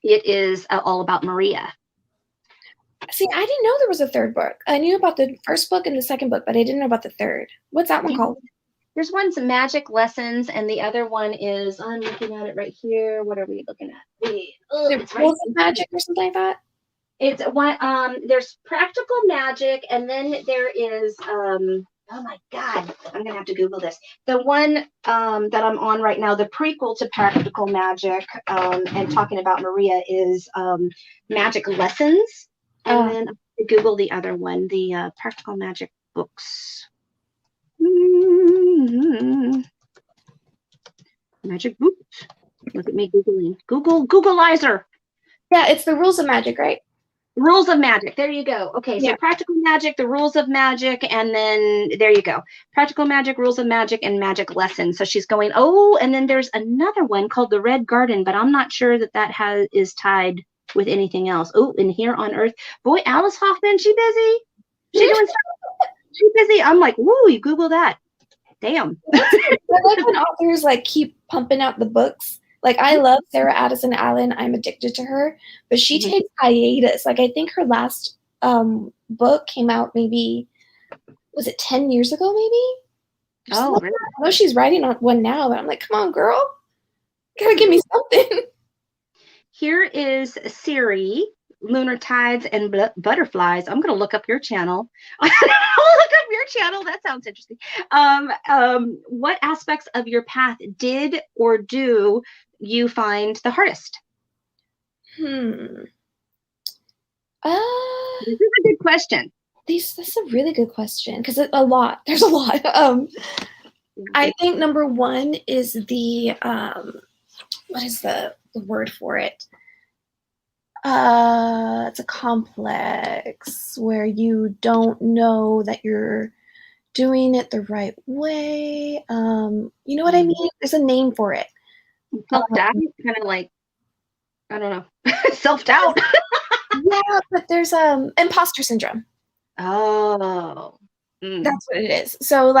it is all about Maria. See, I didn't know there was a third book. I knew about the first book and the second book, but I didn't know about the third. What's that one called? There's one's Magic Lessons, and the other one is, I'm looking at it right here. What are we looking at? It's Rules of Magic or something like that? It's one, there's Practical Magic, and then there is, oh my God, I'm going to have to Google this. The one that I'm on right now, the prequel to Practical Magic, and talking about Maria, is Magic Lessons. And then Google the other one, the Practical Magic books. Mm-hmm. Magic books. Look at me Googling. Googleizer. Yeah, it's the Rules of Magic, right? Rules of Magic. There you go. Okay, so Practical Magic, the Rules of Magic, and then there you go. Practical Magic, Rules of Magic, and Magic Lessons. So she's going, and then there's another one called The Red Garden, but I'm not sure that is tied with anything else. Oh, and Here on Earth. Boy, Alice Hoffman, she busy. She doing stuff. She busy. I'm like, woo, you Google that. Damn. I like when authors keep pumping out the books. I love Sarah Addison Allen. I'm addicted to her, but she takes hiatus. I think her last book came out maybe, was it 10 years ago maybe? Really? I know she's writing on one now, but I'm like, come on, girl. You gotta give me something. Here is Siri, Lunar Tides and Butterflies. I'm going to look up your channel. I'll look up your channel. That sounds interesting. What aspects of your path did or do you find the hardest? This is a good question. That's a really good question because there's a lot. I think number one is the what is the word for it? It's a complex where you don't know that you're doing it the right way. You know what I mean? There's a name for it. Self-doubt, kind of like, I don't know, self-doubt. Yeah, but there's imposter syndrome. Oh. That's what it is. So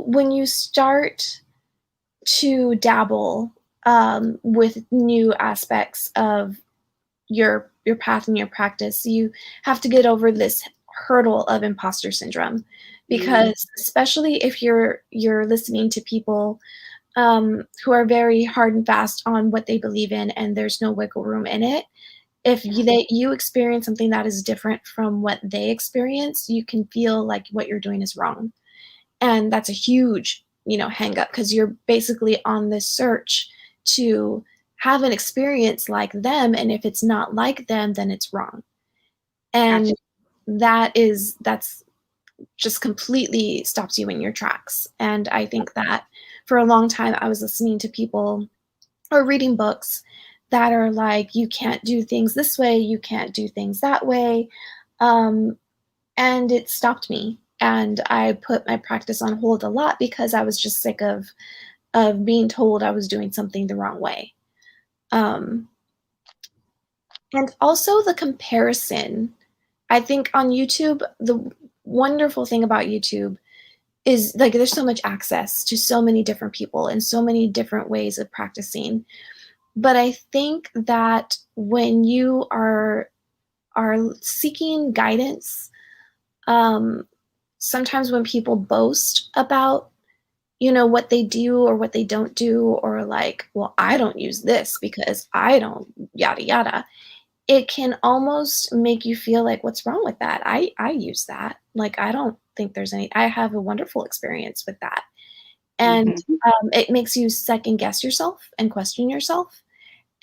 when you start to dabble with new aspects of your path and your practice. You have to get over this hurdle of imposter syndrome, because especially if you're listening to people who are very hard and fast on what they believe in, and there's no wiggle room in it. If you experience something that is different from what they experience, you can feel like what you're doing is wrong, and that's a huge hang up, because you're basically on this search to have an experience like them, and if it's not like them, then it's wrong. And Gotcha. that's just completely stops you in your tracks. And I think that for a long time I was listening to people or reading books that are like, you can't do things this way, you can't do things that way. And it stopped me. And I put my practice on hold a lot because I was just sick of being told I was doing something the wrong way. Um, and also the comparison. I think on YouTube, the wonderful thing about YouTube is like there's so much access to so many different people and so many different ways of practicing. But I think that when you are seeking guidance, sometimes when people boast about what they do or what they don't do, or like, well, I don't use this because I don't yada yada, it can almost make you feel like, what's wrong with that? I use that. Like, I don't think there's any, I have a wonderful experience with that. And Mm-hmm. it makes you second guess yourself and question yourself.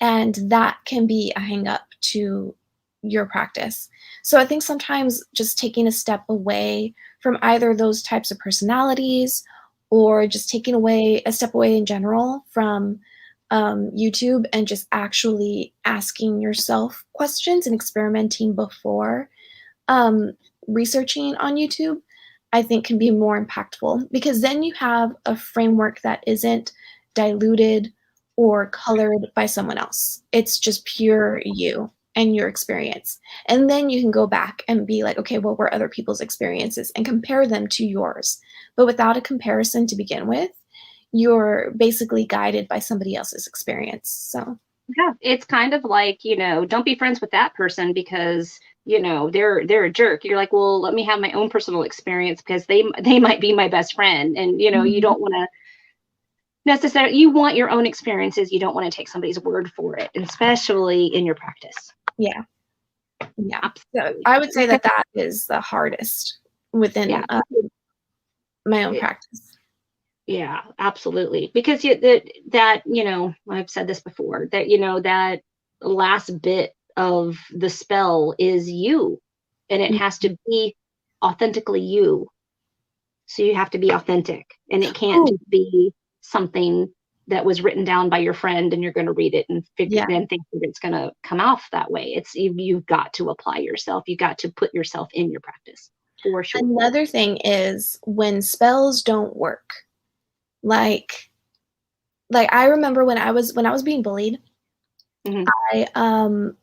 And that can be a hang up to your practice. So I think sometimes just taking a step away from either those types of personalities, or just taking away a step away in general from YouTube, and just actually asking yourself questions and experimenting before um, researching on YouTube, I think can be more impactful, because then you have a framework that isn't diluted or colored by someone else. It's just pure you and your experience. And then you can go back and be like, okay, what were other people's experiences, and compare them to yours. But without a comparison to begin with, you're basically guided by somebody else's experience. So Yeah, it's kind of like, don't be friends with that person because, they're a jerk. You're like, well, let me have my own personal experience because they might be my best friend. And, you mhm. don't want to necessarily, you want your own experiences. You don't want to take somebody's word for it, especially in your practice. Yeah, yeah. So Absolutely. I would say Okay. that that is the hardest within Yeah. my own practice. Yeah, absolutely. Because that, I've said this before, that, that last bit of the spell is you, and it has to be authentically you. So you have to be authentic, and it can't Oh, just be something that was written down by your friend and you're going to read it and figure yeah. then think that it's going to come off that way. You've got to apply yourself. You got to put yourself in your practice for sure. Another thing is when spells don't work. Like I remember when I was being bullied, Hmm. I um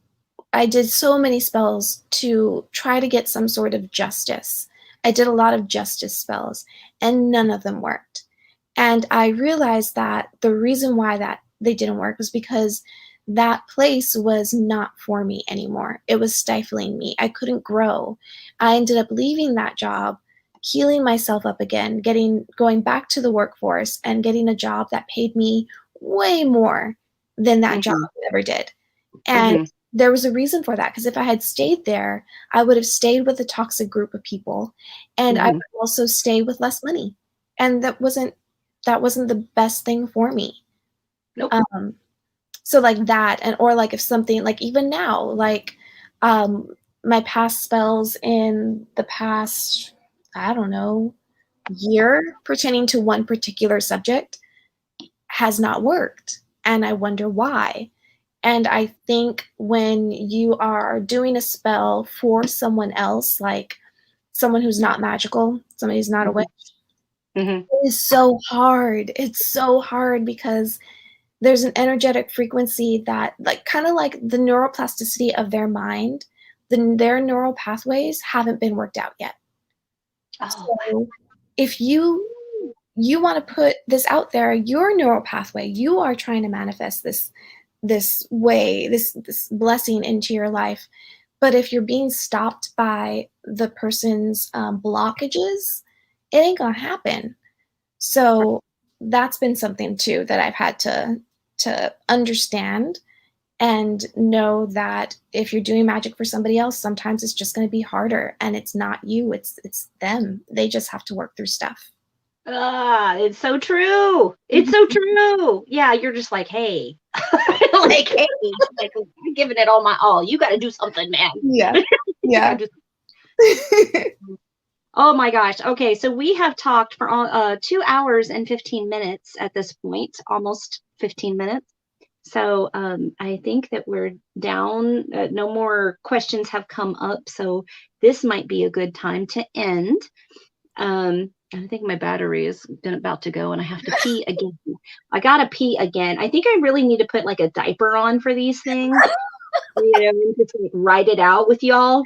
I did so many spells to try to get some sort of justice. I did a lot of justice spells, and none of them worked. And I realized that the reason why that they didn't work was because that place was not for me anymore. It was stifling me. I couldn't grow. I ended up leaving that job, healing myself up again, going back to the workforce and getting a job that paid me way more than that job Hmm. ever did. And Hmm. there was a reason for that, because if I had stayed there, I would have stayed with a toxic group of people, and I Hmm. would also stay with less money. And that wasn't the best thing for me. Nope. Um, so like that, and or like if something like even now, like um my past spells in the past, I don't know, year pertaining to one particular subject has not worked. And I wonder why. And I think when you are doing a spell for someone else, like someone who's not magical, somebody who's not a witch, Hmm. Hmm. it is so hard. It's so hard because there's an energetic frequency that, like, kind of like the neuroplasticity of their mind, their neural pathways haven't been worked out yet. Oh, So if you you want to put this out there, your neural pathway, you are trying to manifest this way, this blessing into your life. But if you're being stopped by the person's blockages, it ain't gonna happen. So that's been something too that I've had to understand and know that if you're doing magic for somebody else, sometimes it's just going to be harder, and it's not you, it's them. They just have to work through stuff. It's so true. It's so true. Yeah, you're just like, hey, like, hey, like, I'm giving it all my all. You got to do something, man. Yeah. Yeah. Oh my gosh. Okay, so we have talked for 2 hours and 15 minutes at this point, almost 15 minutes. So I think that we're down. No more questions have come up. So this might be a good time to end. I think my battery is about to go and I have to pee again. I gotta pee again. I think I really need to put like a diaper on for these things. And just like write it out with y'all.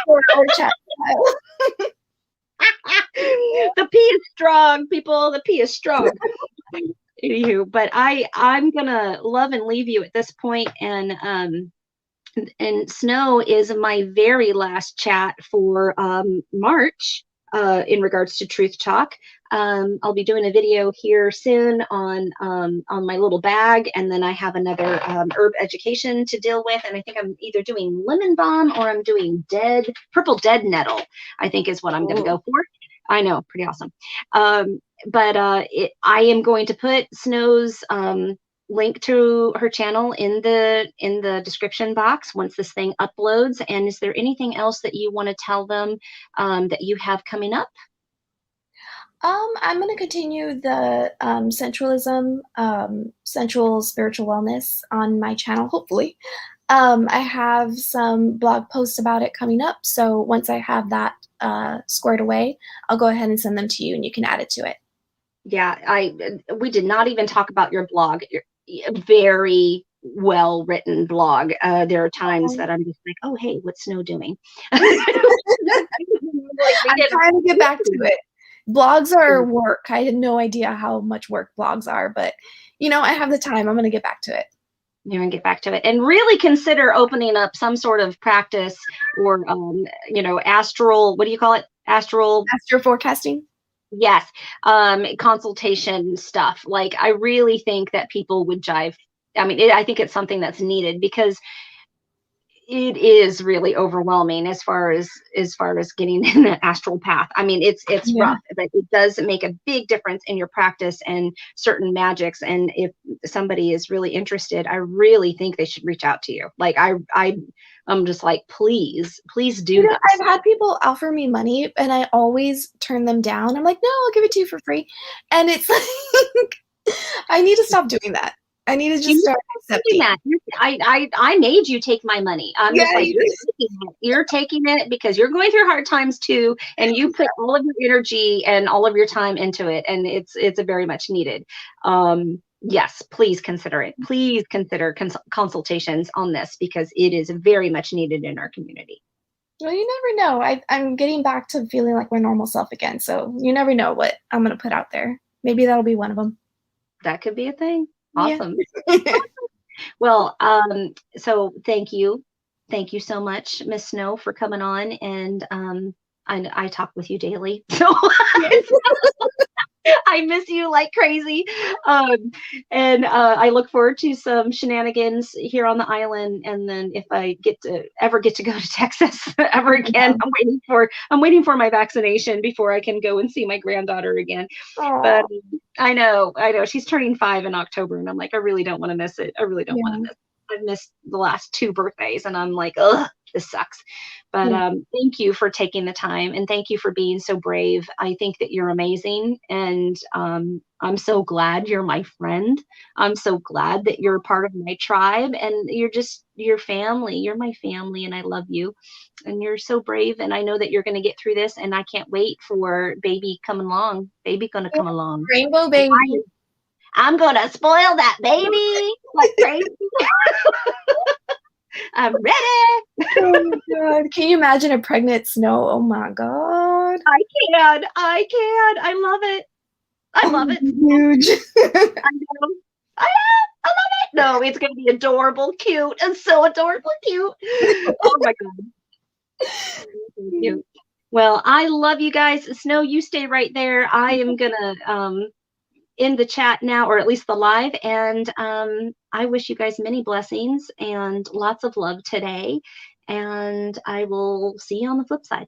or chat. The pee is strong, people. The pee is strong. Anywho, but I'm gonna love and leave you at this point, and Snow is my very last chat for March in regards to Truth Talk. I'll be doing a video here soon on my little bag, and then I have another herb education to deal with, and I think I'm either doing lemon balm or I'm doing purple dead nettle, I think is what I'm going to go for. I know, pretty awesome. But I am going to put Snow's link to her channel in the description box once this thing uploads. And is there anything else that you want to tell them that you have coming up? I'm going to continue the sensualism, sensual spiritual wellness on my channel, hopefully. I have some blog posts about it coming up, so once I have that squared away, I'll go ahead and send them to you, and you can add it to it. Yeah, we did not even talk about your blog. Very well written blog. There are times that I'm just like, oh, hey, what's Snow doing? I'm trying to get back to it. Blogs are work. I had no idea how much work blogs are, but I have the time. I'm going to get back to it. You're going to get back to it and really consider opening up some sort of practice or, astral, what do you call it? Astral forecasting. Yes. Consultation stuff. Like, I really think that people would jive. I mean, I think it's something that's needed because it is really overwhelming as far as getting in the astral path. I mean, it's rough, but it does make a big difference in your practice and certain magics. And if somebody is really interested, I really think they should reach out to you. Like, I'm just like, please do this. I've had people offer me money and I always turn them down. I'm like, no, I'll give it to you for free. And it's like, I need to stop doing that. I need to just start accepting that. I made you take my money. I'm just like, you're taking it because you're going through hard times too, and you put all of your energy and all of your time into it, and it's a very much needed. Yes, please consider it. Please consider consultations on this because it is very much needed in our community. Well, you never know. I'm getting back to feeling like my normal self again, so you never know what I'm going to put out there. Maybe that'll be one of them. That could be a thing. Awesome. Yeah. Well, so thank you so much, Miss Snow, for coming on, and I talk with you daily, so I miss you like crazy, and I look forward to some shenanigans here on the island. And then if I ever get to go to Texas ever again, I'm waiting for my vaccination before I can go and see my granddaughter again. Aww. But I know she's turning 5 in October, and I'm like, I really don't want to miss it. I really don't want to miss it. I've missed the last 2 birthdays, and I'm like, ugh, this sucks. But thank you for taking the time, and thank you for being so brave. I think that you're amazing, and I'm so glad you're my friend. I'm so glad that you're part of my tribe, and you're family. You're my family, and I love you. And you're so brave, and I know that you're going to get through this, and I can't wait for baby coming along. Baby gonna come along. Rainbow baby. I'm gonna spoil that baby like crazy. I'm ready. Oh my God. Can you imagine a pregnant Snow? Oh my God. I can. I love it. I Oh, love it. huge. I know. I know. I love it. No, it's going to be adorable, cute, and so adorable, cute. Oh my God. So cute. Well, I love you guys. Snow, you stay right there. I am going to end the chat now, or at least the live. And I wish you guys many blessings and lots of love today. And I will see you on the flip side.